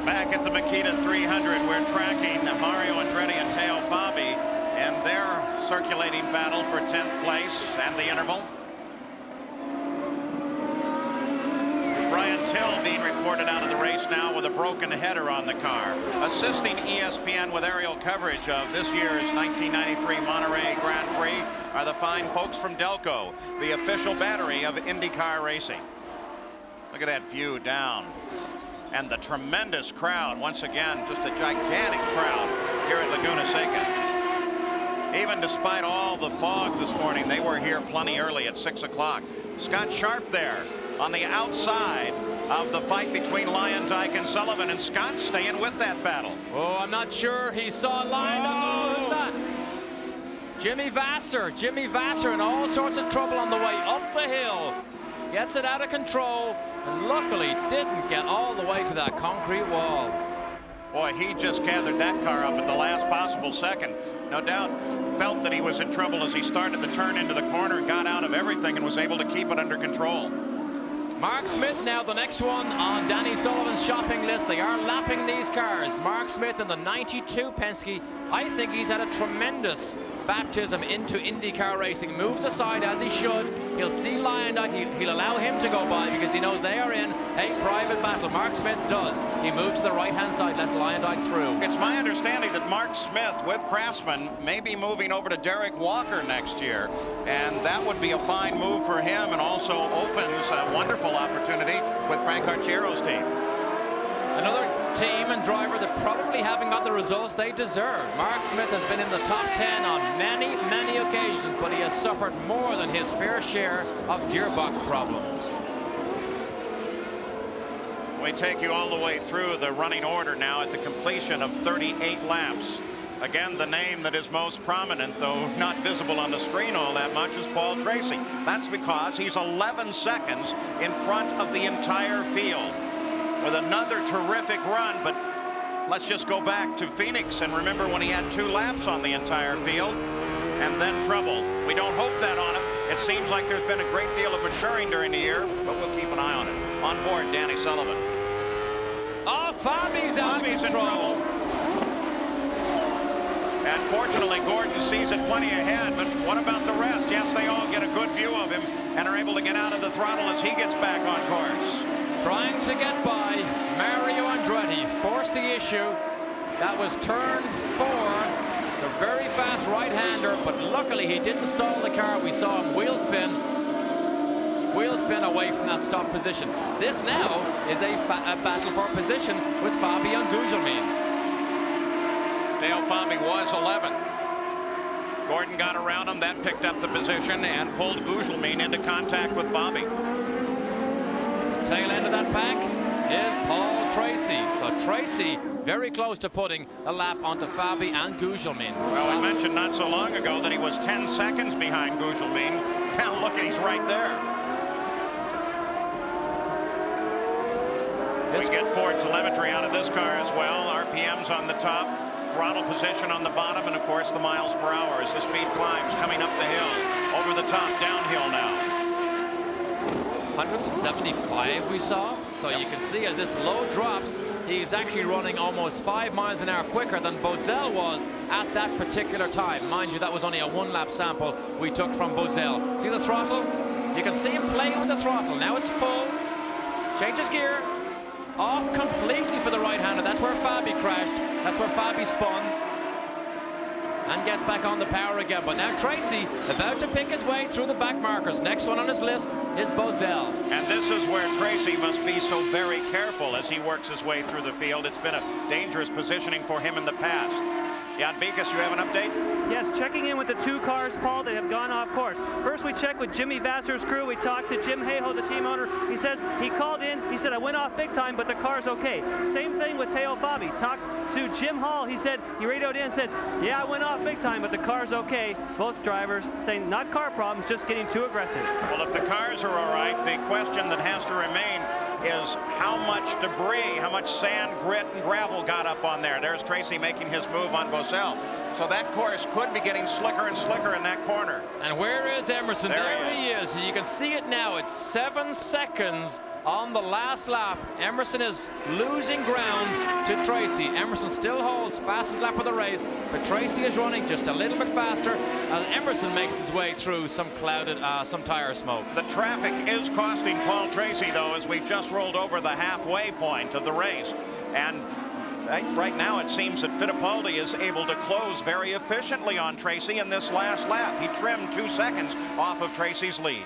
Back at the Makita 300, we're tracking Mario Andretti and Teo Fabi and their circulating battle for 10th place and the interval. Brian Till being reported out of the race now with a broken header on the car. Assisting ESPN with aerial coverage of this year's 1993 Monterey Grand Prix are the fine folks from Delco, the official battery of IndyCar racing. Look at that view down. And the tremendous crowd, once again, just a gigantic crowd here at Laguna Seca. Even despite all the fog this morning, they were here plenty early at 6 o'clock. Scott Sharp there on the outside of the fight between Lyondike and Sullivan, and Scott's staying with that battle. Oh, I'm not sure he saw Lyondike. Oh, who's that? Jimmy Vasser. Jimmy Vasser in all sorts of trouble on the way up the hill. Gets it out of control, and luckily didn't get all the way to that concrete wall. Boy, he just gathered that car up at the last possible second. No doubt felt that he was in trouble as he started the turn into the corner, got out of everything, and was able to keep it under control. Mark Smith now the next one on Danny Sullivan's shopping list. They are lapping these cars. Mark Smith in the 92 Penske. I think he's had a tremendous baptism into IndyCar racing. Moves aside as he should. He'll see Lyondike. He'll allow him to go by because he knows they are in a private battle. Mark Smith does. He moves to the right-hand side, lets Lyondike through. It's my understanding that Mark Smith, with Craftsman, may be moving over to Derek Walker next year, and that would be a fine move for him, and also opens a wonderful opportunity with Frank Archiero's team. Another team and driver that probably haven't got the results they deserve. Mark Smith has been in the top 10 on many, many occasions, but he has suffered more than his fair share of gearbox problems. We take you all the way through the running order now at the completion of 38 laps. Again, the name that is most prominent, though not visible on the screen all that much, is Paul Tracy. That's because he's 11 seconds in front of the entire field with another terrific run. But let's just go back to Phoenix and remember when he had 2 laps on the entire field and then trouble. We don't hope that on him. It seems like there's been a great deal of maturing during the year, but we'll keep an eye on it. On board, Danny Sullivan. Oh, Fabi's out of in trouble. And fortunately, Gordon sees it plenty ahead, but what about the rest? Yes, they all get a good view of him and are able to get out of the throttle as he gets back on course. Trying to get by Mario Andretti, forced the issue. That was turn 4, the very fast right-hander, but luckily he didn't stall the car. We saw him wheel spin away from that stop position. This now is a battle for position with Fabi and Gugelmin. Dale Fabi was 11th. Gordon got around him, then picked up the position and pulled Gugelmin into contact with Fabi. Tail end of that pack is Paul Tracy. So Tracy very close to putting a lap onto Fabi and Gugelmin. Well, we mentioned not so long ago that he was 10 seconds behind Gugelmin. Now look, he's right there. We get Ford telemetry out of this car as well. RPMs on the top, throttle position on the bottom, and of course the miles per hour as the speed climbs coming up the hill. Over the top, downhill now. 175 we saw, so you can see as this low drops, he's actually running almost 5 miles an hour quicker than Bozell was at that particular time. Mind you, that was only a 1-lap sample we took from Bozell. See the throttle? You can see him playing with the throttle. Now it's full. Changes gear. Off completely for the right-hander. That's where Fabi crashed. That's where Fabi spun. And gets back on the power again. But now Tracy about to pick his way through the back markers. Next one on his list is Bozell. And this is where Tracy must be so very careful as he works his way through the field. It's been a dangerous positioning for him in the past. Jan Beekes, you have an update? Yes, checking in with the 2 cars, Paul, that have gone off course. First, we checked with Jimmy Vassar's crew. We talked to Jim Hayhoe, the team owner. He says he called in. He said, I went off big time, but the car's okay. Same thing with Teo Fabi. Talked to Jim Hall. He said, he radioed in and said, yeah, I went off big time, but the car's okay. Both drivers saying not car problems, just getting too aggressive. Well, if the cars are all right, the question that has to remain is how much debris, how much sand, grit, and gravel got up on there. There's Tracy making his move on Bozell. So that course could be getting slicker and slicker in that corner. And where is Emerson? There he is. And you can see it now. It's 7 seconds on the last lap. Emerson is losing ground to Tracy. Emerson still holds fastest lap of the race, but Tracy is running just a little bit faster as Emerson makes his way through some clouded, some tire smoke. The traffic is costing Paul Tracy, though, as we just rolled over the halfway point of the race. And right now it seems that Fittipaldi is able to close very efficiently on Tracy in this last lap. He trimmed 2 seconds off of Tracy's lead.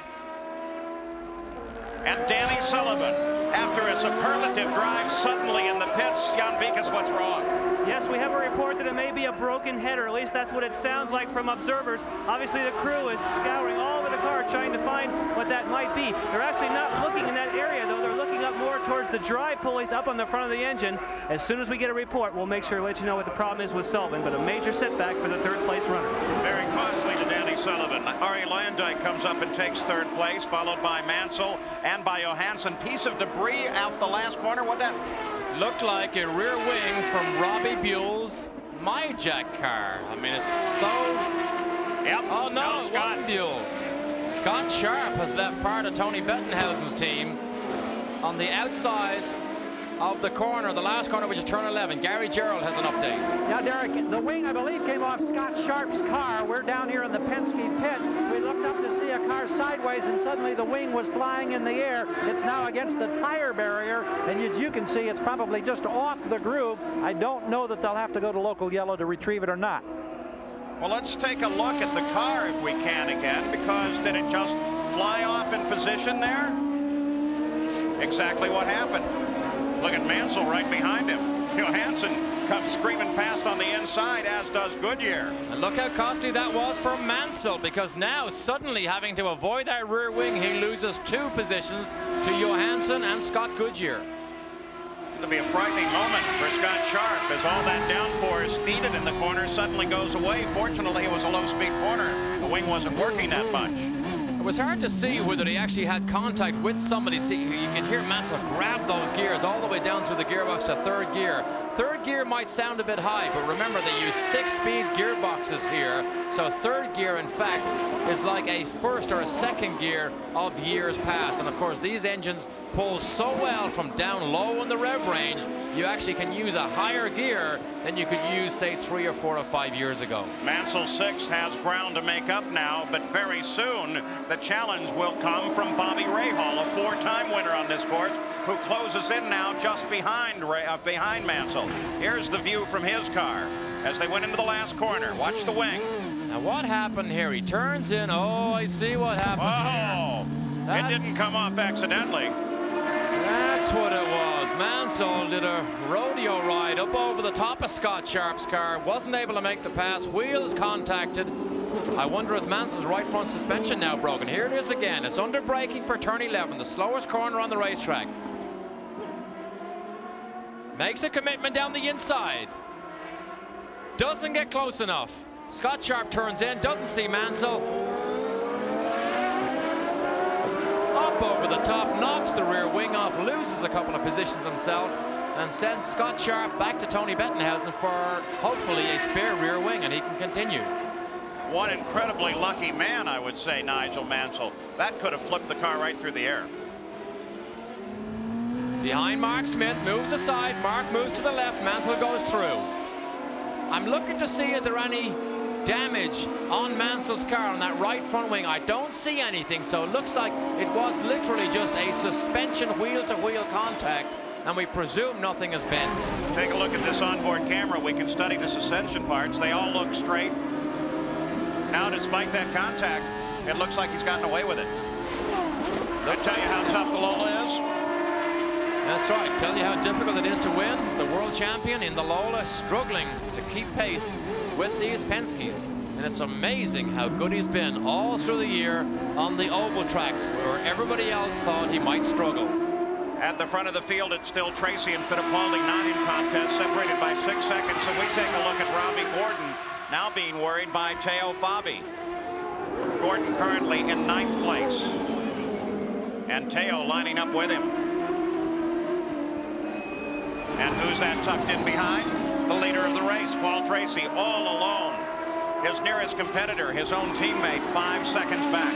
And Danny Sullivan, after a superlative drive suddenly in the pits. Jan Beekes, what's wrong? Yes, we have a report that it may be a broken head, or at least that's what it sounds like from observers. Obviously, the crew is scouring all over the car trying to find what that might be. They're actually not looking in that area, though. They're looking up more towards the drive pulleys up on the front of the engine. As soon as we get a report, we'll make sure to let you know what the problem is with Sullivan, but a major setback for the 3rd place runner. Very costly to Danny Sullivan. Ari Lyondike comes up and takes 3rd place, followed by Mansell and by Johansson. Piece of debris off the last corner. What that? Looked like a rear wing from Robbie Buell's MyJack car. I mean, it's so... Yep. Oh, no, it wasn't Buell. Scott Sharp has left part of Tony Bettenhausen's team on the outside of the corner, the last corner, which is turn 11. Gary Gerald has an update. Now, Derek, the wing, I believe, came off Scott Sharp's car. We're down here in the Penske pit. We looked up to see a car sideways, and suddenly the wing was flying in the air. It's now against the tire barrier, and as you can see, it's probably just off the groove. I don't know that they'll have to go to local yellow to retrieve it or not. Well, let's take a look at the car if we can again, because did it just fly off in position there? Exactly what happened. Look at Mansell right behind him. Johansson comes screaming past on the inside, as does Goodyear. And look how costly that was for Mansell, because now suddenly having to avoid that rear wing, he loses 2 positions to Johansson and Scott Goodyear. It'll be a frightening moment for Scott Sharp as all that downforce needed in the corner suddenly goes away. Fortunately, it was a low-speed corner. The wing wasn't working that much. It was hard to see whether he actually had contact with somebody. See, you can hear Mansell grab those gears all the way down through the gearbox to 3rd gear. 3rd gear might sound a bit high, but remember they use 6-speed gearboxes here. So 3rd gear, in fact, is like a 1st or a 2nd gear of years past. And of course, these engines pull so well from down low in the rev range, you actually can use a higher gear than you could use, say, 3 or 4 or 5 years ago. Mansell 6 has ground to make up now, but very soon the challenge will come from Bobby Rahal, a 4-time winner on this course, who closes in now just behind Mansell. Here's the view from his car as they went into the last corner. Watch the wing. Now what happened here? He turns in. Oh, I see what happened. Oh, it didn't come off accidentally. That's what it was. Mansell did a rodeo ride up over the top of Scott Sharp's car. Wasn't able to make the pass. Wheels contacted. I wonder, is Mansell's right front suspension now broken? Here it is again. It's under braking for turn 11, the slowest corner on the racetrack. Makes a commitment down the inside. Doesn't get close enough. Scott Sharp turns in, doesn't see Mansell. Up over the top, knocks the rear wing off, loses a couple of positions himself, and sends Scott Sharp back to Tony Bettenhausen for hopefully a spare rear wing, and he can continue. One incredibly lucky man, I would say, Nigel Mansell. That could have flipped the car right through the air. Behind Mark Smith, moves aside, Mark moves to the left, Mansell goes through. I'm looking to see, is there any damage on Mansell's car on that right front wing? I don't see anything, so it looks like it was literally just a suspension wheel-to-wheel contact, and we presume nothing is bent. Take a look at this onboard camera. We can study the suspension parts. They all look straight. Now, despite that contact, it looks like he's gotten away with it. I'll tell you how tough the Lola is. That's right. Tell you how difficult it is to win. The world champion in the Lola struggling to keep pace with these Penskes. And it's amazing how good he's been all through the year on the oval tracks where everybody else thought he might struggle. At the front of the field, it's still Tracy and Fittipaldi not in contest, separated by 6 seconds. So we take a look at Robbie Gordon, now being worried by Teo Fabi. Gordon currently in 9th place. And Teo lining up with him. And who's that tucked in behind? The leader of the race, Paul Tracy, all alone. His nearest competitor, his own teammate, 5 seconds back.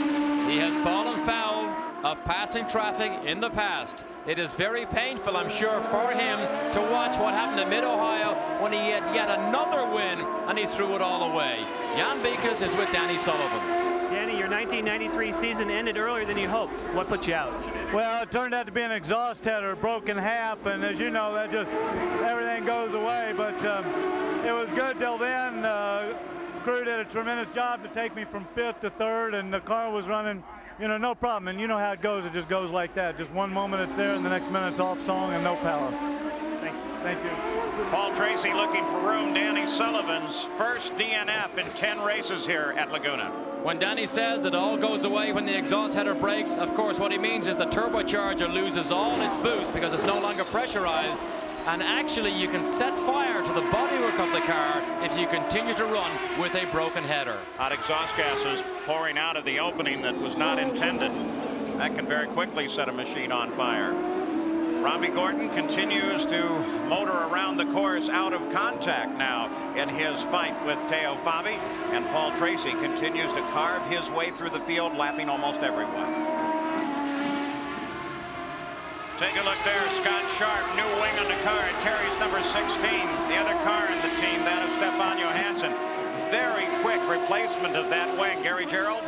He has fallen foul of passing traffic in the past. It is very painful, I'm sure, for him to watch what happened in Mid-Ohio when he had yet another win and he threw it all away. Jan Beekes is with Danny Sullivan. Danny, your 1993 season ended earlier than you hoped. What put you out? Well, it turned out to be an exhaust header, broke in half, and as you know, that just everything goes away. But it was good till then. Crew did a tremendous job to take me from 5th to 3rd, and the car was running, you know, no problem. And you know how it goes. It just goes like that. Just one moment it's there, and the next minute it's off song and no power. Thanks. Thank you. Paul Tracy looking for room. Danny Sullivan's first DNF in 10 races here at Laguna. When Danny says it all goes away when the exhaust header breaks, of course what he means is the turbocharger loses all its boost because it's no longer pressurized, and actually you can set fire to the bodywork of the car if you continue to run with a broken header. Hot exhaust gases pouring out of the opening that was not intended. That can very quickly set a machine on fire. Robbie Gordon continues to motor around the course out of contact now in his fight with Teo Fabi, and Paul Tracy continues to carve his way through the field, lapping almost everyone. Take a look there. Scott Sharp, new wing on the car. It carries number 16. The other car in the team, that of Stefan Johansson. Very quick replacement of that wing. Gary Gerald?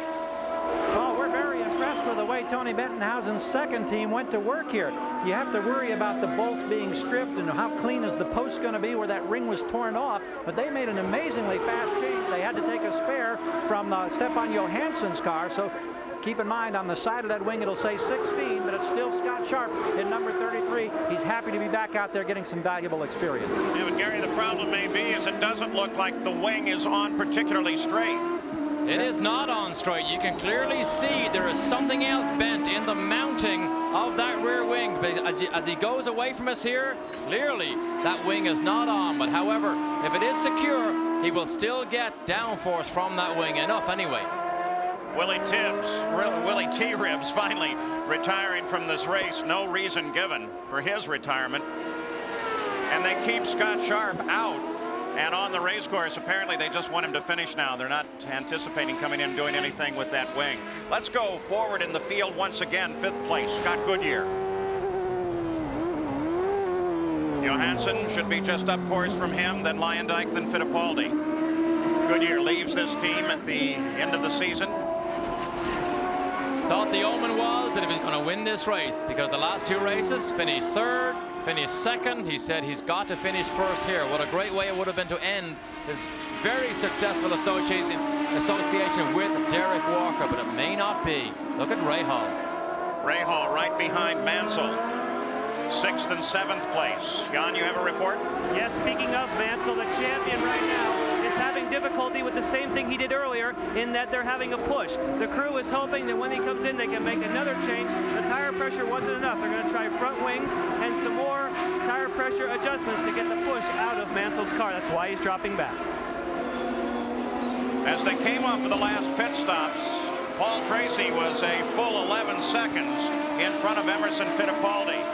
Well, we're very impressed with the way Tony Bettenhausen's second team went to work here. You have to worry about the bolts being stripped and how clean is the post going to be where that ring was torn off. But they made an amazingly fast change. They had to take a spare from Stefan Johansson's car. So keep in mind, on the side of that wing, it'll say 16, but it's still Scott Sharp in number 33. He's happy to be back out there getting some valuable experience. Yeah, but Gary, the problem may be is it doesn't look like the wing is on particularly straight. It is not on straight. You can clearly see there is something else bent in the mounting of that rear wing. But as he goes away from us here, clearly that wing is not on. But however, if it is secure, he will still get downforce from that wing. Enough anyway. Willie T-Ribs finally retiring from this race. No reason given for his retirement. And they keep Scott Sharp out. And on the race course, apparently they just want him to finish now. They're not anticipating coming in doing anything with that wing. Let's go forward in the field once again. 5th place, Scott Goodyear. Johansson should be just up course from him, then Leyendijk, then Fittipaldi. Goodyear leaves this team at the end of the season. Thought the omen was that he was going to win this race because the last 2 races finished 3rd, finished 2nd. He said he's got to finish 1st here. What a great way it would have been to end his very successful association with Derek Walker, but it may not be. Look at Ray Hall. Ray Hall right behind Mansell. 6th and 7th place. Jan, you have a report? Yes, speaking of Mansell, the champion right now is having difficulty with the same thing he did earlier in that they're having a push. The crew is hoping that when he comes in, they can make another change. The tire pressure wasn't enough. They're going to try front wings and some more tire pressure adjustments to get the push out of Mansell's car. That's why he's dropping back. As they came off of the last pit stops, Paul Tracy was a full 11 seconds in front of Emerson Fittipaldi.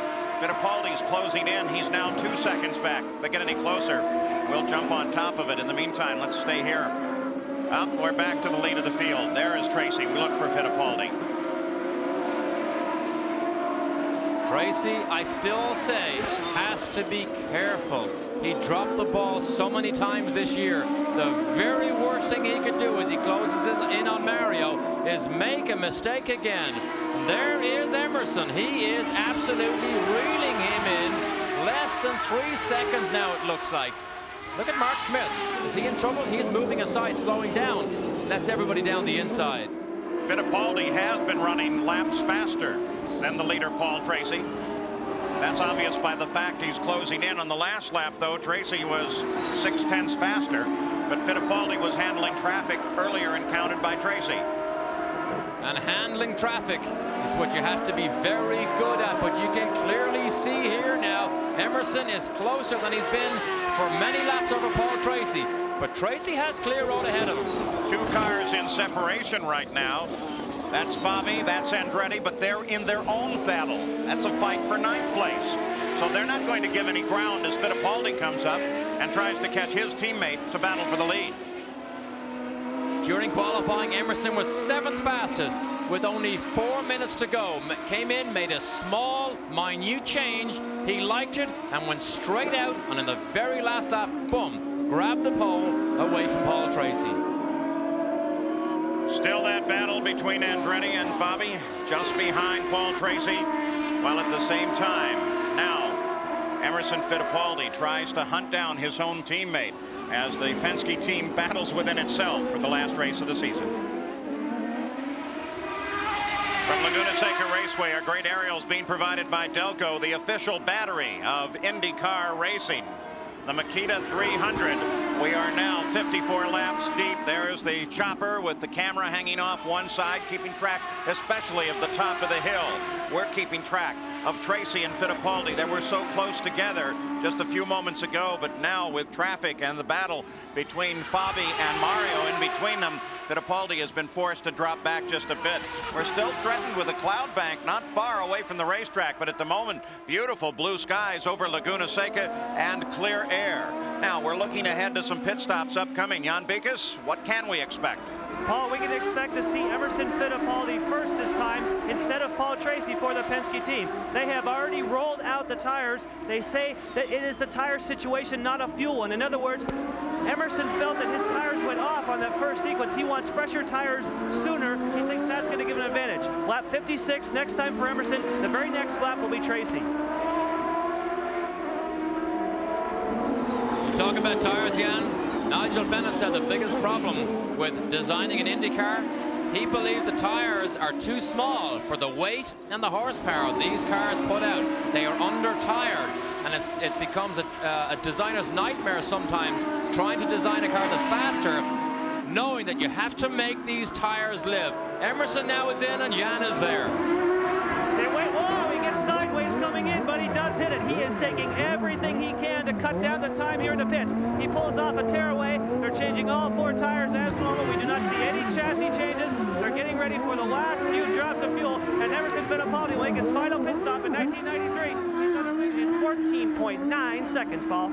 Fittipaldi's closing in. He's now 2 seconds back. If they get any closer, we'll jump on top of it. In the meantime, let's stay here. We're back to the lead of the field. There is Tracy. We look for Fittipaldi. Tracy, I still say, has to be careful. He dropped the ball so many times this year. The very worst thing he could do as he closes in on Mario is make a mistake again. There is Emerson. He is absolutely reeling him in. Less than 3 seconds now, it looks like. Look at Mark Smith. Is he in trouble? He's moving aside, slowing down. That's everybody down the inside. Fittipaldi has been running laps faster than the leader, Paul Tracy. That's obvious by the fact he's closing in. On the last lap, though, Tracy was 0.6 faster, but Fittipaldi was handling traffic earlier and counted by Tracy. And handling traffic is what you have to be very good at, but you can clearly see here now, Emerson is closer than he's been for many laps over Paul Tracy, but Tracy has clear road ahead of him. 2 cars in separation right now. That's Fabi, that's Andretti, but they're in their own battle. That's a fight for 9th place. So they're not going to give any ground as Fittipaldi comes up and tries to catch his teammate to battle for the lead. During qualifying, Emerson was 7th fastest with only 4 minutes to go. Came in, made a small, minute change. He liked it and went straight out, and in the very last lap, boom, grabbed the pole away from Paul Tracy. Still that battle between Andretti and Fabi, just behind Paul Tracy, while at the same time, now Emerson Fittipaldi tries to hunt down his own teammate as the Penske team battles within itself for the last race of the season. From Laguna Seca Raceway, our great aerials being provided by Delco, the official battery of IndyCar racing. The Makita 300. We are now 54 laps deep. There's the chopper with the camera hanging off one side, keeping track especially of the top of the hill. We're keeping track of Tracy and Fittipaldi. They were so close together just a few moments ago, but now with traffic and the battle between Fabi and Mario in between them, Fittipaldi has been forced to drop back just a bit. We're still threatened with a cloud bank not far away from the racetrack, but at the moment, beautiful blue skies over Laguna Seca and clear air. Now, we're looking ahead to some pit stops upcoming. Jan Bikus, what can we expect? Paul, we can expect to see Emerson Fittipaldi first this time instead of Paul Tracy for the Penske team. They have already rolled out the tires. They say that it is a tire situation, not a fuel one. In other words, Emerson felt that his tires went off on that first sequence. He wants fresher tires sooner. He thinks that's going to give an advantage. Lap 56 next time for Emerson. The very next lap will be Tracy. You talk about tires, Jan. Nigel Bennett said the biggest problem with designing an IndyCar, he believes the tires are too small for the weight and the horsepower these cars put out. They are under-tired, and it becomes a designer's nightmare sometimes trying to design a car that's faster, knowing that you have to make these tires live. Emerson now is in, and Jan is there. Whoa, he gets sideways coming in, but he does hit it. He is taking everything he can to cut down the time here in the pits. He pulls off a tearaway. They're changing all 4 tires as normal. We do not see any chassis changes. They're getting ready for the last few drops of fuel, and Emerson Fittipaldi will make his final pit stop in 1993. He's on the ring in 14.9 seconds, Paul.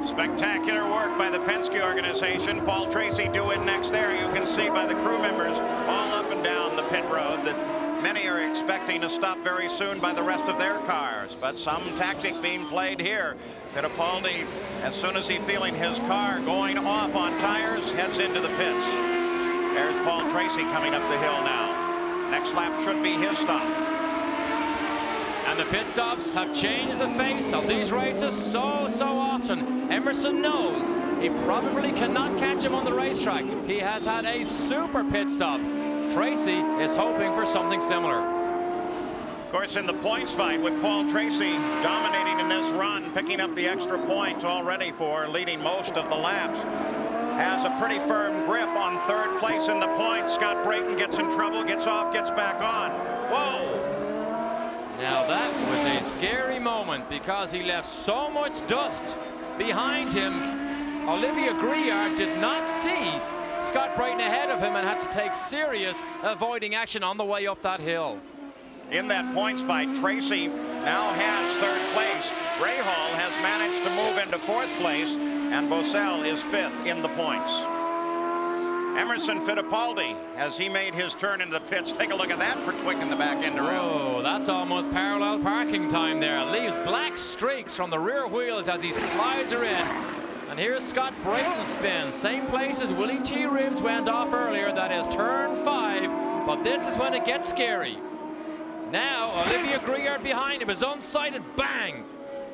Spectacular work by the Penske organization. Paul Tracy due in next there. You can see by the crew members all up and down the pit road that many are expecting to stop very soon by the rest of their cars, but some tactic being played here. Fittipaldi, as soon as he's feeling his car going off on tires, heads into the pits. There's Paul Tracy coming up the hill now. Next lap should be his stop. And the pit stops have changed the face of these races so often. Emerson knows he probably cannot catch him on the racetrack. He has had a super pit stop. Tracy is hoping for something similar. Of course, in the points fight with Paul Tracy dominating in this run, picking up the extra points already for leading most of the laps, has a pretty firm grip on 3rd place in the points. Scott Brayton gets in trouble, gets off, gets back on. Whoa! Now that was a scary moment because he left so much dust behind him. Olivia Griard did not see Scott Brayton ahead of him and had to take serious avoiding action on the way up that hill. In that points fight, Tracy now has 3rd place. Rahal has managed to move into 4th place, and Bosell is 5th in the points. Emerson Fittipaldi, as he made his turn into the pits, take a look at that for tweaking the back end around. Oh, that's almost parallel parking time there. Leaves black streaks from the rear wheels as he slides her in. And here's Scott Brayton's spin. Same place as Willie T. Ribs went off earlier. That is turn 5. But this is when it gets scary. Now Olivia Griard behind him is unsighted. Bang!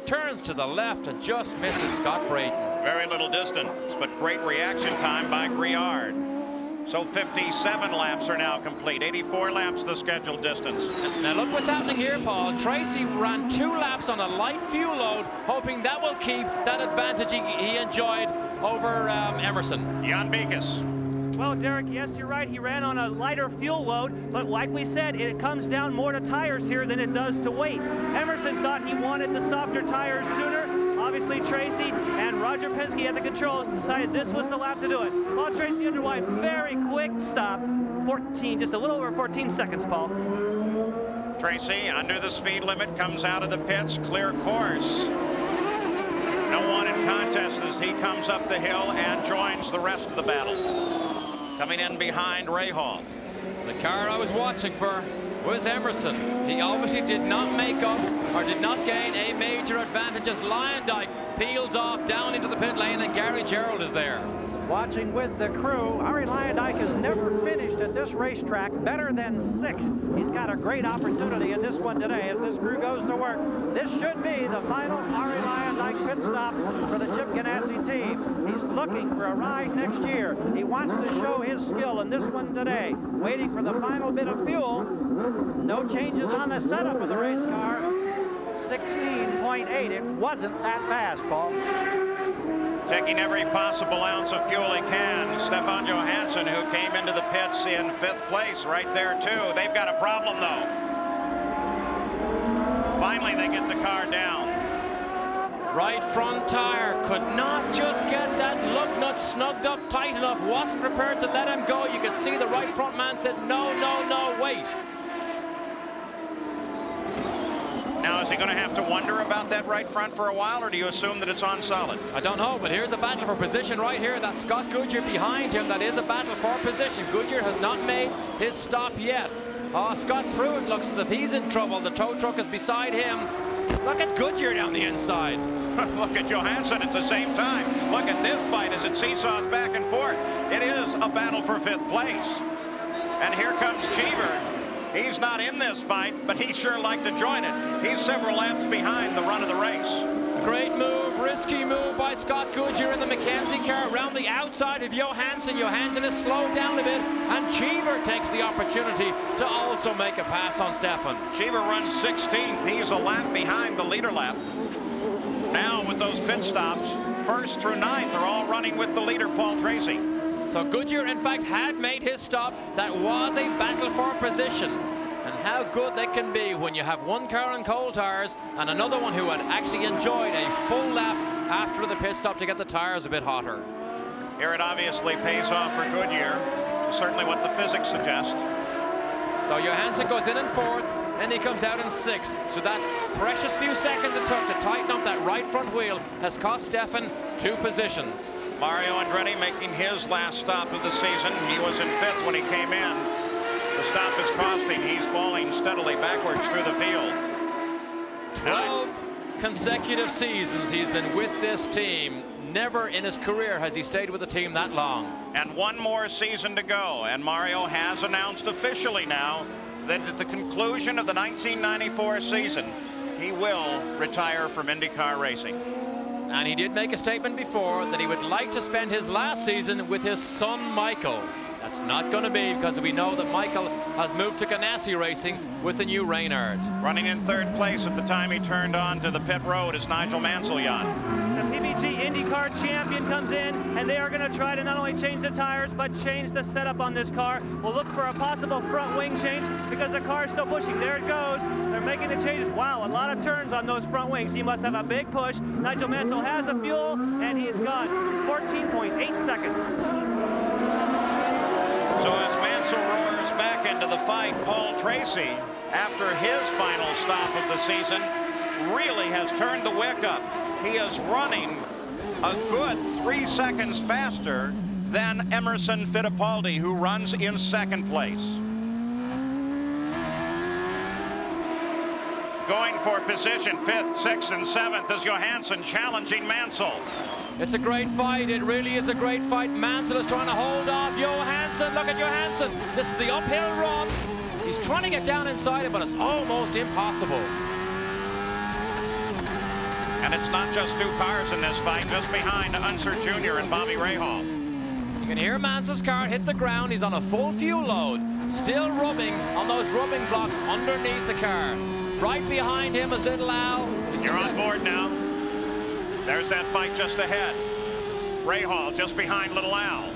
Turns to the left and just misses Scott Brayton. Very little distance, but great reaction time by Griard. So 57 laps are now complete. 84 laps the scheduled distance. Now look what's happening here, Paul. Tracy ran 2 laps on a light fuel load, hoping that will keep that advantage he enjoyed over Emerson. Jan Beekes. Well, Derek, yes, you're right. He ran on a lighter fuel load, but like we said, it comes down more to tires here than it does to weight. Emerson thought he wanted the softer tires sooner. Obviously, Tracy and Roger Penske at the controls decided this was the lap to do it. Paul Tracy underway, very quick stop, 14, just a little over 14 seconds, Paul. Tracy, under the speed limit, comes out of the pits, clear course. No one in contest as he comes up the hill and joins the rest of the battle. Coming in behind Rahal. The car I was watching for was Emerson. He obviously did not make up or did not gain a major advantage as Lyondike peels off down into the pit lane, and Gary Gerald is there. Watching with the crew, Arie Luyendyk has never finished at this racetrack better than 6th. He's got a great opportunity in this one today as this crew goes to work. This should be the final Arie Luyendyk pit stop for the Chip Ganassi team. He's looking for a ride next year. He wants to show his skill in this one today. Waiting for the final bit of fuel. No changes on the setup of the race car. 16.8. It wasn't that fast, Paul. Taking every possible ounce of fuel he can. Stefan Johansson, who came into the pits in 5th place, right there too. They've got a problem though. Finally, they get the car down. Right front tire could not just get that lug nut snugged up tight enough. Wasn't prepared to let him go. You could see the right front man said, no, no, no, wait. Now Is he going to have to wonder about that right front for a while, or do you assume that it's on solid? I don't know, but here's a battle for position right here. That's Scott Goodyear behind him. That is a battle for position. Goodyear has not made his stop yet. Oh, Scott Pruitt looks as if he's in trouble. The tow truck is beside him. Look at Goodyear down the inside. Look at Johansson at the same time. Look at this fight as it seesaws back and forth. It is a battle for 5th place. And here comes Cheever. He's not in this fight, but he sure like to join it. He's several laps behind the run of the race. Great move, risky move by Scott Goodyear in the Mackenzie car around the outside of Johansson. Johansson is slowed down a bit, and Cheever takes the opportunity to also make a pass on Stefan. Cheever runs 16th. He's a lap behind the leader lap. Now with those pit stops, 1st through 9th are all running with the leader, Paul Tracy. So Goodyear, in fact, had made his stop. That was a battle for position. And how good they can be when you have one car on cold tires and another one who had actually enjoyed a full lap after the pit stop to get the tires a bit hotter. Here it obviously pays off for Goodyear. Certainly what the physics suggest. So Johansson goes in 4th, and he comes out in 6th. So that precious few seconds it took to tighten up that right front wheel has cost Stefan 2 positions. Mario Andretti making his last stop of the season. He was in 5th when he came in. The stop is costing. He's falling steadily backwards through the field. 12 consecutive seasons he's been with this team. Never in his career has he stayed with a team that long. And 1 more season to go. And Mario has announced officially now that at the conclusion of the 1994 season, he will retire from IndyCar racing. And he did make a statement before that he would like to spend his last season with his son, Michael. That's not going to be, because we know that Michael has moved to Ganassi Racing with the new Reynard. Running in 3rd place at the time he turned on to the pit road is Nigel Mansell-Jan. The PBG IndyCar champion comes in, and they are going to try to not only change the tires, but change the setup on this car. We'll look for a possible front wing change because the car is still pushing. There it goes. They're making the changes. Wow, a lot of turns on those front wings. He must have a big push. Nigel Mansell has the fuel, and he's got 14.8 seconds. So as Mansell roars back into the fight, Paul Tracy, after his final stop of the season, really has turned the wick up. He is running a good 3 seconds faster than Emerson Fittipaldi, who runs in 2nd place. Going for position 5th, 6th, and 7th is Johansson challenging Mansell. It's a great fight. It really is a great fight. Mansell is trying to hold off Johansson. Look at Johansson. This is the uphill run. He's trying to get down inside it, but it's almost impossible. And it's not just 2 cars in this fight, just behind Unser Jr. and Bobby Rahal. You can hear Mansell's car hit the ground. He's on a full fuel load, still rubbing on those rubbing blocks underneath the car. Right behind him is Little Al. You're on board now. There's that fight just ahead. Rahal just behind Little Al.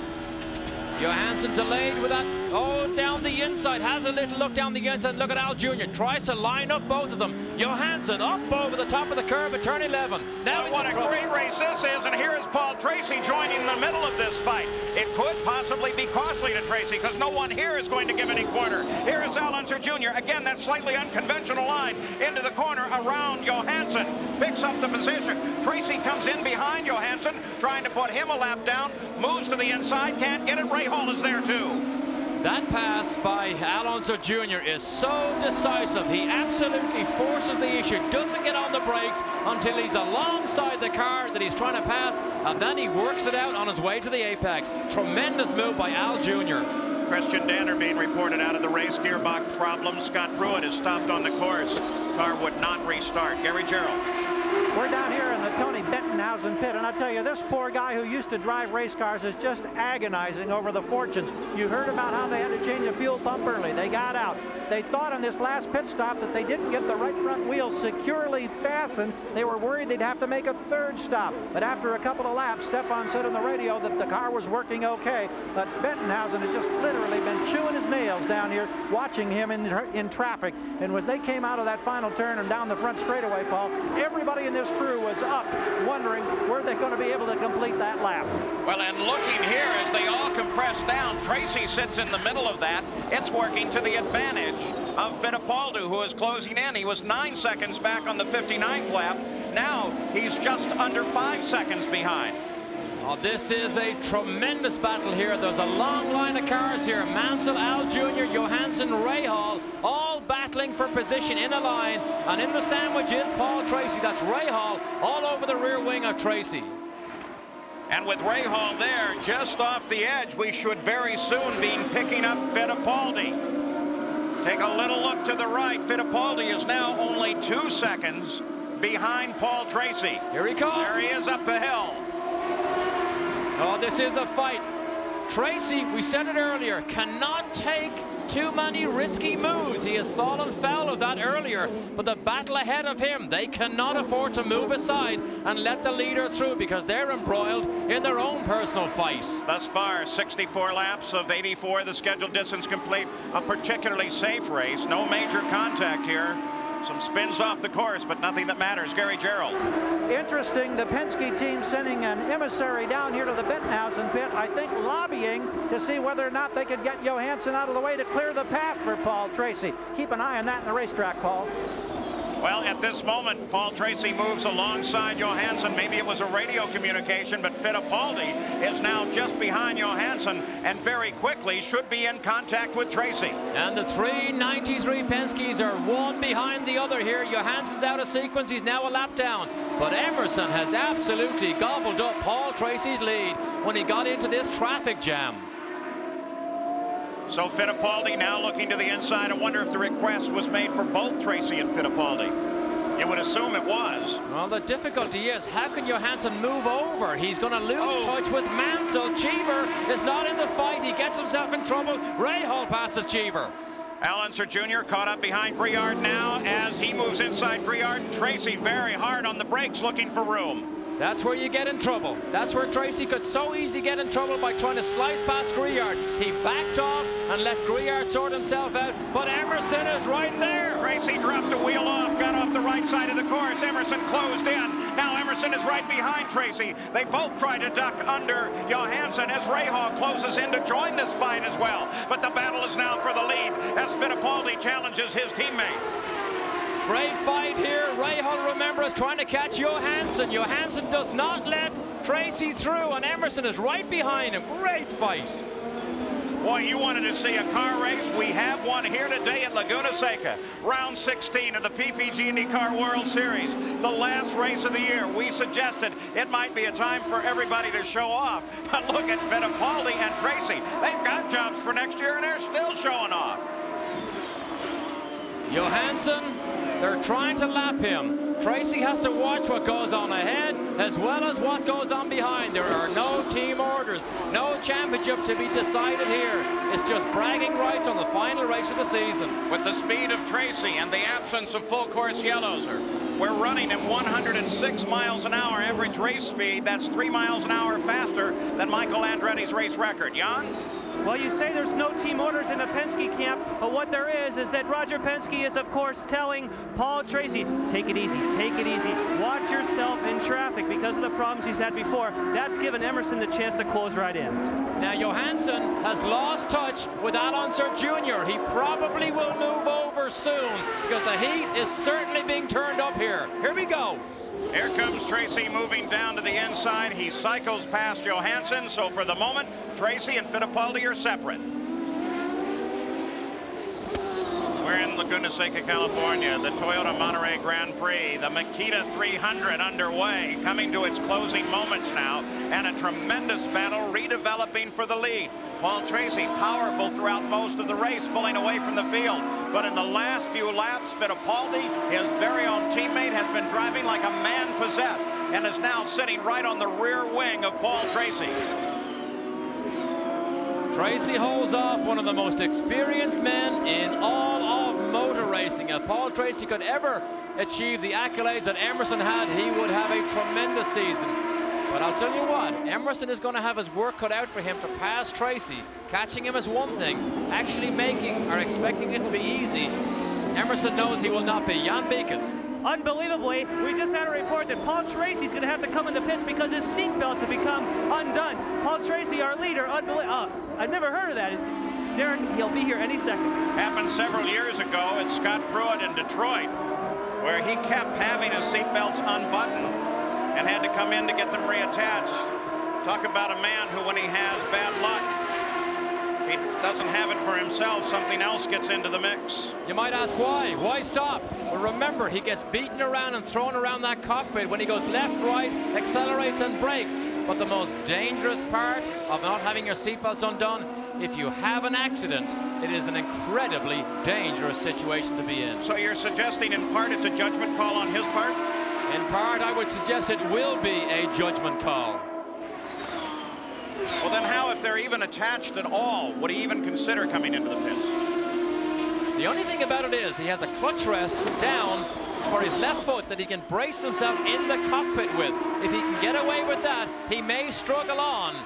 Johansson delayed with that. Oh, down the inside. Has a little look down the inside. Look at Al Jr. Tries to line up both of them. Johansson up over the top of the curve at turn 11. Now what a great race this is, and here is Paul Tracy joining the middle of this fight. It could possibly be costly to Tracy because no one here is going to give any corner. Here is Al Unser Jr. Again, that slightly unconventional line into the corner around Johansson. Picks up the position. Tracy comes in behind Johansson, trying to put him a lap down. Moves to the inside, can't get it. Rahal is there too. That pass by Al Unser Jr. is so decisive. He absolutely forces the issue, doesn't get on the brakes until he's alongside the car that he's trying to pass, and then he works it out on his way to the apex. Tremendous move by Al Jr. Christian Danner being reported out of the race. Gearbox problems. Scott Pruitt is stopped on the course. Car would not restart. Gary Gerald. We're down here in the Tony Bettenhausen pit, and I tell you, this poor guy who used to drive race cars is just agonizing over the fortunes. You heard about how they had to change the fuel pump early. They got out. They thought on this last pit stop that they didn't get the right front wheel securely fastened. They were worried they'd have to make a 3rd stop. But after a couple of laps, Stefan said on the radio that the car was working okay. But Bettenhausen had just literally been chewing his nails down here, watching him in traffic. And as they came out of that final turn and down the front straightaway, Paul, everybody in this crew was up, wondering were they going to be able to complete that lap. Well, and looking here as they all pressed down. Tracy sits in the middle of that. It's working to the advantage of Fittipaldi, who is closing in. He was 9 seconds back on the 59th lap. Now he's just under 5 seconds behind. Oh, this is a tremendous battle here. There's a long line of cars here. Mansell, Al Jr., Johansson, Rahal, all battling for position in a line. And in the sandwich is Paul Tracy. That's Rahal all over the rear wing of Tracy. And with Rahal there, just off the edge, we should very soon be picking up Fittipaldi. Take a little look to the right. Fittipaldi is now only 2 seconds behind Paul Tracy. Here he comes. There he is up the hill. Oh, this is a fight. Tracy, we said it earlier, cannot take too many risky moves. He has fallen foul of that earlier, but the battle ahead of him, they cannot afford to move aside and let the leader through because they're embroiled in their own personal fight. Thus far, 64 laps of 84, the scheduled distance complete. A particularly safe race. No major contact here. Some spins off the course, but nothing that matters. Gary Gerald. Interesting, the Penske team sending an emissary down here to the Bettenhausen pit, I think lobbying to see whether or not they could get Johansson out of the way to clear the path for Paul Tracy. Keep an eye on that in the racetrack, Paul. Well, at this moment, Paul Tracy moves alongside Johansson. Maybe it was a radio communication, but Fittipaldi is now just behind Johansson and very quickly should be in contact with Tracy. And the 393 Penskes are one behind the other here. Johansson's out of sequence. He's now a lap down. But Emerson has absolutely gobbled up Paul Tracy's lead when he got into this traffic jam. So Fittipaldi now looking to the inside. I wonder if the request was made for both Tracy and Fittipaldi. You would assume it was. Well, the difficulty is, how can Johansson move over? He's going to lose touch with Mansell. Cheever is not in the fight. He gets himself in trouble. Rahal passes Cheever. Al Unser Jr. caught up behind Briard now as he moves inside Briard. And Tracy very hard on the brakes looking for room. That's where you get in trouble. That's where Tracy could so easily get in trouble by trying to slice past Briard. He backed off and let Briard sort himself out, but Emerson is right there. Tracy dropped a wheel off, got off the right side of the course. Emerson closed in. Now Emerson is right behind Tracy. They both try to duck under Johansson as Rahal closes in to join this fight as well. But the battle is now for the lead as Fittipaldi challenges his teammate. Great fight here. Rahal, remember, is trying to catch Johansson. Johansson does not let Tracy through, and Emerson is right behind him. Great fight. Boy, you wanted to see a car race. We have one here today at Laguna Seca. Round 16 of the PPG IndyCar World Series. The last race of the year. We suggested it might be a time for everybody to show off. But look at Fittipaldi and Tracy. They've got jobs for next year, and they're still showing off. Johansson, they're trying to lap him. Tracy has to watch what goes on ahead as well as what goes on behind. There are no team orders, no championship to be decided here. It's just bragging rights on the final race of the season. With the speed of Tracy and the absence of full course yellows, we're running at 106 miles an hour average race speed. That's 3 miles an hour faster than Michael Andretti's race record. Jan? Well, you say there's no team orders in the Penske camp, but what there is that Roger Penske is, of course, telling Paul Tracy, take it easy, watch yourself in traffic because of the problems he's had before. That's given Emerson the chance to close right in. Now, Johansson has lost touch with Al Unser Jr. He probably will move over soon because the heat is certainly being turned up here. Here we go. Here comes Tracy moving down to the inside. He cycles past Johansson, so for the moment, Tracy and Fittipaldi are separate. We're in Laguna Seca, California, the Toyota Monterey Grand Prix, the Makita 300 underway, coming to its closing moments now, and a tremendous battle redeveloping for the lead. Paul Tracy powerful throughout most of the race, pulling away from the field. But in the last few laps, Fittipaldi, his very own teammate, has been driving like a man possessed and is now sitting right on the rear wing of Paul Tracy. Tracy holds off one of the most experienced men in all of motor racing. If Paul Tracy could ever achieve the accolades that Emerson had, he would have a tremendous season. But I'll tell you what, Emerson is going to have his work cut out for him to pass Tracy. Catching him is one thing, actually making or expecting it to be easy Emerson knows he will not be. Jan Beekes. Unbelievably, we just had a report that Paul Tracy's going to have to come in the pits because his seat belts have become undone. Paul Tracy, our leader, I've never heard of that. Derek, he'll be here any second. Happened several years ago at Scott Pruitt in Detroit, where he kept having his seat belts unbuttoned and had to come in to get them reattached. Talk about a man who, when he has bad luck, if he doesn't have it for himself, something else gets into the mix. You might ask why? Why stop? Well, remember, he gets beaten around and thrown around that cockpit when he goes left, right, accelerates and brakes. But the most dangerous part of not having your seatbelts undone, if you have an accident, it is an incredibly dangerous situation to be in. So you're suggesting in part it's a judgment call on his part? In part, I would suggest it will be a judgment call. Well, then how, if they're even attached at all, would he even consider coming into the pits? The only thing about it is he has a clutch rest down for his left foot that he can brace himself in the cockpit with. If he can get away with that, he may struggle on.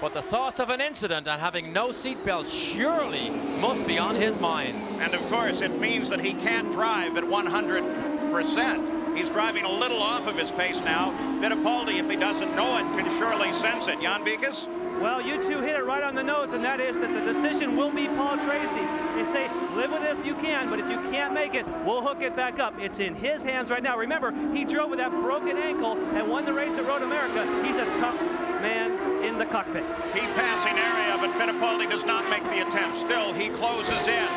But the thoughts of an incident and having no seatbelts surely must be on his mind. And of course, it means that he can't drive at 100%. He's driving a little off of his pace now. Fittipaldi, if he doesn't know it, can surely sense it. Jan Beekes? Well, you two hit it right on the nose, and that is that the decision will be Paul Tracy's. They say, live with it if you can, but if you can't make it, we'll hook it back up. It's in his hands right now. Remember, he drove with that broken ankle and won the race at Road America. He's a tough man in the cockpit. Key passing area, but Fittipaldi does not make the attempt. Still, he closes in.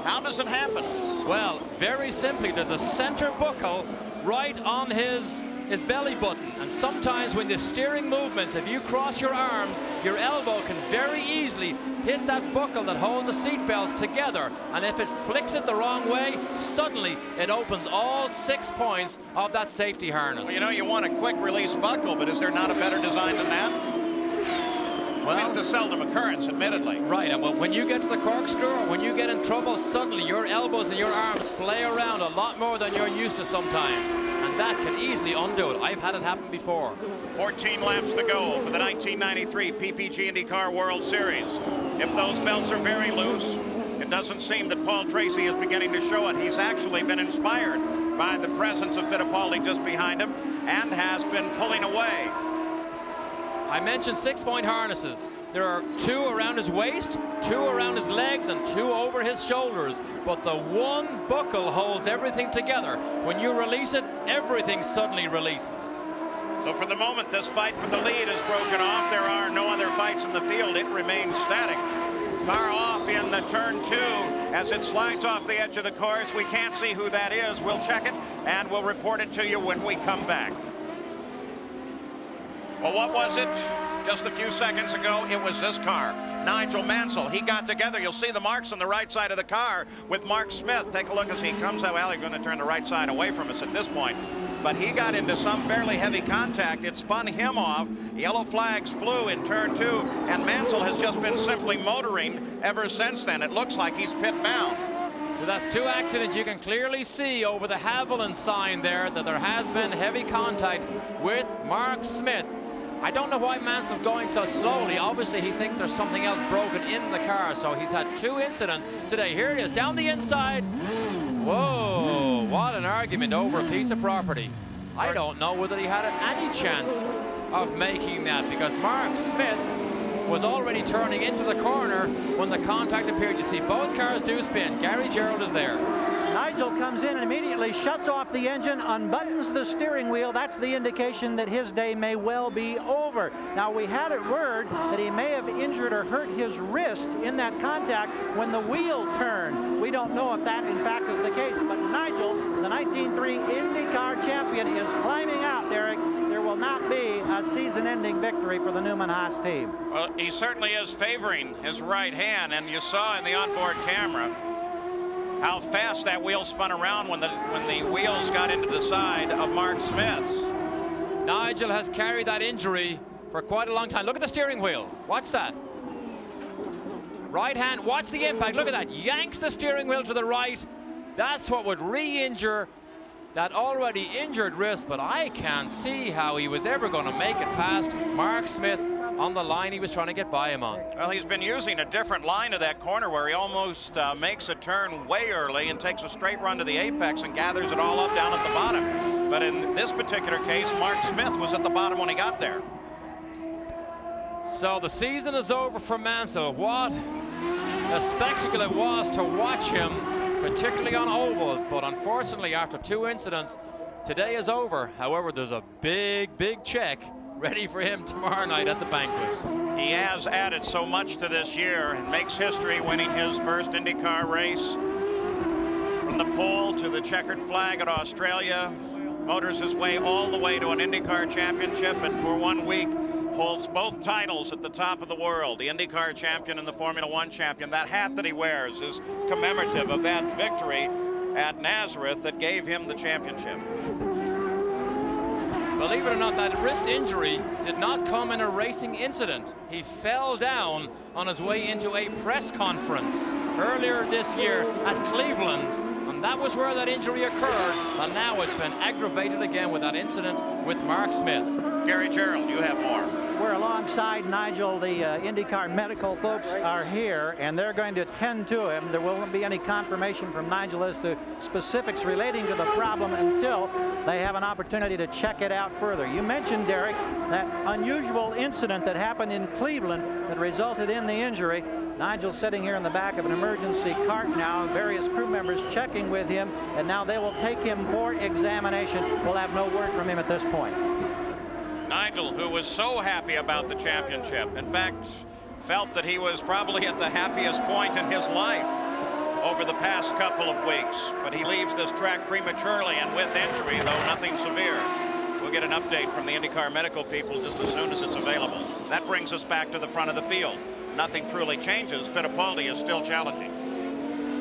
How does it happen? Well, very simply, there's a center buckle right on his belly button, and sometimes when the steering movements, if you cross your arms, your elbow can very easily hit that buckle that holds the seat belts together, and if it flicks it the wrong way, suddenly it opens all 6 points of that safety harness. Well, you know, you want a quick release buckle, but is there not a better design than that? Well, I mean, it's a seldom occurrence, admittedly. Right, and when you get to the corkscrew, or when you get in trouble, suddenly your elbows and your arms flay around a lot more than you're used to sometimes. And that can easily undo it. I've had it happen before. 14 laps to go for the 1993 PPG IndyCar World Series. If those belts are very loose, it doesn't seem that Paul Tracy is beginning to show it. He's actually been inspired by the presence of Fittipaldi just behind him and has been pulling away. I mentioned 6-point harnesses. There are 2 around his waist, 2 around his legs, and 2 over his shoulders. But the one buckle holds everything together. When you release it, everything suddenly releases. So for the moment, this fight for the lead is broken off. There are no other fights in the field. It remains static. Car off in the turn 2 as it slides off the edge of the course. We can't see who that is. We'll check it, and we'll report it to you when we come back. Well, what was it? Just a few seconds ago, it was this car. Nigel Mansell, he got together. You'll see the marks on the right side of the car with Mark Smith. Take a look as he comes out. Well, he's going to turn the right side away from us at this point. But he got into some fairly heavy contact. It spun him off. Yellow flags flew in turn 2, and Mansell has just been simply motoring ever since then. It looks like he's pit bound. So that's 2 accidents. You can clearly see over the Haviland sign there that there has been heavy contact with Mark Smith. I don't know why Mansell's going so slowly. Obviously, he thinks there's something else broken in the car, so he's had 2 incidents today. Here it is, down the inside. Whoa, what an argument over a piece of property. I don't know whether he had any chance of making that, because Mark Smith was already turning into the corner when the contact appeared. You see both cars do spin. Gary Gerald is there. Nigel comes in and immediately shuts off the engine, unbuttons the steering wheel. That's the indication that his day may well be over. Now, we had a word that he may have injured or hurt his wrist in that contact when the wheel turned. We don't know if that, in fact, is the case, but Nigel, the 1903 IndyCar champion, is climbing out, Derek. There will not be a season-ending victory for the Newman Haas team. Well, he certainly is favoring his right hand, and you saw in the onboard camera how fast that wheel spun around when the wheels got into the side of Mark Smith's. Nigel has carried that injury for quite a long time. Look at the steering wheel. Watch that. Right hand, watch the impact. Look at that. Yanks the steering wheel to the right. That's what would re-injure that already injured wrist, but I can't see how he was ever going to make it past Mark Smith on the line he was trying to get by him on. Well, he's been using a different line of that corner where he almost makes a turn way early and takes a straight run to the apex and gathers it all up down at the bottom. But in this particular case, Mark Smith was at the bottom when he got there. So the season is over for Mansell. What a spectacle it was to watch him, particularly on ovals. But unfortunately, after 2 incidents, today is over. However, there's a big check ready for him tomorrow night at the banquet. He has added so much to this year and makes history, winning his first IndyCar race. From the pole to the checkered flag at Australia, motors his way all the way to an IndyCar championship, and for 1 week holds both titles at the top of the world, the IndyCar champion and the Formula One champion. That hat that he wears is commemorative of that victory at Nazareth that gave him the championship. Believe it or not, that wrist injury did not come in a racing incident. He fell down on his way into a press conference earlier this year at Cleveland, and that was where that injury occurred, and now it's been aggravated again with that incident with Mark Smith. Gary Gerald, you have more. We're alongside Nigel. The IndyCar medical folks are here, and they're going to attend to him. There won't be any confirmation from Nigel as to specifics relating to the problem until they have an opportunity to check it out further. You mentioned, Derek, that unusual incident that happened in Cleveland that resulted in the injury. Nigel's sitting here in the back of an emergency cart now, various crew members checking with him, and now they will take him for examination. We'll have no word from him at this point. Nigel, who was so happy about the championship, in fact, felt that he was probably at the happiest point in his life over the past couple of weeks. But he leaves this track prematurely and with injury, though nothing severe. We'll get an update from the IndyCar medical people just as soon as it's available. That brings us back to the front of the field. Nothing truly changes. Fittipaldi is still challenging.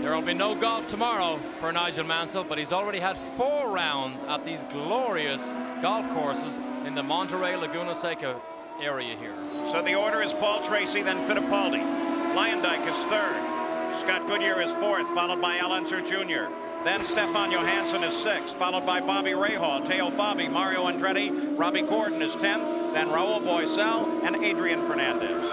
There will be no golf tomorrow for Nigel Mansell, but he's already had 4 rounds at these glorious golf courses in the Monterey Laguna Seca area here. So the order is Paul Tracy, then Fittipaldi. Leyendijk is 3rd. Scott Goodyear is 4th, followed by Al Unser Jr. Then Stefan Johansson is 6th, followed by Bobby Rahal, Teo Fabi, Mario Andretti, Robbie Gordon is 10th, then Raul Boesel and Adrian Fernandez.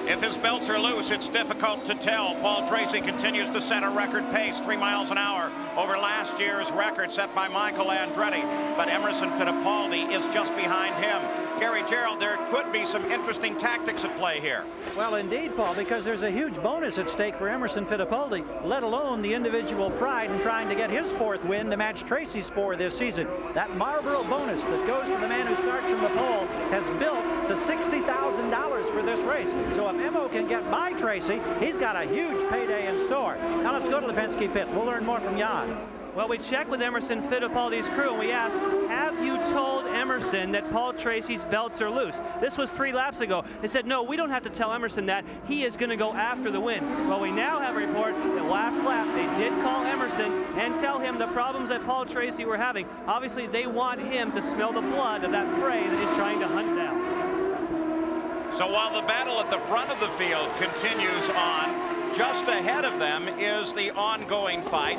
If his belts are loose, it's difficult to tell. Paul Tracy continues to set a record pace, 3 miles an hour, over last year's record set by Michael Andretti. But Emerson Fittipaldi is just behind him. Gary Gerald, there could be some interesting tactics at play here. Well, indeed, Paul, because there's a huge bonus at stake for Emerson Fittipaldi, let alone the individual pride in trying to get his 4th win to match Tracy's 4 this season. That Marlboro bonus that goes to the man who starts from the pole has built to $60,000 for this race. So if Emo can get by Tracy, he's got a huge payday in store. Now let's go to the Penske pits. We'll learn more from Jan. Well, we checked with Emerson Fittipaldi's crew and we asked, have you told Emerson that Paul Tracy's belts are loose? This was 3 laps ago. They said, no, we don't have to tell Emerson that. He is going to go after the win. Well, we now have a report that last lap they did call Emerson and tell him the problems that Paul Tracy were having. Obviously, they want him to smell the blood of that prey that he's trying to hunt down. So while the battle at the front of the field continues on, just ahead of them is the ongoing fight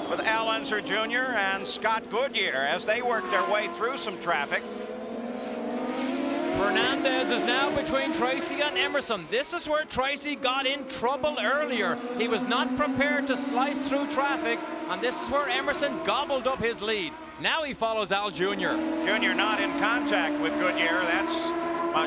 with Al Unser Jr. and Scott Goodyear as they work their way through some traffic. Fernandez is now between Tracy and Emerson. This is where Tracy got in trouble earlier. He was not prepared to slice through traffic, and this is where Emerson gobbled up his lead. Now he follows Al Jr. Jr. not in contact with Goodyear. That's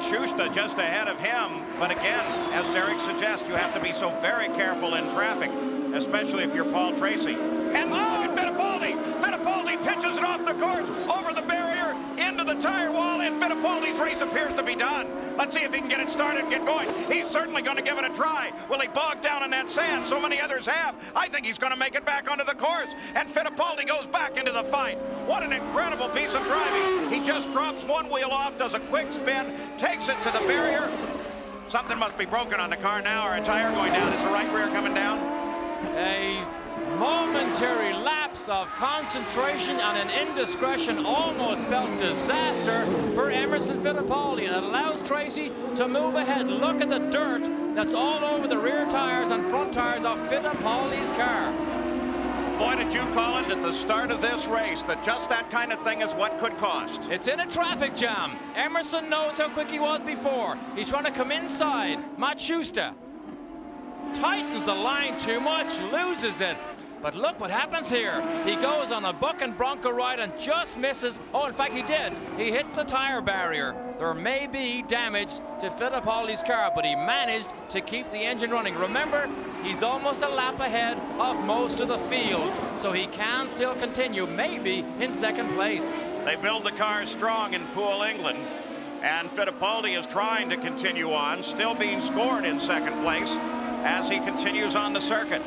Schuster just ahead of him. But again, as Derek suggests, you have to be so very careful in traffic, especially if you're Paul Tracy. And look at Fittipaldi. Fittipaldi pitches it off the course, over the barrier, into the tire wall, and Fittipaldi's race appears to be done. Let's see if he can get it started and get going. He's certainly going to give it a try. Will he bog down in that sand? So many others have. I think he's going to make it back onto the course. And Fittipaldi goes back into the fight. What an incredible piece of driving. He just drops one wheel off, does a quick spin, takes it to the barrier. Something must be broken on the car now, or a tire going down. Is the right rear coming down? A momentary lapse of concentration and an indiscretion almost spelled disaster for Emerson Fittipaldi, and it allows Tracy to move ahead. Look at the dirt that's all over the rear tires and front tires of Fittipaldi's car. boy, did you call it at the start of this race that just that kind of thing is what could cost. It's in a traffic jam. Emerson knows how quick he was before. He's trying to come inside. Matt Schuster tightens the line too much, loses it. But look what happens here. He goes on a buck and bronco ride and just misses. Oh, in fact, he did. He hits the tire barrier. There may be damage to Fittipaldi's car, but he managed to keep the engine running. Remember, he's almost a lap ahead of most of the field, so he can still continue, maybe in second place. They build the car strong in Poole, England, and Fittipaldi is trying to continue on, still being scored in second place as he continues on the circuit.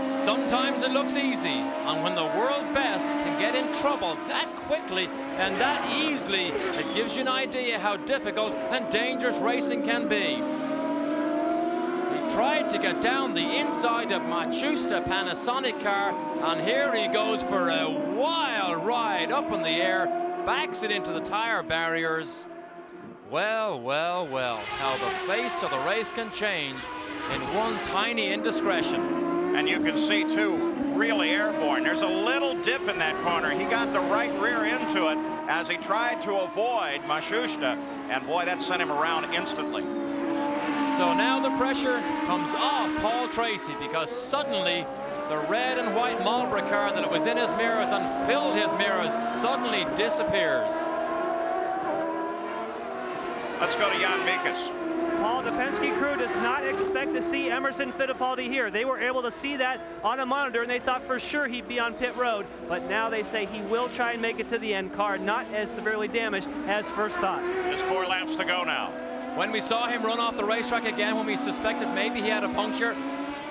Sometimes it looks easy, and when the world's best can get in trouble that quickly and that easily, it gives you an idea how difficult and dangerous racing can be. He tried to get down the inside of Machusta Panasonic car, and here he goes for a wild ride up in the air, backs it into the tire barriers. Well, well, well, how the face of the race can change in one tiny indiscretion. And you can see, too, really airborne. There's a little dip in that corner. He got the right rear into it as he tried to avoid Mashushta, and boy, that sent him around instantly. So now the pressure comes off Paul Tracy, because suddenly the red and white Marlboro car that was in his mirrors and filled his mirrors suddenly disappears. Let's go to Jan Mikas. Paul, the Penske crew does not expect to see Emerson Fittipaldi here. They were able to see that on a monitor, and they thought for sure he'd be on pit road. But now they say he will try and make it to the end. Car not as severely damaged as first thought. Just 4 laps to go now. When we saw him run off the racetrack again, when we suspected maybe he had a puncture,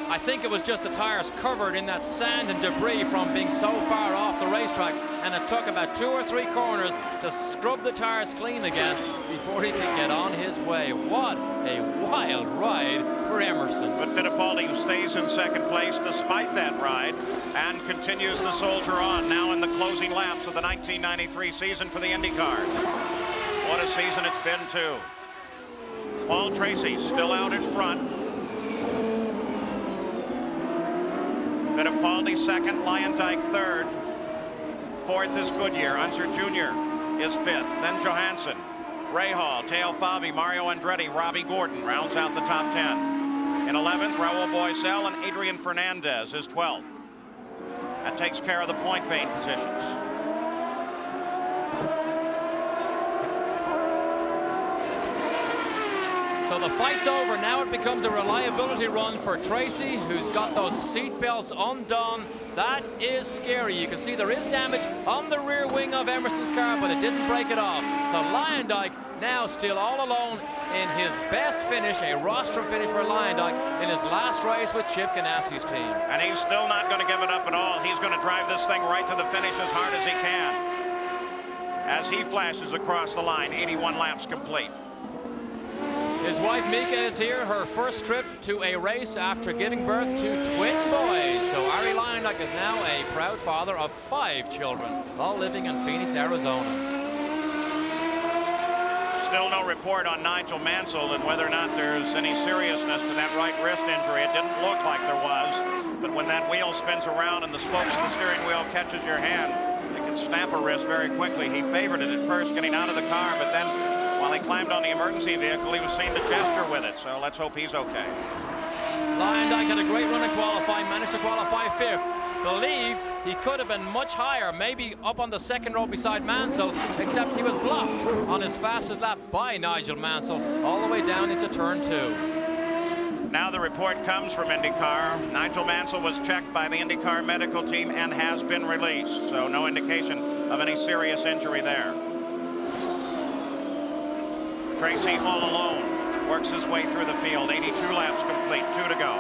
I think it was just the tires covered in that sand and debris from being so far off the racetrack, and it took about 2 or 3 corners to scrub the tires clean again before he could get on his way. What a wild ride for Emerson. But Fittipaldi stays in second place despite that ride and continues to soldier on now in the closing laps of the 1993 season for the IndyCar. What a season it's been, too. Paul Tracy still out in front. Fittipaldi second, Leyendijk third. Fourth is Goodyear. Unser Jr. is fifth. Then Johansson, Rahal, Teo Fabi, Mario Andretti, Robbie Gordon rounds out the top 10. In 11th, Raul Boesel and Adrian Fernandez is 12th. That takes care of the point main positions. So the fight's over. Now it becomes a reliability run for Tracy, who's got those seat belts undone. That is scary. You can see there is damage on the rear wing of Emerson's car, but it didn't break it off. So Leyendijk now still all alone in his best finish, a rostrum finish for Leyendijk in his last race with Chip Ganassi's team. And he's still not going to give it up at all. He's going to drive this thing right to the finish as hard as he can. As he flashes across the line, 81 laps complete. His wife Mika is here, her first trip to a race after giving birth to twin boys. So Arie Leyendijk is now a proud father of 5 children, all living in Phoenix, Arizona. Still no report on Nigel Mansell and whether or not there's any seriousness to that right wrist injury. It didn't look like there was, but when that wheel spins around and the spokes of the steering wheel catches your hand, it can snap a wrist very quickly. He favored it at first getting out of the car, but then while he climbed on the emergency vehicle, he was seen to gesture with it, so let's hope he's okay. Leyendijk had a great run in qualifying, managed to qualify 5th. Believed he could have been much higher, maybe up on the second row beside Mansell, except he was blocked on his fastest lap by Nigel Mansell all the way down into turn 2. Now the report comes from IndyCar. Nigel Mansell was checked by the IndyCar medical team and has been released, so no indication of any serious injury there. Tracy all alone works his way through the field. 82 laps complete, 2 to go.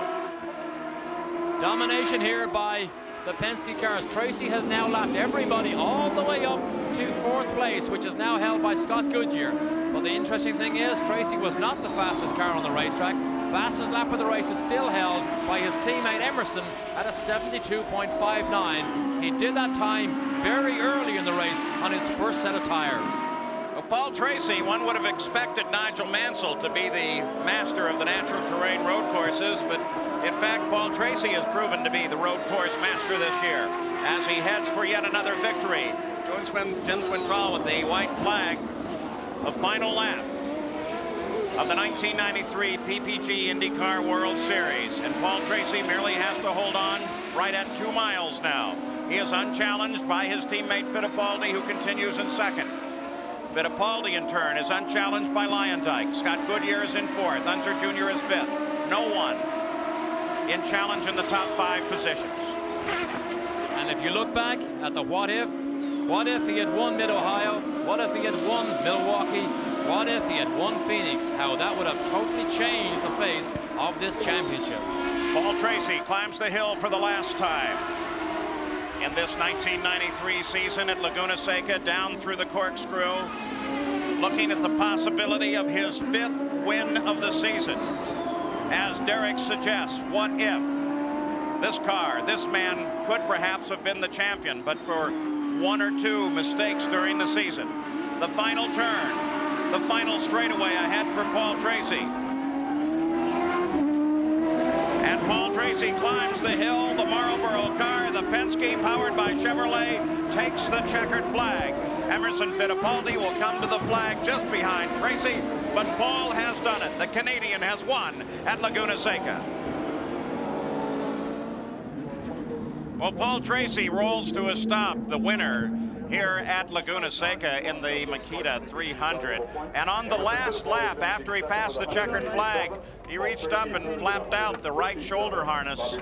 Domination here by the Penske cars. Tracy has now lapped everybody all the way up to 4th place, which is now held by Scott Goodyear. But the interesting thing is, Tracy was not the fastest car on the racetrack. Fastest lap of the race is still held by his teammate Emerson at a 72.59. He did that time very early in the race on his first set of tires. Paul Tracy, one would have expected Nigel Mansell to be the master of the natural terrain road courses, but in fact, Paul Tracy has proven to be the road course master this year as he heads for yet another victory. Jens Wintrall with the white flag, the final lap of the 1993 PPG IndyCar World Series, and Paul Tracy merely has to hold on right at 2 miles now. He is unchallenged by his teammate Fittipaldi, who continues in second. Fittipaldi, in turn, is unchallenged by Leyendijk. Scott Goodyear is in fourth. Unser Jr. is fifth. No one in challenge in the top 5 positions. And if you look back at the what if he had won Mid-Ohio? What if he had won Milwaukee? What if he had won Phoenix? How that would have totally changed the face of this championship. Paul Tracy climbs the hill for the last time in this 1993 season at Laguna Seca, down through the corkscrew, looking at the possibility of his 5th win of the season. As Derek suggests, what if this car, this man could perhaps have been the champion, but for 1 or 2 mistakes during the season. The final turn, the final straightaway ahead for Paul Tracy. And Paul Tracy climbs the hill. The Marlboro car, the Penske, powered by Chevrolet, takes the checkered flag. Emerson Fittipaldi will come to the flag just behind Tracy, but Paul has done it. The Canadian has won at Laguna Seca. Well, Paul Tracy rolls to a stop, the winner here at Laguna Seca in the Makita 300. And on the last lap, after he passed the checkered flag, he reached up and flapped out the right shoulder harness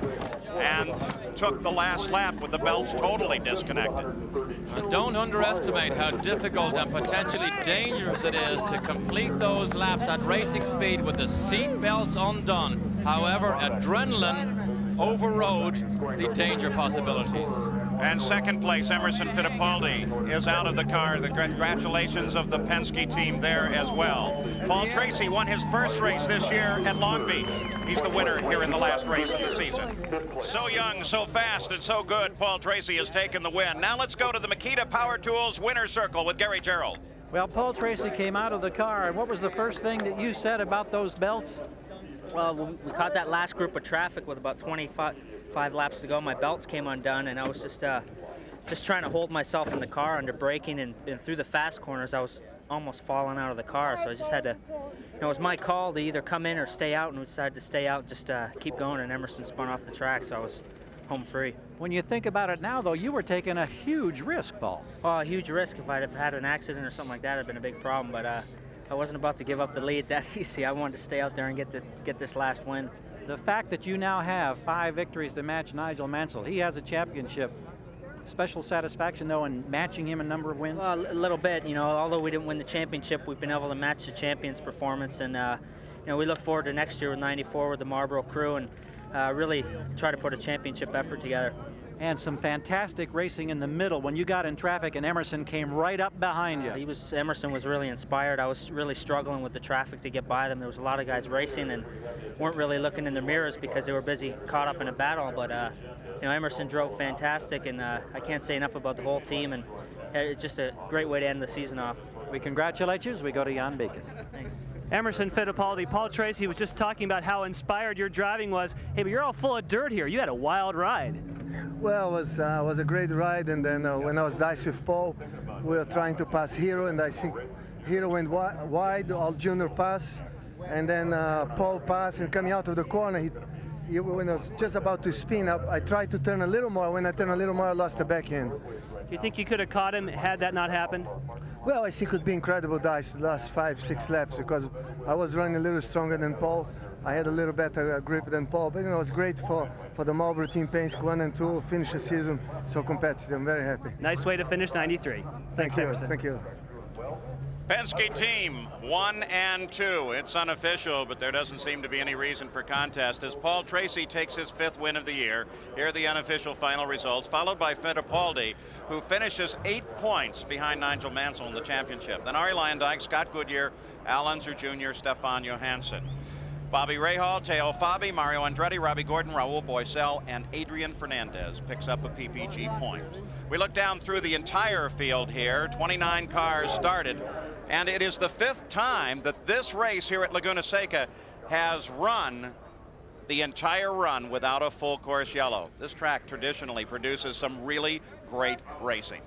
and took the last lap with the belts totally disconnected. And don't underestimate how difficult and potentially dangerous it is to complete those laps at racing speed with the seat belts undone. However, adrenaline overrode the danger possibilities. And second place, Emerson Fittipaldi is out of the car. The congratulations of the Penske team there as well. Paul Tracy won his first race this year at Long Beach. He's the winner here in the last race of the season. So young, so fast, and so good, Paul Tracy has taken the win. Now let's go to the Makita Power Tools winner circle with Gary Gerald. Well, Paul Tracy came out of the car, and what was the first thing that you said about those belts? Well, we caught that last group of traffic with about 25 laps to go. My belts came undone, and I was just trying to hold myself in the car under braking, and through the fast corners, I was almost falling out of the car. So I just had to, it was my call to either come in or stay out, and we decided to stay out, just keep going, and Emerson spun off the track, so I was home free. When you think about it now, though, you were taking a huge risk, Paul. Well, a huge risk. If I'd have had an accident or something like that, it'd been a big problem, but I wasn't about to give up the lead that easy. I wanted to stay out there and get this last win. The fact that you now have 5 victories to match Nigel Mansell, he has a championship. Special satisfaction, though, in matching him a number of wins? Well, a little bit. You know, although we didn't win the championship, we've been able to match the champion's performance, and you know, we look forward to next year with 94 with the Marlboro crew, and really try to put a championship effort together. And some fantastic racing in the middle when you got in traffic and Emerson came right up behind you. Emerson was really inspired. I was really struggling with the traffic to get by them. There was a lot of guys racing and weren't really looking in their mirrors because they were busy caught up in a battle. But you know, Emerson drove fantastic, and I can't say enough about the whole team, and it's just a great way to end the season off. We congratulate you as we go to Jan Beekes. Thanks. Emerson Fittipaldi, Paul Tracy was just talking about how inspired your driving was. Hey, but you're all full of dirt here. You had a wild ride. Well, it was a great ride, and then when I was diced with Paul, we were trying to pass Hero, and I think Hero went wide, all junior pass, and then Paul passed, and coming out of the corner, when I was just about to spin up, I tried to turn a little more. When I turned a little more, I lost the back end. Do you think you could have caught him had that not happened? Well, I think it would be incredible dice the last 5-6 laps, because I was running a little stronger than Paul. I had a little better grip than Paul, but you know, it was great for the Marlboro team, Penske 1 and 2, finish the season so competitive. I'm very happy. Nice way to finish 93. Thanks, Emerson. Thank you. Penske team 1 and 2. It's unofficial, but there doesn't seem to be any reason for contest as Paul Tracy takes his 5th win of the year. Here are the unofficial final results, followed by Fittipaldi, who finishes 8 points behind Nigel Mansell in the championship. Then Arie Leyendijk, Scott Goodyear, Al Unser Jr., Stefan Johansson. Bobby Rahal, Teo Fabi, Mario Andretti, Robbie Gordon, Raul Boisel, and Adrian Fernandez picks up a PPG point. We look down through the entire field here. 29 cars started, and it is the 5th time that this race here at Laguna Seca has run the entire run without a full course yellow. This track traditionally produces some really great racing.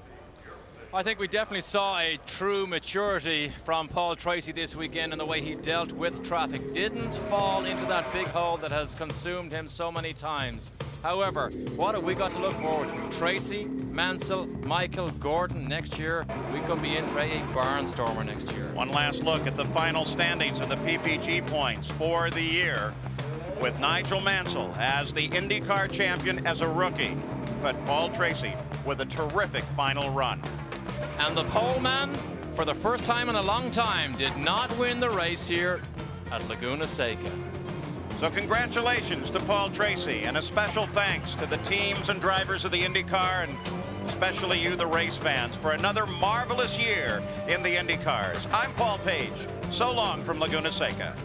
I think we definitely saw a true maturity from Paul Tracy this weekend in the way he dealt with traffic. Didn't fall into that big hole that has consumed him so many times. However, what have we got to look forward to? Tracy, Mansell, Michael, Gordon next year. We could be in for a barnstormer next year. One last look at the final standings of the PPG points for the year, with Nigel Mansell as the IndyCar champion as a rookie, but Paul Tracy with a terrific final run. And the pole man, for the first time in a long time, did not win the race here at Laguna Seca. So congratulations to Paul Tracy, and a special thanks to the teams and drivers of the IndyCar, and especially you, the race fans, for another marvelous year in the IndyCars. I'm Paul Page. So long from Laguna Seca.